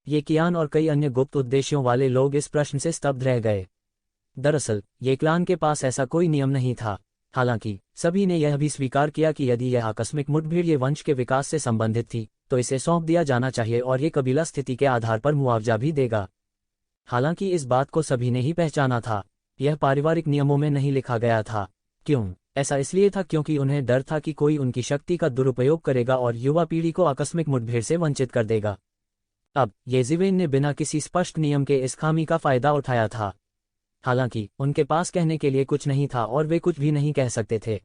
ये कियान और कई अन्य गुप्त उद्देश्यों वाले लोग इस प्रश्न से स्तब्ध रह गए। दरअसल ये क्लान के पास ऐसा कोई नियम नहीं था। हालांकि सभी ने यह भी स्वीकार किया कि यदि यह आकस्मिक मुठभेड़ ये वंश के विकास से संबंधित थी तो इसे सौंप दिया जाना चाहिए और ये कबीला स्थिति के आधार पर मुआवजा भी देगा। हालांकि इस बात को सभी ने ही पहचाना था। यह पारिवारिक नियमों में नहीं लिखा गया था। क्यों? ऐसा इसलिए था क्योंकि उन्हें डर था कि कोई उनकी शक्ति का दुरुपयोग करेगा और युवा पीढ़ी को आकस्मिक मुठभेड़ से वंचित कर देगा। अब येशिवेन ने बिना किसी स्पष्ट नियम के इस खामी का फायदा उठाया था। हालांकि उनके पास कहने के लिए कुछ नहीं था और वे कुछ भी नहीं कह सकते थे।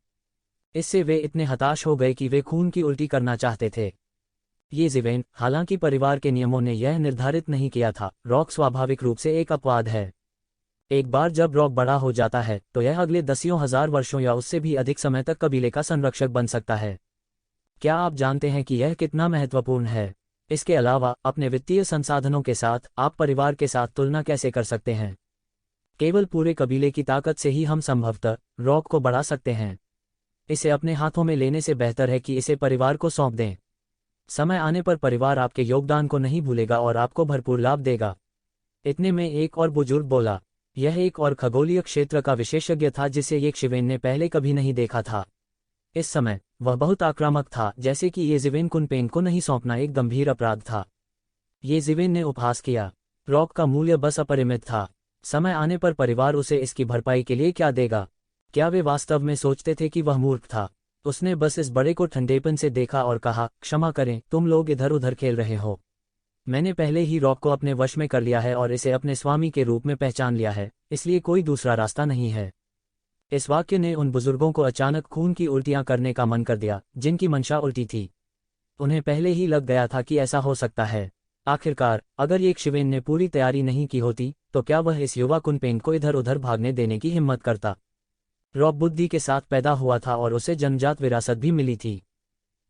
इससे वे इतने हताश हो गए कि वे खून की उल्टी करना चाहते थे। येशिवेन, हालांकि परिवार के नियमों ने यह निर्धारित नहीं किया था, रॉक स्वाभाविक रूप से एक अपवाद है। एक बार जब रॉक बड़ा हो जाता है तो यह अगले दसियों हजार वर्षों या उससे भी अधिक समय तक कबीले का संरक्षक बन सकता है। क्या आप जानते हैं कि यह कितना महत्वपूर्ण है? इसके अलावा अपने वित्तीय संसाधनों के साथ आप परिवार के साथ तुलना कैसे कर सकते हैं? केवल पूरे कबीले की ताकत से ही हम संभवतः रॉक को बढ़ा सकते हैं। इसे अपने हाथों में लेने से बेहतर है कि इसे परिवार को सौंप दें। समय आने पर परिवार आपके योगदान को नहीं भूलेगा और आपको भरपूर लाभ देगा। इतने में एक और बुजुर्ग बोला। यह एक और खगोलीय क्षेत्र का विशेषज्ञ था जिसे येशिवेन ने पहले कभी नहीं देखा था। इस समय वह बहुत आक्रामक था, जैसे कि येशिवेन कुनपेन को नहीं सौंपना एक गंभीर अपराध था। येशिवेन ने उपहास किया। रॉक का मूल्य बस अपरिमित था। समय आने पर परिवार उसे इसकी भरपाई के लिए क्या देगा? क्या वे वास्तव में सोचते थे कि वह मूर्ख था? उसने बस इस बड़े को ठंडेपन से देखा और कहा, क्षमा करें, तुम लोग इधर उधर खेल रहे हो। मैंने पहले ही रॉक को अपने वश में कर लिया है और इसे अपने स्वामी के रूप में पहचान लिया है, इसलिए कोई दूसरा रास्ता नहीं है। इस वाक्य ने उन बुजुर्गों को अचानक खून की उल्टियां करने का मन कर दिया, जिनकी मंशा उल्टी थी। उन्हें पहले ही लग गया था कि ऐसा हो सकता है। आखिरकार अगर येशिवेन ने पूरी तैयारी नहीं की होती तो क्या वह इस युवा कुनपेन को इधर उधर भागने देने की हिम्मत करता? रॉक बुद्धि के साथ पैदा हुआ था और उसे जन्मजात विरासत भी मिली थी।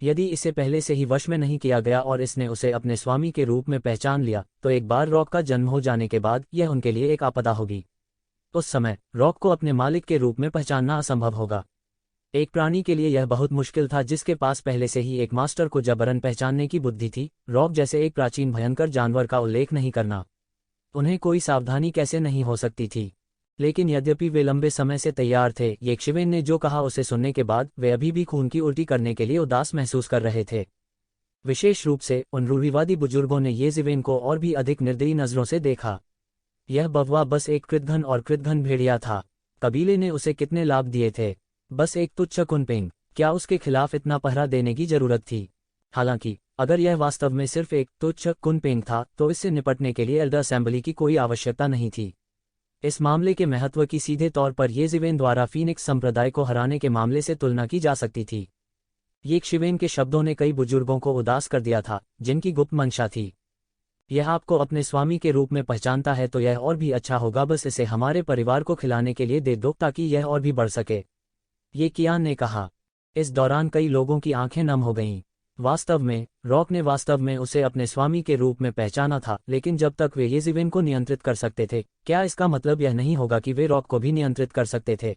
यदि इसे पहले से ही वश में नहीं किया गया और इसने उसे अपने स्वामी के रूप में पहचान लिया तो एक बार रॉक का जन्म हो जाने के बाद यह उनके लिए एक आपदा होगी। उस समय रॉक को अपने मालिक के रूप में पहचानना असंभव होगा। एक प्राणी के लिए यह बहुत मुश्किल था जिसके पास पहले से ही एक मास्टर को जबरन पहचानने की बुद्धि थी, रॉक जैसे एक प्राचीन भयंकर जानवर का उल्लेख नहीं करना। उन्हें कोई सावधानी कैसे नहीं हो सकती थी। लेकिन यद्यपि वे लंबे समय से तैयार थे, येशिवेन ने जो कहा उसे सुनने के बाद वे अभी भी खून की उल्टी करने के लिए उदास महसूस कर रहे थे। विशेष रूप से उन रूढ़िवादी बुजुर्गों ने येशिवेन को और भी अधिक निर्दयी नजरों से देखा। यह बववा बस एक कृतघ्न और कृतघ्न भेड़िया था। कबीले ने उसे कितने लाभ दिए थे, बस एक तुच्छ कुनपेंग। क्या उसके खिलाफ इतना पहरा देने की जरूरत थी? हालांकि अगर यह वास्तव में सिर्फ एक तुच्छ कुनपेंग था तो इससे निपटने के लिए एल्डर असेंबली की कोई आवश्यकता नहीं थी। इस मामले के महत्व की सीधे तौर पर येशिवेन द्वारा फीनिक्स संप्रदाय को हराने के मामले से तुलना की जा सकती थी। येशिवेन के शब्दों ने कई बुजुर्गों को उदास कर दिया था, जिनकी गुप्त मंशा थी। यह आपको अपने स्वामी के रूप में पहचानता है तो यह और भी अच्छा होगा, बस इसे हमारे परिवार को खिलाने के लिए दे दो ताकि यह और भी बढ़ सके, ये कियान ने कहा। इस दौरान कई लोगों की आंखें नम हो गईं। वास्तव में रॉक ने वास्तव में उसे अपने स्वामी के रूप में पहचाना था, लेकिन जब तक वे येशिवेन को नियंत्रित कर सकते थे, क्या इसका मतलब यह नहीं होगा कि वे रॉक को भी नियंत्रित कर सकते थे?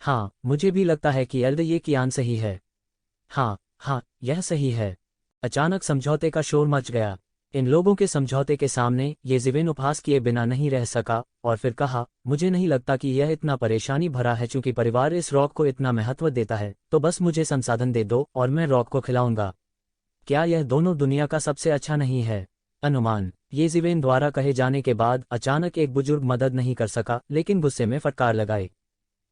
हाँ, मुझे भी लगता है कि एल्डर ये कियान सही है। हाँ हाँ, यह सही है। अचानक समझौते का शोर मच गया। इन लोगों के समझौते के सामने येशिवेन उपहास किए बिना नहीं रह सका और फिर कहा, मुझे नहीं लगता कि यह इतना परेशानी भरा है। चूंकि परिवार इस रॉक को इतना महत्व देता है तो बस मुझे संसाधन दे दो और मैं रॉक को खिलाऊंगा। क्या यह दोनों दुनिया का सबसे अच्छा नहीं है? अनुमान। येशिवेन द्वारा कहे जाने के बाद अचानक एक बुजुर्ग मदद नहीं कर सका, लेकिन गुस्से में फटकार लगाए।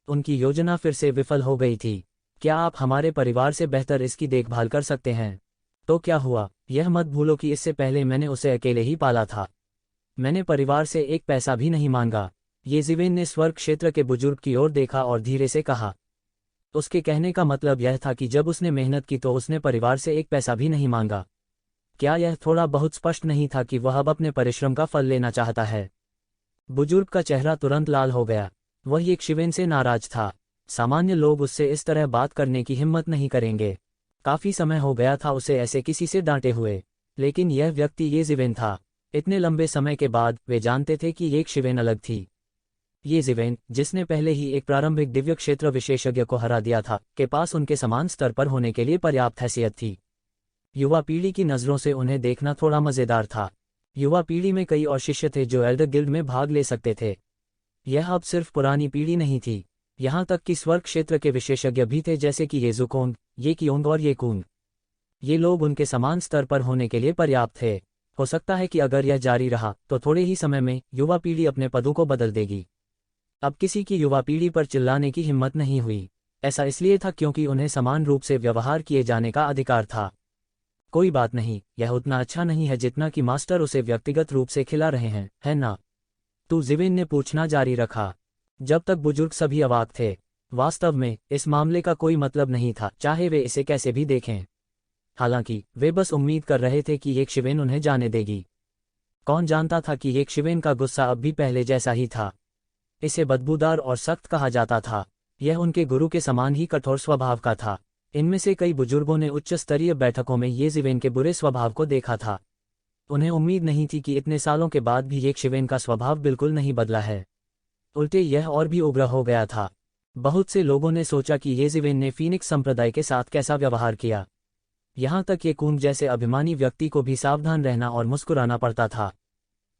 उनकी योजना फिर से विफल हो गई थी। क्या आप हमारे परिवार से बेहतर इसकी देखभाल कर सकते हैं? तो क्या हुआ? यह मत भूलो कि इससे पहले मैंने उसे अकेले ही पाला था। मैंने परिवार से एक पैसा भी नहीं मांगा। येशिवेन ने स्वर्ग क्षेत्र के बुजुर्ग की ओर देखा और धीरे से कहा। उसके कहने का मतलब यह था कि जब उसने मेहनत की तो उसने परिवार से एक पैसा भी नहीं मांगा। क्या यह थोड़ा बहुत स्पष्ट नहीं था कि वह अब अपने परिश्रम का फल लेना चाहता है? बुजुर्ग का चेहरा तुरंत लाल हो गया। वह येशिवेन से नाराज था। सामान्य लोग उससे इस तरह बात करने की हिम्मत नहीं करेंगे। काफी समय हो गया था उसे ऐसे किसी से डांटे हुए, लेकिन यह व्यक्ति येशिवेन था। इतने लंबे समय के बाद वे जानते थे कि येशिवेन अलग थी। येशिवेन, जिसने पहले ही एक प्रारंभिक दिव्य क्षेत्र विशेषज्ञ को हरा दिया था, के पास उनके समान स्तर पर होने के लिए पर्याप्त हैसियत थी। युवा पीढ़ी की नज़रों से उन्हें देखना थोड़ा मज़ेदार था। युवा पीढ़ी में कई और शिष्य थे जो एल्डर गिल्ड में भाग ले सकते थे। यह अब सिर्फ पुरानी पीढ़ी नहीं थी, यहाँ तक कि स्वर्ग क्षेत्र के विशेषज्ञ भी थे, जैसे कि येजुकोंग, ये कियोंग और ये कुंग। ये लोग उनके समान स्तर पर होने के लिए पर्याप्त थे। हो सकता है कि अगर यह जारी रहा तो थोड़े ही समय में युवा पीढ़ी अपने पदों को बदल देगी। अब किसी की युवा पीढ़ी पर चिल्लाने की हिम्मत नहीं हुई। ऐसा इसलिए था क्योंकि उन्हें समान रूप से व्यवहार किए जाने का अधिकार था। कोई बात नहीं, यह उतना अच्छा नहीं है जितना कि मास्टर उसे व्यक्तिगत रूप से खिला रहे हैं, है ना? तू ज़िवेन ने पूछना जारी रखा। जब तक बुजुर्ग सभी अवाक थे। वास्तव में इस मामले का कोई मतलब नहीं था, चाहे वे इसे कैसे भी देखें। हालांकि वे बस उम्मीद कर रहे थे कि येशिवेन उन्हें जाने देगी। कौन जानता था कि येशिवेन का गुस्सा अब भी पहले जैसा ही था। इसे बदबूदार और सख्त कहा जाता था। यह उनके गुरु के समान ही कठोर स्वभाव का था। इनमें से कई बुजुर्गों ने उच्च स्तरीय बैठकों में येशिवेन के बुरे स्वभाव को देखा था। उन्हें उम्मीद नहीं थी कि इतने सालों के बाद भी येशिवेन का स्वभाव बिल्कुल नहीं बदला है। उल्टे यह और भी उग्र हो गया था। बहुत से लोगों ने सोचा कि येशिवेन ने फीनिक्स संप्रदाय के साथ कैसा व्यवहार किया। यहाँ तक ये कुंग जैसे अभिमानी व्यक्ति को भी सावधान रहना और मुस्कुराना पड़ता था।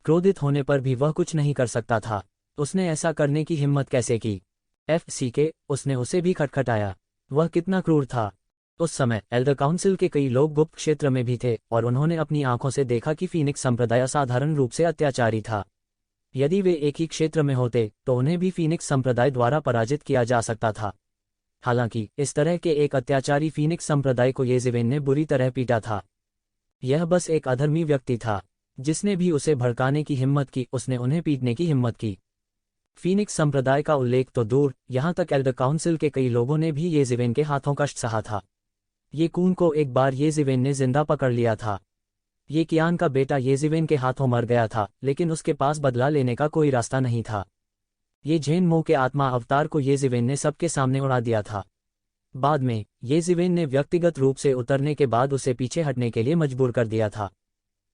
क्रोधित होने पर भी वह कुछ नहीं कर सकता था। उसने ऐसा करने की हिम्मत कैसे की? FCK, उसने उसे भी खटखटाया। वह कितना क्रूर था। उस समय एल्डर काउंसिल के कई लोग गुप्त क्षेत्र में भी थे और उन्होंने अपनी आंखों से देखा कि फीनिक्स संप्रदाय असाधारण रूप से अत्याचारी था। यदि वे एक ही क्षेत्र में होते तो उन्हें भी फीनिक्स संप्रदाय द्वारा पराजित किया जा सकता था। हालांकि इस तरह के एक अत्याचारी फीनिक्स संप्रदाय को येशिवेन ने बुरी तरह पीटा था। यह बस एक अधर्मी व्यक्ति था। जिसने भी उसे भड़काने की हिम्मत की, उसने उन्हें पीटने की हिम्मत की। फीनिक्स संप्रदाय का उल्लेख तो दूर, यहाँ तक एल्डर काउंसिल के कई लोगों ने भी येशिवेन के हाथों कष्ट सहा था। ये कून को एक बार येशिवेन ने जिंदा पकड़ लिया था। ये कियान का बेटा येशिवेन के हाथों मर गया था, लेकिन उसके पास बदला लेने का कोई रास्ता नहीं था। ये झेन मो के आत्मा अवतार को येशिवेन ने सबके सामने उड़ा दिया था। बाद में येशिवेन ने व्यक्तिगत रूप से उतरने के बाद उसे पीछे हटने के लिए मजबूर कर दिया था।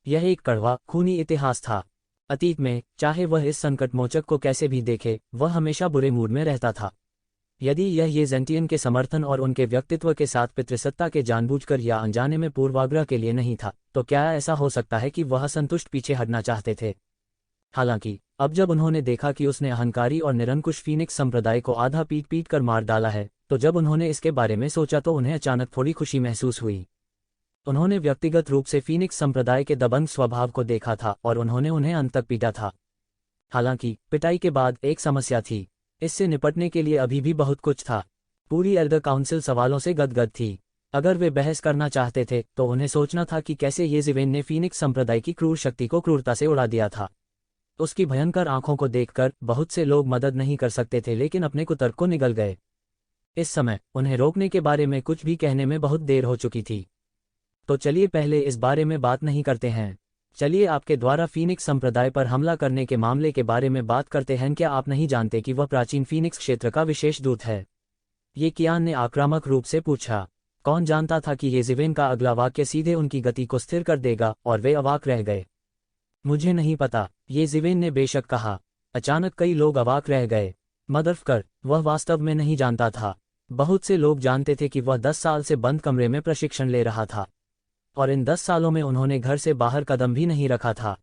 यह एक कड़वा, खूनी इतिहास था। अतीत में, चाहे वह इस संकटमोचक को कैसे भी देखे, वह हमेशा बुरे मूड में रहता था। यदि यह येजेंटियन के समर्थन और उनके व्यक्तित्व के साथ पितृसत्ता के जानबूझकर या अनजाने में पूर्वाग्रह के लिए नहीं था, तो क्या ऐसा हो सकता है कि वह संतुष्ट पीछे हटना चाहते थे? हालांकि अब जब उन्होंने देखा कि उसने अहंकारी और निरंकुश फीनिक्स संप्रदाय को आधा पीट पीट कर मार डाला है, तो जब उन्होंने इसके बारे में सोचा तो उन्हें अचानक थोड़ी खुशी महसूस हुई। उन्होंने व्यक्तिगत रूप से फीनिक्स संप्रदाय के दबंग स्वभाव को देखा था और उन्होंने उन्हें अंत तक पीटा था। हालांकि पिटाई के बाद एक समस्या थी। इससे निपटने के लिए अभी भी बहुत कुछ था। पूरी एल्डर काउंसिल सवालों से गदगद थी। अगर वे बहस करना चाहते थे तो उन्हें सोचना था कि कैसे येज़िवेन ने फीनिक्स संप्रदाय की क्रूर शक्ति को क्रूरता से उड़ा दिया था। उसकी भयंकर आंखों को देखकर बहुत से लोग मदद नहीं कर सकते थे, लेकिन अपने कुतर्क को निगल गए। इस समय उन्हें रोकने के बारे में कुछ भी कहने में बहुत देर हो चुकी थी। तो चलिए पहले इस बारे में बात नहीं करते हैं। चलिए आपके द्वारा फीनिक्स संप्रदाय पर हमला करने के मामले के बारे में बात करते हैं। क्या आप नहीं जानते कि वह प्राचीन फीनिक्स क्षेत्र का विशेष दूत है? ये कियान ने आक्रामक रूप से पूछा। कौन जानता था कि येज़िवेन का अगला वाक्य सीधे उनकी गति को स्थिर कर देगा, और वे अवाक रह गए। मुझे नहीं पता, येज़िवेन ने बेशक कहा। अचानक कई लोग अवाक रह गए। मदरफकर, वह वास्तव में नहीं जानता था। बहुत से लोग जानते थे कि वह 10 साल से बंद कमरे में प्रशिक्षण ले रहा था, और इन 10 सालों में उन्होंने घर से बाहर कदम भी नहीं रखा था।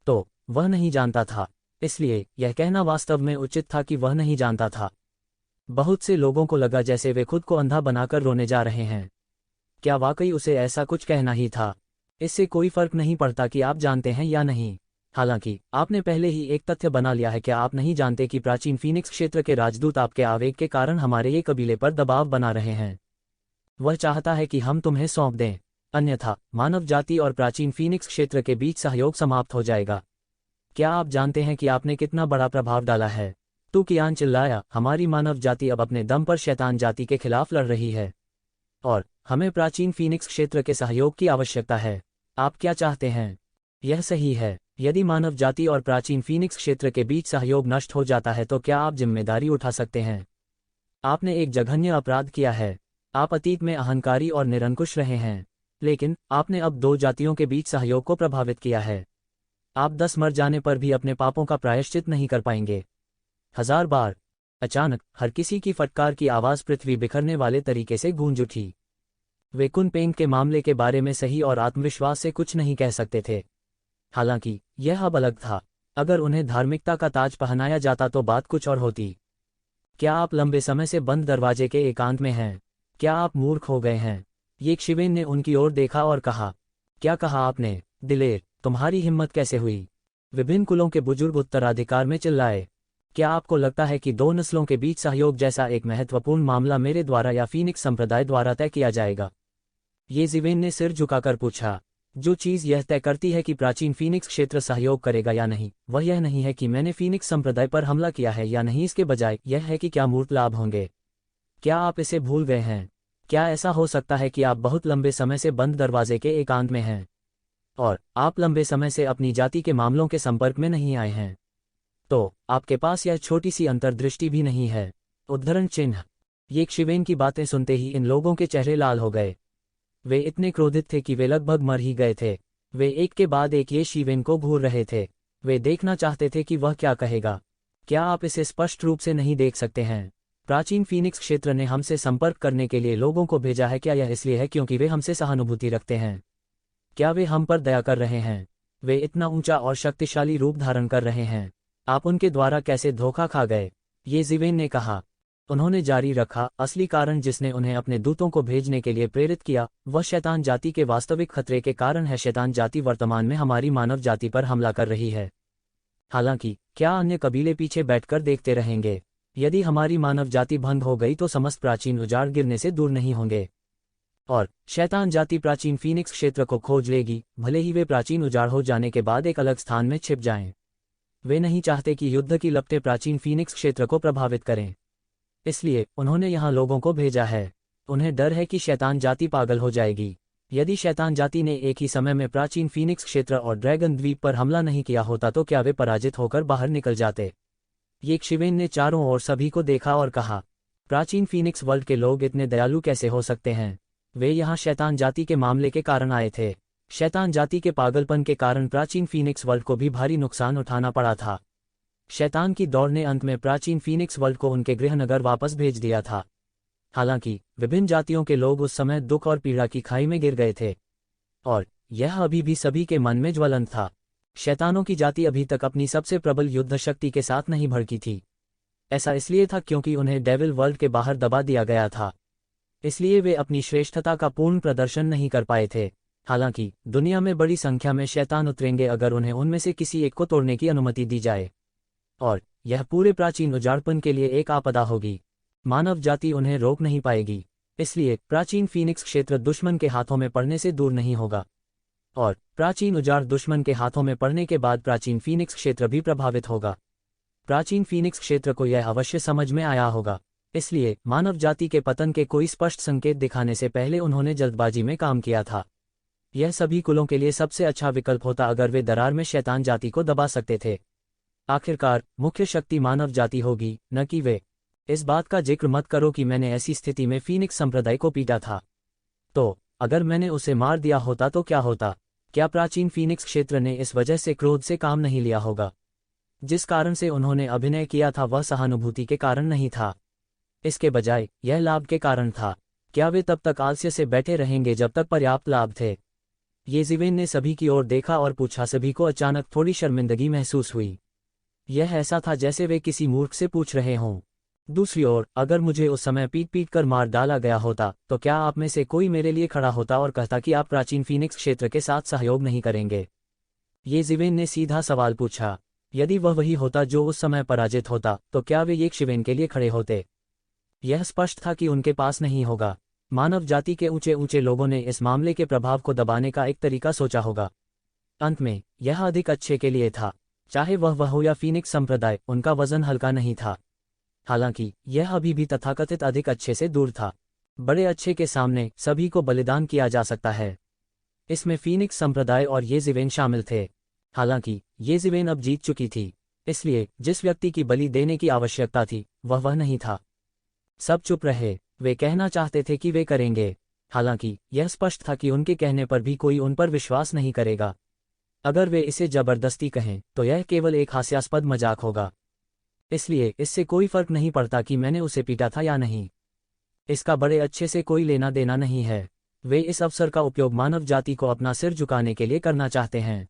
तो वह नहीं जानता था, इसलिए यह कहना वास्तव में उचित था कि वह नहीं जानता था। बहुत से लोगों को लगा जैसे वे खुद को अंधा बनाकर रोने जा रहे हैं। क्या वाकई उसे ऐसा कुछ कहना ही था? इससे कोई फर्क नहीं पड़ता कि आप जानते हैं या नहीं। हालांकि आपने पहले ही एक तथ्य बना लिया है। क्या आप नहीं जानते कि प्राचीन फीनिक्स क्षेत्र के राजदूत आपके आवेग के कारण हमारे ये कबीले पर दबाव बना रहे हैं? वह चाहता है कि हम तुम्हें सौंप दें, अन्यथा मानव जाति और प्राचीन फीनिक्स क्षेत्र के बीच सहयोग समाप्त हो जाएगा। क्या आप जानते हैं कि आपने कितना बड़ा प्रभाव डाला है? तू कियान चिल्लाया। हमारी मानव जाति अब अपने दम पर शैतान जाति के खिलाफ लड़ रही है, और हमें प्राचीन फीनिक्स क्षेत्र के सहयोग की आवश्यकता है। आप क्या चाहते हैं? यह सही है। यदि मानव जाति और प्राचीन फीनिक्स क्षेत्र के बीच सहयोग नष्ट हो जाता है तो क्या आप जिम्मेदारी उठा सकते हैं? आपने एक जघन्य अपराध किया है। आप अतीत में अहंकारी और निरंकुश रहे हैं, लेकिन आपने अब 2 जातियों के बीच सहयोग को प्रभावित किया है। आप 10 मर जाने पर भी अपने पापों का प्रायश्चित नहीं कर पाएंगे। 1000 बार। अचानक हर किसी की फटकार की आवाज़ पृथ्वी बिखरने वाले तरीके से गूंज उठी। वे कुनपेंग के मामले के बारे में सही और आत्मविश्वास से कुछ नहीं कह सकते थे। हालांकि यह अब अलग था। अगर उन्हें धार्मिकता का ताज पहनाया जाता तो बात कुछ और होती। क्या आप लंबे समय से बंद दरवाजे के एकांत में हैं? क्या आप मूर्ख हो गए हैं? येज़िवेन ने उनकी ओर देखा और कहा। क्या कहा आपने? दिलेर, तुम्हारी हिम्मत कैसे हुई? विभिन्न कुलों के बुजुर्ग उत्तराधिकार में चिल्लाए। क्या आपको लगता है कि 2 नस्लों के बीच सहयोग जैसा एक महत्वपूर्ण मामला मेरे द्वारा या फीनिक्स संप्रदाय द्वारा तय किया जाएगा? येज़िवेन ने सिर झुकाकर पूछा। जो चीज़ यह तय करती है कि प्राचीन फीनिक्स क्षेत्र सहयोग करेगा या नहीं, वह यह नहीं है कि मैंने फीनिक्स संप्रदाय पर हमला किया है या नहीं। इसके बजाय यह है कि क्या मूर्त लाभ होंगे। क्या आप इसे भूल गए हैं? क्या ऐसा हो सकता है कि आप बहुत लंबे समय से बंद दरवाजे के एकांत में हैं, और आप लंबे समय से अपनी जाति के मामलों के संपर्क में नहीं आए हैं? तो आपके पास यह छोटी सी अंतर्दृष्टि भी नहीं है। उद्धरण चिन्ह। येज़िवेन की बातें सुनते ही इन लोगों के चेहरे लाल हो गए। वे इतने क्रोधित थे कि वे लगभग मर ही गए थे। वे एक के बाद एक येज़िवेन को घूर रहे थे। वे देखना चाहते थे कि वह क्या कहेगा। क्या आप इसे स्पष्ट रूप से नहीं देख सकते हैं? प्राचीन फीनिक्स क्षेत्र ने हमसे संपर्क करने के लिए लोगों को भेजा है। क्या यह इसलिए है क्योंकि वे हमसे सहानुभूति रखते हैं? क्या वे हम पर दया कर रहे हैं? वे इतना ऊंचा और शक्तिशाली रूप धारण कर रहे हैं। आप उनके द्वारा कैसे धोखा खा गए? येज़िवेन ने कहा। उन्होंने जारी रखा। असली कारण जिसने उन्हें अपने दूतों को भेजने के लिए प्रेरित किया, वह शैतान जाति के वास्तविक खतरे के कारण है। शैतान जाति वर्तमान में हमारी मानव जाति पर हमला कर रही है। हालांकि क्या अन्य कबीले पीछे बैठकर देखते रहेंगे? यदि हमारी मानव जाति भंग हो गई तो समस्त प्राचीन उजाड़ गिरने से दूर नहीं होंगे, और शैतान जाति प्राचीन फीनिक्स क्षेत्र को खोज लेगी, भले ही वे प्राचीन उजाड़ हो जाने के बाद एक अलग स्थान में छिप जाएं। वे नहीं चाहते कि युद्ध की लपटें प्राचीन फीनिक्स क्षेत्र को प्रभावित करें, इसलिए उन्होंने यहाँ लोगों को भेजा है। उन्हें डर है कि शैतान जाति पागल हो जाएगी। यदि शैतान जाति ने एक ही समय में प्राचीन फीनिक्स क्षेत्र और ड्रैगन द्वीप पर हमला नहीं किया होता तो क्या वे पराजित होकर बाहर निकल जाते? येज़िवेन ने चारों ओर सभी को देखा और कहा। प्राचीन फीनिक्स वर्ल्ड के लोग इतने दयालु कैसे हो सकते हैं? वे यहाँ शैतान जाति के मामले के कारण आए थे। शैतान जाति के पागलपन के कारण प्राचीन फीनिक्स वर्ल्ड को भी भारी नुकसान उठाना पड़ा था। शैतान की दौड़ ने अंत में प्राचीन फीनिक्स वर्ल्ड को उनके गृहनगर वापस भेज दिया था। हालांकि विभिन्न जातियों के लोग उस समय दुख और पीड़ा की खाई में गिर गए थे, और यह अभी भी सभी के मन में ज्वलंत था। शैतानों की जाति अभी तक अपनी सबसे प्रबल युद्ध शक्ति के साथ नहीं भड़की थी। ऐसा इसलिए था क्योंकि उन्हें डेविल वर्ल्ड के बाहर दबा दिया गया था, इसलिए वे अपनी श्रेष्ठता का पूर्ण प्रदर्शन नहीं कर पाए थे। हालांकि दुनिया में बड़ी संख्या में शैतान उतरेंगे अगर उन्हें उनमें से किसी एक को तोड़ने की अनुमति दी जाए, और यह पूरे प्राचीन उजाड़पन के लिए एक आपदा होगी। मानव जाति उन्हें रोक नहीं पाएगी, इसलिए प्राचीन फीनिक्स क्षेत्र दुश्मन के हाथों में पड़ने से दूर नहीं होगा, और प्राचीन उजाड़ दुश्मन के हाथों में पड़ने के बाद प्राचीन फीनिक्स क्षेत्र भी प्रभावित होगा। प्राचीन फीनिक्स क्षेत्र को यह अवश्य समझ में आया होगा, इसलिए मानव जाति के पतन के कोई स्पष्ट संकेत दिखाने से पहले उन्होंने जल्दबाजी में काम किया था। यह सभी कुलों के लिए सबसे अच्छा विकल्प होता अगर वे दरार में शैतान जाति को दबा सकते थे। आखिरकार मुख्य शक्ति मानव जाति होगी, न कि वे। इस बात का जिक्र मत करो कि मैंने ऐसी स्थिति में फीनिक्स संप्रदाय को पीटा था। तो अगर मैंने उसे मार दिया होता तो क्या होता? क्या प्राचीन फीनिक्स क्षेत्र ने इस वजह से क्रोध से काम नहीं लिया होगा? जिस कारण से उन्होंने अभिनय किया था वह सहानुभूति के कारण नहीं था, इसके बजाय यह लाभ के कारण था। क्या वे तब तक आलस्य से बैठे रहेंगे जब तक पर्याप्त लाभ थे? येज़िवेन ने सभी की ओर देखा और पूछा। सभी को अचानक थोड़ी शर्मिंदगी महसूस हुई। यह ऐसा था जैसे वे किसी मूर्ख से पूछ रहे हों। दूसरी ओर, अगर मुझे उस समय पीट पीट कर मार डाला गया होता तो क्या आप में से कोई मेरे लिए खड़ा होता और कहता कि आप प्राचीन फीनिक्स क्षेत्र के साथ सहयोग नहीं करेंगे? येज़िवेन ने सीधा सवाल पूछा। यदि वह वही होता जो उस समय पराजित होता तो क्या वे येशिवेन के लिए खड़े होते? यह स्पष्ट था कि उनके पास नहीं होगा। मानव जाति के ऊंचे ऊंचे लोगों ने इस मामले के प्रभाव को दबाने का एक तरीका सोचा होगा। अंत में यह अधिक अच्छे के लिए था। चाहे वह हो या फीनिक्स संप्रदाय, उनका वजन हल्का नहीं था। हालांकि यह अभी भी तथाकथित अधिक अच्छे से दूर था। बड़े अच्छे के सामने सभी को बलिदान किया जा सकता है। इसमें फीनिक्स संप्रदाय और येज़िवेन शामिल थे। हालांकि येज़िवेन अब जीत चुकी थी, इसलिए जिस व्यक्ति की बलि देने की आवश्यकता थी वह नहीं था। सब चुप रहे। वे कहना चाहते थे कि वे करेंगे, हालांकि यह स्पष्ट था कि उनके कहने पर भी कोई उन पर विश्वास नहीं करेगा। अगर वे इसे जबरदस्ती कहें तो यह केवल एक हास्यास्पद मजाक होगा। इसलिए इससे कोई फर्क नहीं पड़ता कि मैंने उसे पीटा था या नहीं। इसका बड़े अच्छे से कोई लेना देना नहीं है। वे इस अवसर का उपयोग मानव जाति को अपना सिर झुकाने के लिए करना चाहते हैं।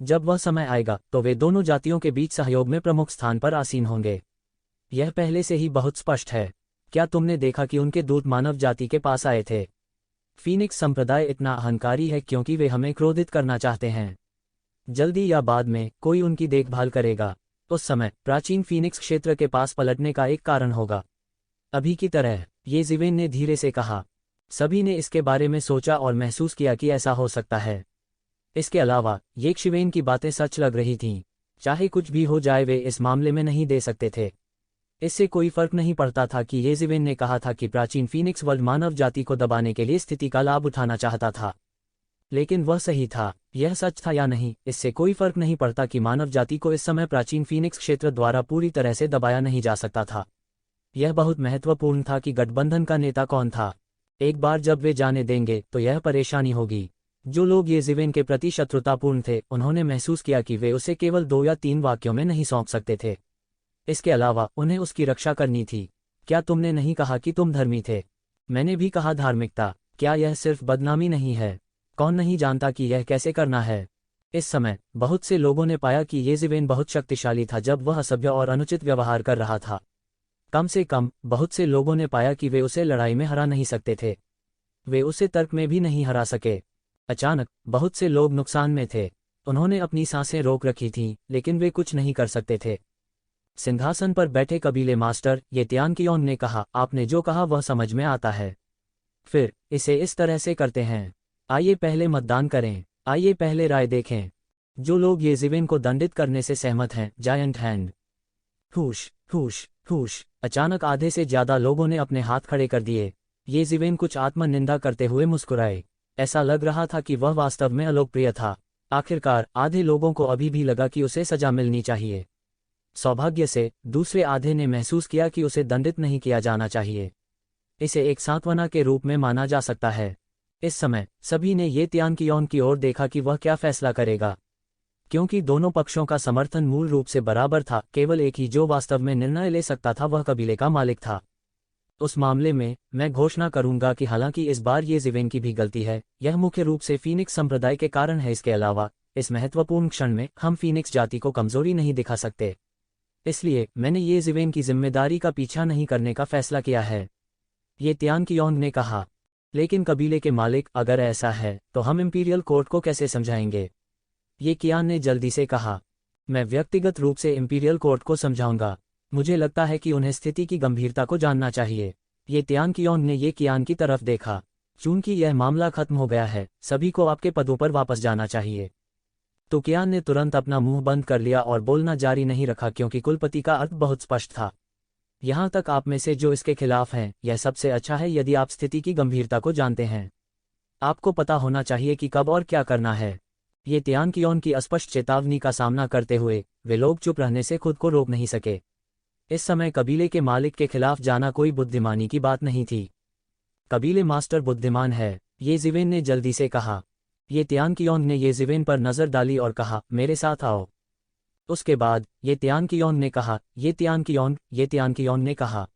जब वह समय आएगा तो वे दोनों जातियों के बीच सहयोग में प्रमुख स्थान पर आसीन होंगे। यह पहले से ही बहुत स्पष्ट है। क्या तुमने देखा कि उनके दूत मानव जाति के पास आए थे? फीनिक्स संप्रदाय इतना अहंकारी है क्योंकि वे हमें क्रोधित करना चाहते हैं। जल्दी या बाद में कोई उनकी देखभाल करेगा। उस समय प्राचीन फीनिक्स क्षेत्र के पास पलटने का एक कारण होगा। अभी की तरह, येज़िवेन ने धीरे से कहा। सभी ने इसके बारे में सोचा और महसूस किया कि ऐसा हो सकता है। इसके अलावा येशिवेन की बातें सच लग रही थीं। चाहे कुछ भी हो जाए वे इस मामले में नहीं दे सकते थे। इससे कोई फर्क नहीं पड़ता था कि येज़िवेन ने कहा था कि प्राचीन फीनिक्स वर्ल्ड मानव जाति को दबाने के लिए स्थिति का लाभ उठाना चाहता था, लेकिन वह सही था। यह सच था या नहीं, इससे कोई फर्क नहीं पड़ता कि मानव जाति को इस समय प्राचीन फीनिक्स क्षेत्र द्वारा पूरी तरह से दबाया नहीं जा सकता था। यह बहुत महत्वपूर्ण था कि गठबंधन का नेता कौन था। एक बार जब वे जाने देंगे तो यह परेशानी होगी। जो लोग येज़िवेन के प्रति शत्रुतापूर्ण थे उन्होंने महसूस किया कि वे उसे केवल 2 या 3 वाक्यों में नहीं सौंप सकते थे। इसके अलावा उन्हें उसकी रक्षा करनी थी। क्या तुमने नहीं कहा कि तुम धर्मी थे? मैंने भी कहा धार्मिकता। क्या यह सिर्फ बदनामी नहीं है? कौन नहीं जानता कि यह कैसे करना है? इस समय बहुत से लोगों ने पाया कि येज़िवेन बहुत शक्तिशाली था जब वह असभ्य और अनुचित व्यवहार कर रहा था। कम से कम बहुत से लोगों ने पाया कि वे उसे लड़ाई में हरा नहीं सकते थे। वे उसे तर्क में भी नहीं हरा सके। अचानक बहुत से लोग नुकसान में थे। उन्होंने अपनी सांसें रोक रखी थीं, लेकिन वे कुछ नहीं कर सकते थे। सिंहासन पर बैठे कबीले मास्टर ये त्यानकियोन ने कहा, आपने जो कहा वह समझ में आता है। फिर इसे इस तरह से करते हैं। आइए पहले मतदान करें। आइए पहले राय देखें। जो लोग येज़िवेन को दंडित करने से सहमत हैं, जायंट हैंड। हुश हुश हुश। अचानक आधे से ज्यादा लोगों ने अपने हाथ खड़े कर दिए। येज़िवेन कुछ आत्मनिंदा करते हुए मुस्कुराए। ऐसा लग रहा था कि वह वास्तव में अलोकप्रिय था। आखिरकार आधे लोगों को अभी भी लगा कि उसे सजा मिलनी चाहिए। सौभाग्य से दूसरे आधे ने महसूस किया कि उसे दंडित नहीं किया जाना चाहिए। इसे एक सांत्वना के रूप में माना जा सकता है। इस समय सभी ने ये त्यानकियोन की ओर देखा कि वह क्या फैसला करेगा। क्योंकि दोनों पक्षों का समर्थन मूल रूप से बराबर था, केवल एक ही जो वास्तव में निर्णय ले सकता था वह कबीले का मालिक था। उस मामले में मैं घोषणा करूंगा कि हालांकि इस बार येज़िवेन की भी गलती है, यह मुख्य रूप से फीनिक्स संप्रदाय के कारण है। इसके अलावा इस महत्वपूर्ण क्षण में हम फीनिक्स जाति को कमजोरी नहीं दिखा सकते। इसलिए मैंने ये जिवेन की जिम्मेदारी का पीछा नहीं करने का फैसला किया है। ये तियान कियोंग ने कहा। लेकिन कबीले के मालिक, अगर ऐसा है तो हम इंपीरियल कोर्ट को कैसे समझाएंगे? ये कियान ने जल्दी से कहा। मैं व्यक्तिगत रूप से इंपीरियल कोर्ट को समझाऊंगा। मुझे लगता है कि उन्हें स्थिति की गंभीरता को जानना चाहिए। ये तियान कियोंग ने ये कियान की तरफ देखा। चूंकि यह मामला खत्म हो गया है, सभी को आपके पदों पर वापस जाना चाहिए। तो कियान ने तुरंत अपना मुंह बंद कर लिया और बोलना जारी नहीं रखा, क्योंकि कुलपति का अर्थ बहुत स्पष्ट था। यहाँ तक आप में से जो इसके खिलाफ हैं, यह सबसे अच्छा है यदि आप स्थिति की गंभीरता को जानते हैं। आपको पता होना चाहिए कि कब और क्या करना है। ये तियान कियोंग की अस्पष्ट चेतावनी का सामना करते हुए वे लोग चुप रहने से खुद को रोक नहीं सके। इस समय कबीले के मालिक के खिलाफ जाना कोई बुद्धिमानी की बात नहीं थी। कबीले मास्टर बुद्धिमान है, ये जिवेन ने जल्दी से कहा। ये तियान कियोंग ने ये जिवेन पर नजर डाली और कहा, मेरे साथ आओ। उसके बाद ये तियान कियोंग ने कहा, ये तियान कियोंग ने कहा।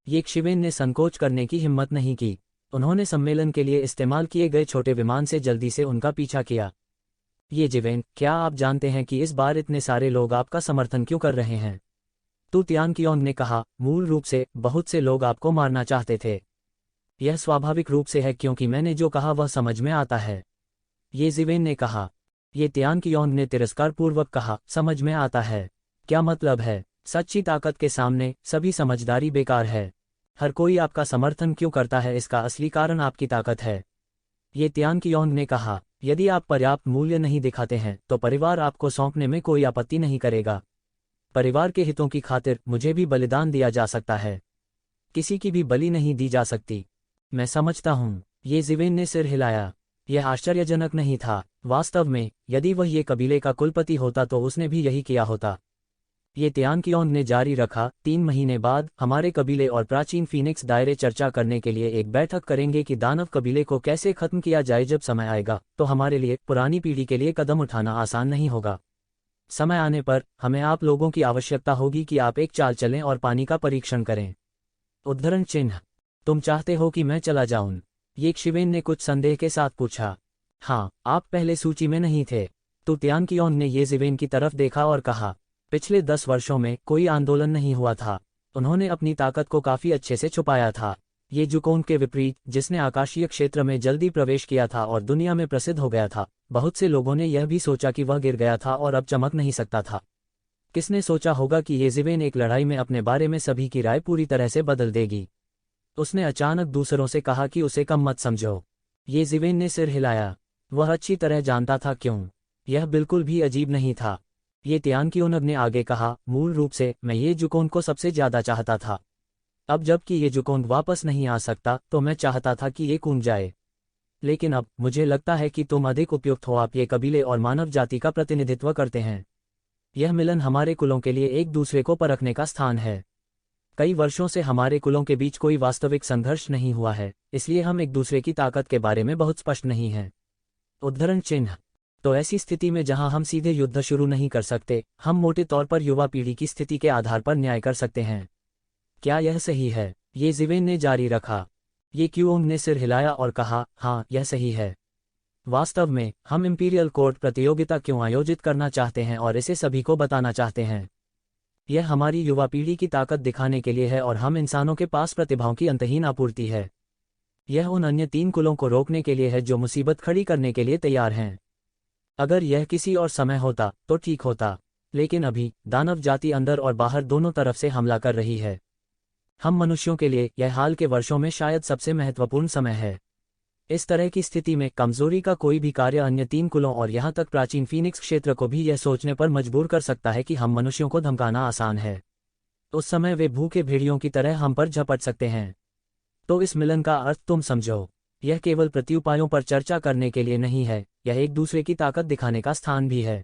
ये शिवेन ने संकोच करने की हिम्मत नहीं की। उन्होंने सम्मेलन के लिए इस्तेमाल किए गए छोटे विमान से जल्दी से उनका पीछा किया। ये जिवेन, क्या आप जानते हैं कि इस बार इतने सारे लोग आपका समर्थन क्यों कर रहे हैं? तो तियान कियोंग ने कहा, मूल रूप से बहुत से लोग आपको मारना चाहते थे। यह स्वाभाविक रूप से है, क्योंकि मैंने जो कहा वह समझ में आता है। ये जिवेन ने कहा। ये तियान कियोंग ने तिरस्कारपूर्वक कहा, समझ में आता है? क्या मतलब है? सच्ची ताकत के सामने सभी समझदारी बेकार है। हर कोई आपका समर्थन क्यों करता है, इसका असली कारण आपकी ताकत है। ये तियान कियोंग ने कहा, यदि आप पर्याप्त मूल्य नहीं दिखाते हैं तो परिवार आपको सौंपने में कोई आपत्ति नहीं करेगा। परिवार के हितों की खातिर मुझे भी बलिदान दिया जा सकता है, किसी की भी बलि नहीं दी जा सकती। मैं समझता हूँ। ये जिवेन ने सिर हिलाया। यह आश्चर्यजनक नहीं था। वास्तव में यदि वह ये कबीले का कुलपति होता तो उसने भी यही किया होता। ये तियान कियोंग ने जारी रखा, 3 महीने बाद हमारे कबीले और प्राचीन फीनिक्स दायरे चर्चा करने के लिए एक बैठक करेंगे कि दानव कबीले को कैसे खत्म किया जाए। जब समय आएगा तो हमारे लिए, पुरानी पीढ़ी के लिए कदम उठाना आसान नहीं होगा। समय आने पर हमें आप लोगों की आवश्यकता होगी कि आप एक चाल चलें और पानी का परीक्षण करें। उद्धरण चिन्ह। तुम चाहते हो कि मैं चला जाऊं? ये शिवेन ने कुछ संदेह के साथ पूछा। हाँ, आप पहले सूची में नहीं थे। तो तियान कियोंग ने ये जिवेन की तरफ देखा और कहा, पिछले 10 वर्षों में कोई आंदोलन नहीं हुआ था। उन्होंने अपनी ताकत को काफी अच्छे से छुपाया था। ये जुकोंग के विपरीत, जिसने आकाशीय क्षेत्र में जल्दी प्रवेश किया था और दुनिया में प्रसिद्ध हो गया था, बहुत से लोगों ने यह भी सोचा कि वह गिर गया था और अब चमक नहीं सकता था। किसने सोचा होगा कि ये जिवेन एक लड़ाई में अपने बारे में सभी की राय पूरी तरह से बदल देगी? उसने अचानक दूसरों से कहा कि उसे कम मत समझो। ये जिवेन ने सिर हिलाया। वह अच्छी तरह जानता था क्यों। यह बिल्कुल भी अजीब नहीं था। ये तियान कियोंग ने आगे कहा, मूल रूप से मैं ये जुकोंग को सबसे ज्यादा चाहता था। अब जबकि ये जुकोंग वापस नहीं आ सकता तो मैं चाहता था कि ये कूद जाए। लेकिन अब मुझे लगता है कि तुम अधिक उपयुक्त हो। आप ये कबीले और मानव जाति का प्रतिनिधित्व करते हैं। यह मिलन हमारे कुलों के लिए एक दूसरे को परखने का स्थान है। कई वर्षों से हमारे कुलों के बीच कोई वास्तविक संघर्ष नहीं हुआ है, इसलिए हम एक दूसरे की ताकत के बारे में बहुत स्पष्ट नहीं हैं। उद्धरण चिन्ह। तो ऐसी स्थिति में जहां हम सीधे युद्ध शुरू नहीं कर सकते, हम मोटे तौर पर युवा पीढ़ी की स्थिति के आधार पर न्याय कर सकते हैं। क्या यह सही है? ये जिवेन ने जारी रखा। ये कियोंग ने सिर हिलाया और कहा, हाँ, यह सही है। वास्तव में हम इंपीरियल कोर्ट प्रतियोगिता क्यों आयोजित करना चाहते हैं और इसे सभी को बताना चाहते हैं। यह हमारी युवा पीढ़ी की ताकत दिखाने के लिए है और हम इंसानों के पास प्रतिभाओं की अंतहीन आपूर्ति है। यह उन अन्य 3 कुलों को रोकने के लिए है जो मुसीबत खड़ी करने के लिए तैयार हैं। अगर यह किसी और समय होता तो ठीक होता, लेकिन अभी दानव जाति अंदर और बाहर दोनों तरफ से हमला कर रही है। हम मनुष्यों के लिए यह हाल के वर्षों में शायद सबसे महत्वपूर्ण समय है। इस तरह की स्थिति में कमजोरी का कोई भी कार्य अन्य 3 कुलों और यहाँ तक प्राचीन फीनिक्स क्षेत्र को भी यह सोचने पर मजबूर कर सकता है कि हम मनुष्यों को धमकाना आसान है। उस समय वे भूखे भेड़ियों की तरह हम पर झपट सकते हैं। तो इस मिलन का अर्थ तुम समझो। यह केवल प्रत्युपायों पर चर्चा करने के लिए नहीं है, यह एक दूसरे की ताकत दिखाने का स्थान भी है।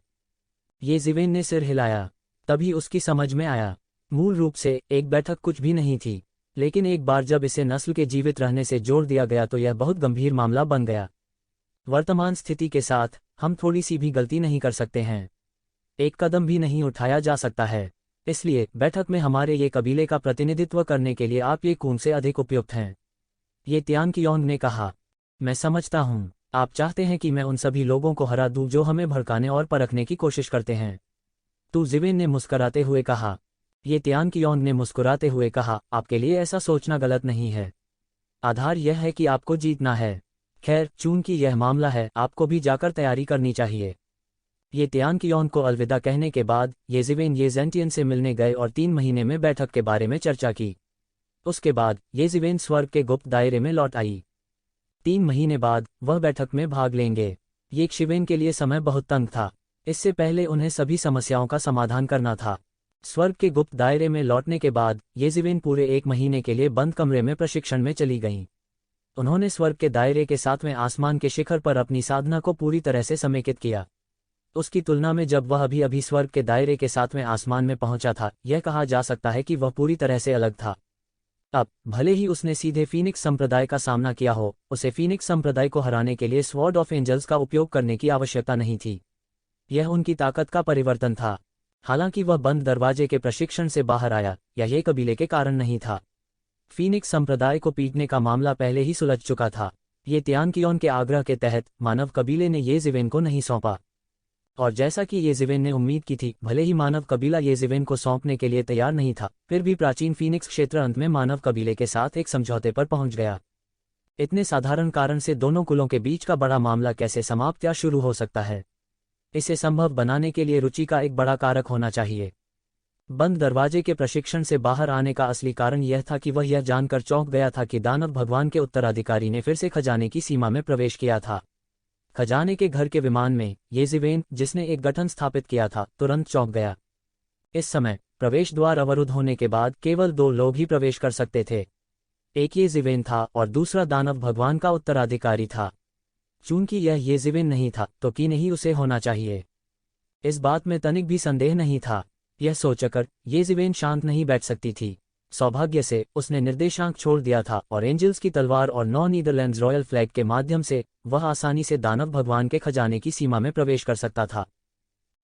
ये जिवेन ने सिर हिलाया। तभी उसकी समझ में आया। मूल रूप से एक बैठक कुछ भी नहीं थी, लेकिन एक बार जब इसे नस्ल के जीवित रहने से जोड़ दिया गया तो यह बहुत गंभीर मामला बन गया। वर्तमान स्थिति के साथ हम थोड़ी सी भी गलती नहीं कर सकते हैं। एक कदम भी नहीं उठाया जा सकता है। इसलिए बैठक में हमारे ये कबीले का प्रतिनिधित्व करने के लिए आप ये कून से अधिक उपयुक्त हैं। ये तियान कियोंग ने कहा। मैं समझता हूँ। आप चाहते हैं कि मैं उन सभी लोगों को हरा दूं जो हमें भड़काने और परखने की कोशिश करते हैं। तू ज़िवेन ने मुस्कुराते हुए कहा। ये तियान कियोंग ने मुस्कुराते हुए कहा, आपके लिए ऐसा सोचना गलत नहीं है। आधार यह है कि आपको जीतना है। खैर, चूंकि यह मामला है, आपको भी जाकर तैयारी करनी चाहिए। ये तियान कियोंग को अलविदा कहने के बाद ये ज़िवेन ये ज़ेंटियन से मिलने गए और 3 महीने में बैठक के बारे में चर्चा की। उसके बाद ये ज़िवेन स्वर्ग के गुप्त दायरे में लौट आई। 3 महीने बाद वह बैठक में भाग लेंगे। ये शिवेन के लिए समय बहुत तंग था। इससे पहले उन्हें सभी समस्याओं का समाधान करना था। स्वर्ग के गुप्त दायरे में लौटने के बाद ये ज़िवेन पूरे 1 महीने के लिए बंद कमरे में प्रशिक्षण में चली गईं। उन्होंने स्वर्ग के दायरे के 7वें आसमान के शिखर पर अपनी साधना को पूरी तरह से समेकित किया। उसकी तुलना में जब वह अभी अभी स्वर्ग के दायरे के 7वें आसमान में पहुंचा था, यह कहा जा सकता है कि वह पूरी तरह से अलग था। अब भले ही उसने सीधे फीनिक्स संप्रदाय का सामना किया हो, उसे फीनिक्स संप्रदाय को हराने के लिए स्वॉर्ड ऑफ एंजल्स का उपयोग करने की आवश्यकता नहीं थी। यह उनकी ताकत का परिवर्तन था। हालांकि वह बंद दरवाजे के प्रशिक्षण से बाहर आया, यह कबीले के कारण नहीं था। फीनिक्स संप्रदाय को पीटने का मामला पहले ही सुलझ चुका था। ये तियान कियोंग के आग्रह के तहत मानव कबीले ने ये ज़िवेन को नहीं सौंपा। और जैसा कि ये ज़िवेन ने उम्मीद की थी, भले ही मानव कबीला ये ज़िवेन को सौंपने के लिए तैयार नहीं था, फिर भी प्राचीन फीनिक्स क्षेत्र अंत में मानव कबीले के साथ एक समझौते पर पहुंच गया। इतने साधारण कारण से दोनों कुलों के बीच का बड़ा मामला कैसे समाप्त या शुरू हो सकता है? इसे संभव बनाने के लिए रुचि का एक बड़ा कारक होना चाहिए। बंद दरवाजे के प्रशिक्षण से बाहर आने का असली कारण यह था कि वह यह जानकर चौंक गया था कि दानव भगवान के उत्तराधिकारी ने फिर से खजाने की सीमा में प्रवेश किया था। खजाने के घर के विमान में ये ज़िवेन, जिसने एक गठन स्थापित किया था, तुरंत चौंक गया। इस समय प्रवेश द्वार अवरुद्ध होने के बाद केवल 2 लोग ही प्रवेश कर सकते थे। एक ये ज़िवेन था और दूसरा दानव भगवान का उत्तराधिकारी था। चूंकि यह ये ज़िवेन नहीं था, तो कि नहीं उसे होना चाहिए। इस बात में तनिक भी संदेह नहीं था। यह सोचकर ये ज़िवेन शांत नहीं बैठ सकती थी। सौभाग्य से उसने निर्देशांक छोड़ दिया था और एंजल्स की तलवार और 9 नीदरलैंड्स रॉयल फ्लैग के माध्यम से वह आसानी से दानव भगवान के खजाने की सीमा में प्रवेश कर सकता था।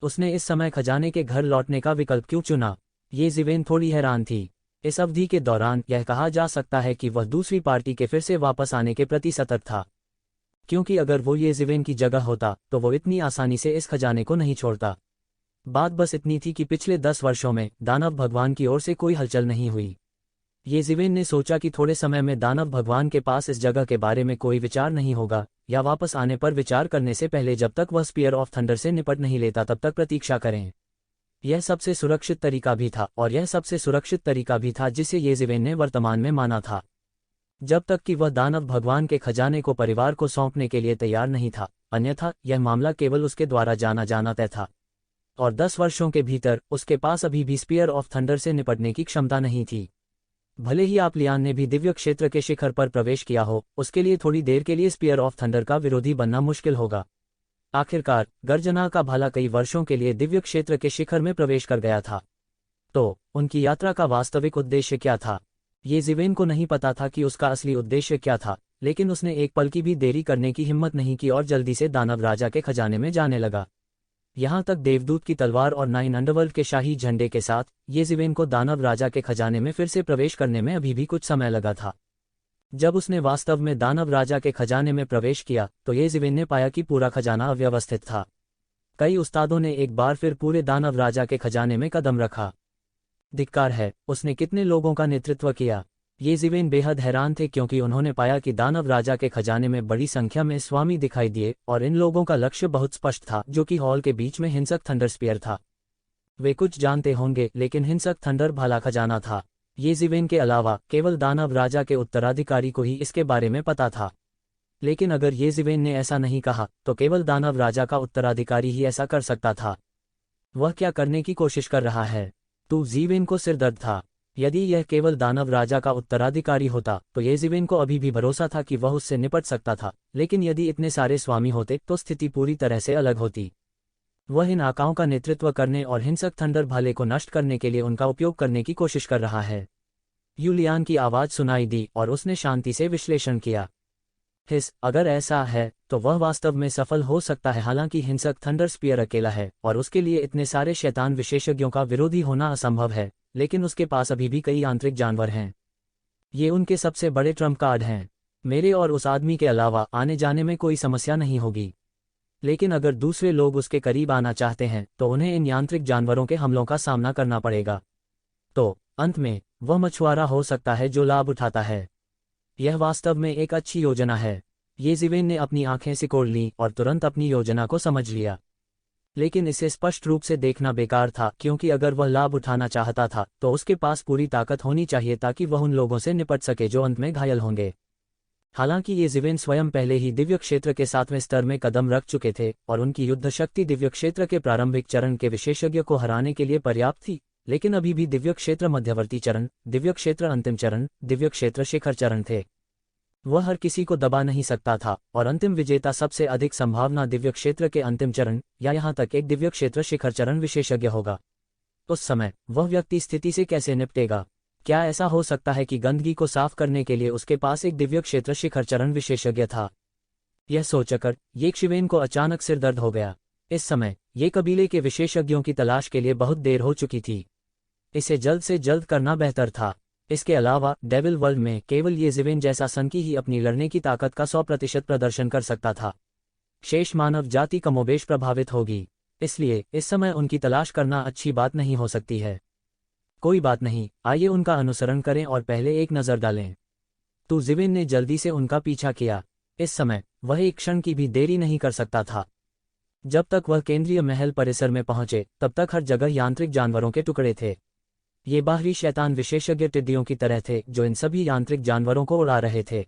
उसने इस समय खजाने के घर लौटने का विकल्प क्यों चुना? ये ज़िवेन थोड़ी हैरान थी। इस अवधि के दौरान यह कहा जा सकता है कि वह दूसरी पार्टी के फिर से वापस आने के प्रति सतर्क था, क्योंकि अगर वो ये ज़िवेन की जगह होता तो वो इतनी आसानी से इस खजाने को नहीं छोड़ता। बात बस इतनी थी कि पिछले 10 वर्षों में दानव भगवान की ओर से कोई हलचल नहीं हुई। ये ज़िवेन ने सोचा कि थोड़े समय में दानव भगवान के पास इस जगह के बारे में कोई विचार नहीं होगा, या वापस आने पर विचार करने से पहले जब तक वह स्पीयर ऑफ थंडर से निपट नहीं लेता तब तक प्रतीक्षा करें। यह सबसे सुरक्षित तरीका भी था, और यह सबसे सुरक्षित तरीका भी था जिसे ये ज़िवेन ने वर्तमान में माना था। जब तक कि वह दानव भगवान के खजाने को परिवार को सौंपने के लिए तैयार नहीं था, अन्यथा यह मामला केवल उसके द्वारा जाना तय था। और 10 वर्षों के भीतर उसके पास अभी भी स्पीयर ऑफ थंडर से निपटने की क्षमता नहीं थी। भले ही आप लियान ने भी दिव्य क्षेत्र के शिखर पर प्रवेश किया हो, उसके लिए थोड़ी देर के लिए स्पीयर ऑफ थंडर का विरोधी बनना मुश्किल होगा। आखिरकार गर्जना का भाला कई वर्षों के लिए दिव्य क्षेत्र के शिखर में प्रवेश कर गया था। तो उनकी यात्रा का वास्तविक उद्देश्य क्या था? ये ज़िवेन को नहीं पता था कि उसका असली उद्देश्य क्या था, लेकिन उसने एक पल की भी देरी करने की हिम्मत नहीं की और जल्दी से दानव राजा के खजाने में जाने लगा। यहाँ तक देवदूत की तलवार और 9 अंडरवर्ल्ड के शाही झंडे के साथ ये ज़िवेन को दानव राजा के खजाने में फिर से प्रवेश करने में अभी भी कुछ समय लगा था। जब उसने वास्तव में दानव राजा के खजाने में प्रवेश किया तो ये ज़िवेन ने पाया कि पूरा खजाना अव्यवस्थित था। कई उस्तादों ने एक बार फिर पूरे दानव राजा के खजाने में कदम रखा। धिक्कार है, उसने कितने लोगों का नेतृत्व किया? ये ज़िवेन बेहद हैरान थे, क्योंकि उन्होंने पाया कि दानव राजा के खजाने में बड़ी संख्या में स्वामी दिखाई दिए, और इन लोगों का लक्ष्य बहुत स्पष्ट था, जो कि हॉल के बीच में हिंसक थंडर स्पीयर था। वे कुछ जानते होंगे, लेकिन हिंसक थंडर भाला खजाना था। ये ज़िवेन के अलावा केवल दानव राजा के उत्तराधिकारी को ही इसके बारे में पता था। लेकिन अगर ये ज़िवेन ने ऐसा नहीं कहा, तो केवल दानव राजा का उत्तराधिकारी ही ऐसा कर सकता था। वह क्या करने की कोशिश कर रहा है? तो ज़िवेन को सिरदर्द था। यदि यह केवल दानव राजा का उत्तराधिकारी होता तो ये ज़िवेन को अभी भी भरोसा था कि वह उससे निपट सकता था, लेकिन यदि इतने सारे स्वामी होते तो स्थिति पूरी तरह से अलग होती। वह इन आकाओं का नेतृत्व करने और हिंसक थंडर भाले को नष्ट करने के लिए उनका उपयोग करने की कोशिश कर रहा है। यूलियान की आवाज़ सुनाई दी और उसने शांति से विश्लेषण किया। अगर ऐसा है तो वह वास्तव में सफल हो सकता है। हालांकि हिंसक थंडर स्पीयर अकेला है और उसके लिए इतने सारे शैतान विशेषज्ञों का विरोधी होना असंभव है, लेकिन उसके पास अभी भी कई आंतरिक जानवर हैं। ये उनके सबसे बड़े ट्रम्प कार्ड हैं। मेरे और उस आदमी के अलावा आने जाने में कोई समस्या नहीं होगी। लेकिन अगर दूसरे लोग उसके करीब आना चाहते हैं तो उन्हें इन यांत्रिक जानवरों के हमलों का सामना करना पड़ेगा। तो अंत में वह मछुआरा हो सकता है जो लाभ उठाता है। यह वास्तव में एक अच्छी योजना है। ये ज़िवेन ने अपनी आंखें सिकोड़ लीं और तुरंत अपनी योजना को समझ लिया। लेकिन इसे स्पष्ट रूप से देखना बेकार था, क्योंकि अगर वह लाभ उठाना चाहता था तो उसके पास पूरी ताकत होनी चाहिए ताकि वह उन लोगों से निपट सके जो अंत में घायल होंगे। हालांकि ये ज़िवेन स्वयं पहले ही दिव्य क्षेत्र के 7वें स्तर में कदम रख चुके थे और उनकी युद्ध शक्ति दिव्य क्षेत्र के प्रारंभिक चरण के विशेषज्ञ को हराने के लिए पर्याप्त थी, लेकिन अभी भी दिव्य क्षेत्र मध्यवर्ती चरण, दिव्य क्षेत्र अंतिम चरण, दिव्य क्षेत्र शिखर चरण थे। वह हर किसी को दबा नहीं सकता था और अंतिम विजेता सबसे अधिक संभावना दिव्य क्षेत्र के अंतिम चरण या यहां तक एक दिव्य क्षेत्र शिखर चरण विशेषज्ञ होगा। उस समय वह व्यक्ति स्थिति से कैसे निपटेगा? क्या ऐसा हो सकता है कि गंदगी को साफ करने के लिए उसके पास एक दिव्य क्षेत्र शिखर चरण विशेषज्ञ था? यह सोचकर येशिवेन को अचानक सिर दर्द हो गया। इस समय ये कबीले के विशेषज्ञों की तलाश के लिए बहुत देर हो चुकी थी। इसे जल्द से जल्द करना बेहतर था। इसके अलावा डेविल वर्ल्ड में केवल ये ज़िवेन जैसा सनकी ही अपनी लड़ने की ताकत का 100% प्रदर्शन कर सकता था। शेष मानव जाति कमोबेश प्रभावित होगी, इसलिए इस समय उनकी तलाश करना अच्छी बात नहीं हो सकती है। कोई बात नहीं, आइए उनका अनुसरण करें और पहले एक नज़र डालें। तो ज़िवेन ने जल्दी से उनका पीछा किया। इस समय वह एक क्षण की भी देरी नहीं कर सकता था। जब तक वह केंद्रीय महल परिसर में पहुंचे तब तक हर जगह यांत्रिक जानवरों के टुकड़े थे। ये बाहरी शैतान विशेषज्ञ टिड्डियों की तरह थे जो इन सभी यांत्रिक जानवरों को उड़ा रहे थे।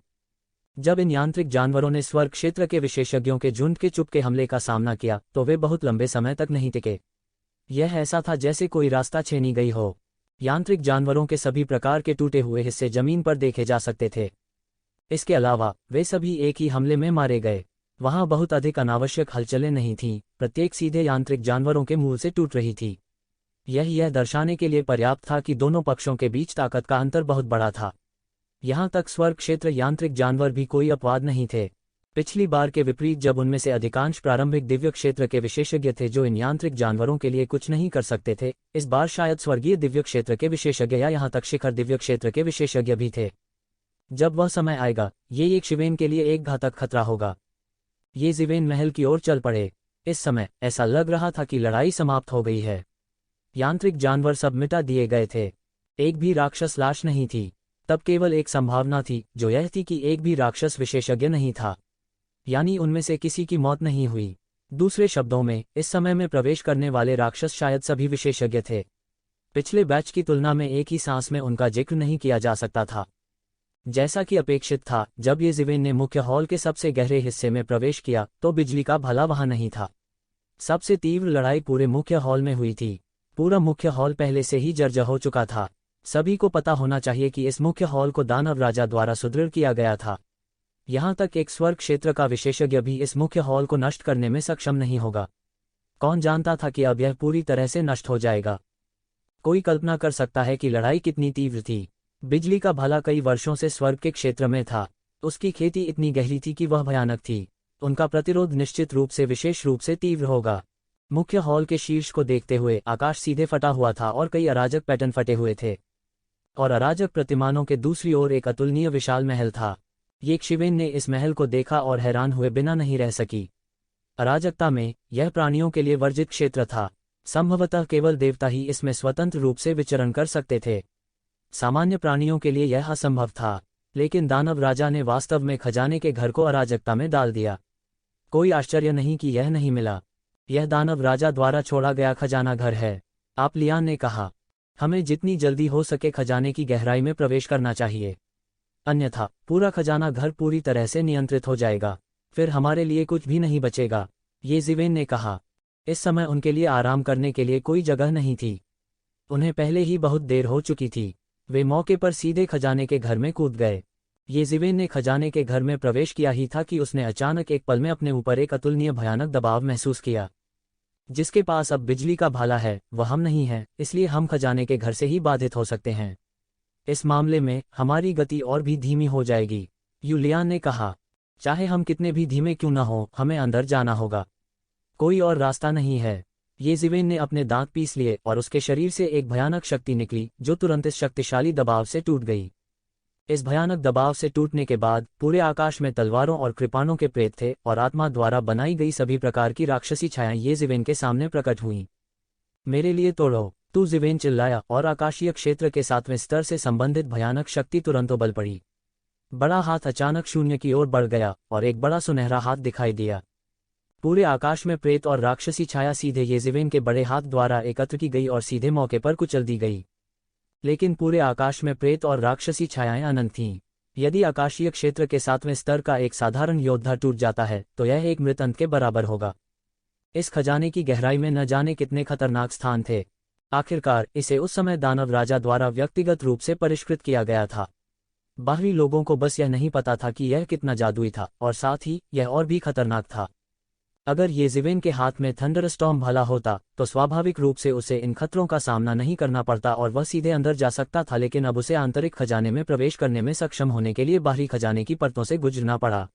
जब इन यांत्रिक जानवरों ने स्वर्ग क्षेत्र के विशेषज्ञों के झुंड के चुपके हमले का सामना किया तो वे बहुत लंबे समय तक नहीं टिके। यह ऐसा था जैसे कोई रास्ता छीनी गई हो। यांत्रिक जानवरों के सभी प्रकार के टूटे हुए हिस्से जमीन पर देखे जा सकते थे। इसके अलावा वे सभी एक ही हमले में मारे गए। वहां बहुत अधिक अनावश्यक हलचलें नहीं थीं, प्रत्येक सीधे यांत्रिक जानवरों के मूल से टूट रही थी। यह दर्शाने के लिए पर्याप्त था कि दोनों पक्षों के बीच ताकत का अंतर बहुत बड़ा था। यहां तक स्वर्ग क्षेत्र यांत्रिक जानवर भी कोई अपवाद नहीं थे। पिछली बार के विपरीत जब उनमें से अधिकांश प्रारंभिक दिव्य क्षेत्र के विशेषज्ञ थे जो इन यांत्रिक जानवरों के लिए कुछ नहीं कर सकते थे, इस बार शायद स्वर्गीय दिव्य क्षेत्र के विशेषज्ञ या यहां तक शिखर दिव्य क्षेत्र के विशेषज्ञ भी थे। जब वह समय आएगा ये येशिवेन के लिए एक घातक खतरा होगा। ये ज़िवेन महल की ओर चल पड़े। इस समय ऐसा लग रहा था कि लड़ाई समाप्त हो गई है। यांत्रिक जानवर सब मिटा दिए गए थे। एक भी राक्षस लाश नहीं थी। तब केवल एक संभावना थी, जो यह थी कि एक भी राक्षस विशेषज्ञ नहीं था, यानी उनमें से किसी की मौत नहीं हुई। दूसरे शब्दों में इस समय में प्रवेश करने वाले राक्षस शायद सभी विशेषज्ञ थे। पिछले बैच की तुलना में एक ही सांस में उनका जिक्र नहीं किया जा सकता था। जैसा कि अपेक्षित था, जब ये ज़िवेन ने मुख्य हॉल के सबसे गहरे हिस्से में प्रवेश किया तो बिजली का भला वहां नहीं था। सबसे तीव्र लड़ाई पूरे मुख्य हॉल में हुई थी। पूरा मुख्य हॉल पहले से ही जर्जर हो चुका था। सभी को पता होना चाहिए कि इस मुख्य हॉल को दानव राजा द्वारा सुदृढ़ किया गया था। यहां तक एक स्वर्ग क्षेत्र का विशेषज्ञ भी इस मुख्य हॉल को नष्ट करने में सक्षम नहीं होगा। कौन जानता था कि अब यह पूरी तरह से नष्ट हो जाएगा? कोई कल्पना कर सकता है कि लड़ाई कितनी तीव्र थी। बिजली का भला कई वर्षों से स्वर्ग के क्षेत्र में था। उसकी खेती इतनी गहरी थी कि वह भयानक थी। उनका प्रतिरोध निश्चित रूप से विशेष रूप से तीव्र होगा। मुख्य हॉल के शीर्ष को देखते हुए आकाश सीधे फटा हुआ था और कई अराजक पैटर्न फटे हुए थे। और अराजक प्रतिमानों के दूसरी ओर एक अतुलनीय विशाल महल था। येशिवेन ने इस महल को देखा और हैरान हुए बिना नहीं रह सकी। अराजकता में यह प्राणियों के लिए वर्जित क्षेत्र था। संभवतः केवल देवता ही इसमें स्वतंत्र रूप से विचरण कर सकते थे। सामान्य प्राणियों के लिए यह असंभव था। लेकिन दानव राजा ने वास्तव में खजाने के घर को अराजकता में डाल दिया। कोई आश्चर्य नहीं कि यह नहीं मिला। यह दानव राजा द्वारा छोड़ा गया खजाना घर है। आप लियान ने कहा, हमें जितनी जल्दी हो सके खजाने की गहराई में प्रवेश करना चाहिए, अन्यथा पूरा खजाना घर पूरी तरह से नियंत्रित हो जाएगा। फिर हमारे लिए कुछ भी नहीं बचेगा, ये ज़िवेन ने कहा। इस समय उनके लिए आराम करने के लिए कोई जगह नहीं थी। उन्हें पहले ही बहुत देर हो चुकी थी। वे मौके पर सीधे खजाने के घर में कूद गए। ये ज़िवेन ने खजाने के घर में प्रवेश किया ही था कि उसने अचानक एक पल में अपने ऊपर एक अतुलनीय भयानक दबाव महसूस किया। जिसके पास अब बिजली का भाला है वह हम नहीं है, इसलिए हम खजाने के घर से ही बाधित हो सकते हैं। इस मामले में हमारी गति और भी धीमी हो जाएगी, यूलियान ने कहा। चाहे हम कितने भी धीमे क्यों न हो, हमें अंदर जाना होगा। कोई और रास्ता नहीं है। ये ज़िवेन ने अपने दांत पीस लिए और उसके शरीर से एक भयानक शक्ति निकली जो तुरंत इस शक्तिशाली दबाव से टूट गई। इस भयानक दबाव से टूटने के बाद पूरे आकाश में तलवारों और कृपाणों के प्रेत थे और आत्मा द्वारा बनाई गई सभी प्रकार की राक्षसी छायाएं येजिवेन के सामने प्रकट हुईं। मेरे लिए तोड़ो, तू जिवेन चिल्लाया और आकाशीय क्षेत्र के 7वें स्तर से संबंधित भयानक शक्ति तुरंत उबल पड़ी। बड़ा हाथ अचानक शून्य की ओर बढ़ गया और एक बड़ा सुनहरा हाथ दिखाई दिया। पूरे आकाश में प्रेत और राक्षसी छाया सीधे येजिवेन के बड़े हाथ द्वारा एकत्र की गई और सीधे मौके पर कुचल दी गई। लेकिन पूरे आकाश में प्रेत और राक्षसी छायाएं अनंत थीं। यदि आकाशीय क्षेत्र के 7वें स्तर का एक साधारण योद्धा टूट जाता है तो यह एक मृत अंत के बराबर होगा। इस खजाने की गहराई में न जाने कितने खतरनाक स्थान थे। आखिरकार इसे उस समय दानव राजा द्वारा व्यक्तिगत रूप से परिष्कृत किया गया था। बाहरी लोगों को बस यह नहीं पता था कि यह कितना जादुई था और साथ ही यह और भी खतरनाक था। अगर येजिवेन के हाथ में थंडरस्टॉर्म भला होता तो स्वाभाविक रूप से उसे इन खतरों का सामना नहीं करना पड़ता और वह सीधे अंदर जा सकता था, लेकिन अब उसे आंतरिक खजाने में प्रवेश करने में सक्षम होने के लिए बाहरी खजाने की परतों से गुजरना पड़ा।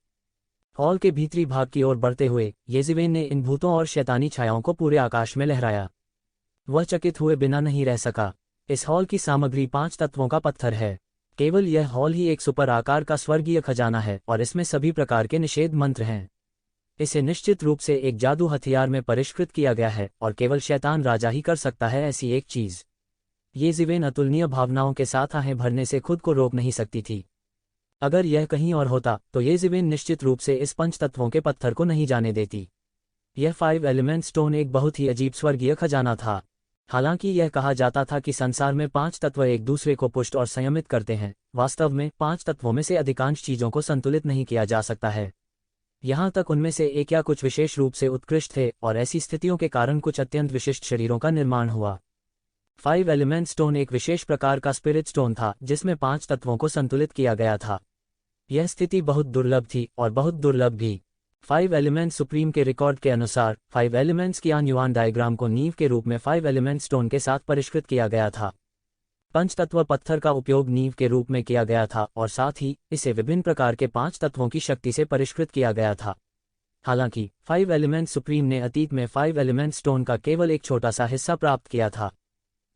हॉल के भीतरी भाग की ओर बढ़ते हुए येजिवेन ने इन भूतों और शैतानी छायाओं को पूरे आकाश में लहराया। वह चकित हुए बिना नहीं रह सका। इस हॉल की सामग्री 5 तत्वों का पत्थर है। केवल यह हॉल ही एक सुपर आकार का स्वर्गीय खजाना है और इसमें सभी प्रकार के निषेध मंत्र हैं। इसे निश्चित रूप से एक जादू हथियार में परिष्कृत किया गया है और केवल शैतान राजा ही कर सकता है ऐसी एक चीज। येजिवेन अतुलनीय भावनाओं के साथ आहें भरने से खुद को रोक नहीं सकती थी। अगर यह कहीं और होता तो येजिवेन निश्चित रूप से इस 5 तत्वों के पत्थर को नहीं जाने देती। यह 5 एलिमेंट स्टोन एक बहुत ही अजीब स्वर्गीय खजाना था। हालांकि यह कहा जाता था कि संसार में 5 तत्व एक दूसरे को पुष्ट और संयमित करते हैं, वास्तव में 5 तत्वों में से अधिकांश चीजों को संतुलित नहीं किया जा सकता है। यहाँ तक उनमें से एक या कुछ विशेष रूप से उत्कृष्ट थे और ऐसी स्थितियों के कारण कुछ अत्यंत विशिष्ट शरीरों का निर्माण हुआ। 5 एलिमेंट स्टोन एक विशेष प्रकार का स्पिरिट स्टोन था जिसमें 5 तत्वों को संतुलित किया गया था। यह स्थिति बहुत दुर्लभ थी और बहुत दुर्लभ भी। 5 एलिमेंट सुप्रीम के रिकॉर्ड के अनुसार 5 एलिमेंट्स की आन-युआन डायग्राम को नींव के रूप में 5 एलिमेंट स्टोन के साथ परिष्कृत किया गया था। पंचतत्व पत्थर का उपयोग नींव के रूप में किया गया था और साथ ही इसे विभिन्न प्रकार के 5 तत्वों की शक्ति से परिष्कृत किया गया था। हालांकि 5 एलिमेंट सुप्रीम ने अतीत में 5 एलिमेंट स्टोन का केवल एक छोटा सा हिस्सा प्राप्त किया था।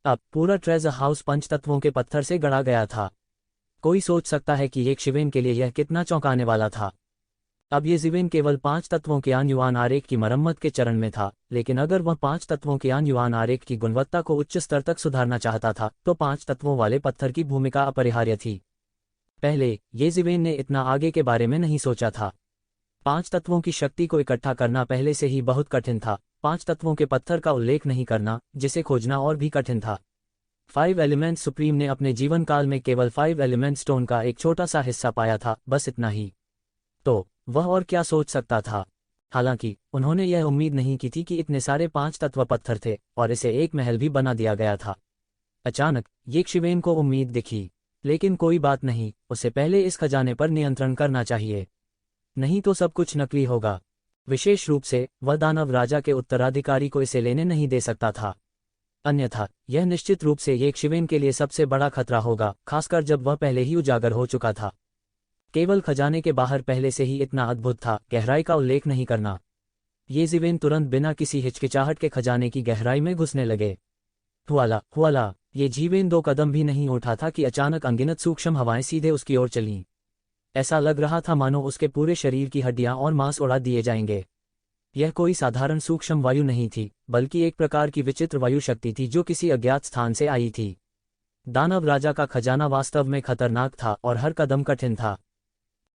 अब पूरा ट्रेजर हाउस पंचतत्वों के पत्थर से गढ़ा गया था। कोई सोच सकता है कि येजिवेन के लिए यह कितना चौंकाने वाला था। अब येजिवेन केवल 5 तत्वों के आन-युआन आरेख की मरम्मत के चरण में था, लेकिन अगर वह 5 तत्वों के आन-युआन आरेख की गुणवत्ता को उच्च स्तर तक सुधारना चाहता था तो 5 तत्वों वाले पत्थर की भूमिका अपरिहार्य थी। पहले येजिवेन ने इतना आगे के बारे में नहीं सोचा था। 5 तत्वों की शक्ति को इकट्ठा करना पहले से ही बहुत कठिन था। 5 तत्वों के पत्थर का उल्लेख नहीं करना, जिसे खोजना और भी कठिन था। 5 एलिमेंट सुप्रीम ने अपने जीवन काल में केवल 5 एलिमेंट स्टोन का एक छोटा सा हिस्सा पाया था, बस इतना ही। तो वह और क्या सोच सकता था। हालांकि उन्होंने यह उम्मीद नहीं की थी कि इतने सारे 5 तत्व पत्थर थे और इसे एक महल भी बना दिया गया था। अचानक येजिवेन को उम्मीद दिखी, लेकिन कोई बात नहीं, उसे पहले इस खजाने पर नियंत्रण करना चाहिए, नहीं तो सब कुछ नकली होगा। विशेष रूप से वह दानव राजा के उत्तराधिकारी को इसे लेने नहीं दे सकता था, अन्यथा यह निश्चित रूप से येजिवेन के लिए सबसे बड़ा खतरा होगा, खासकर जब वह पहले ही उजागर हो चुका था। केवल खजाने के बाहर पहले से ही इतना अद्भुत था, गहराई का उल्लेख नहीं करना। येजिवेन तुरंत बिना किसी हिचकिचाहट के खजाने की गहराई में घुसने लगे। हुआला येजिवेन 2 कदम भी नहीं उठा था कि अचानक अनगिनत सूक्ष्म हवाएं सीधे उसकी ओर चलीं। ऐसा लग रहा था मानो उसके पूरे शरीर की हड्डियां और मांस उड़ा दिए जाएंगे। यह कोई साधारण सूक्ष्म वायु नहीं थी, बल्कि एक प्रकार की विचित्र वायु शक्ति थी जो किसी अज्ञात स्थान से आई थी। दानव राजा का खजाना वास्तव में खतरनाक था और हर कदम कठिन था।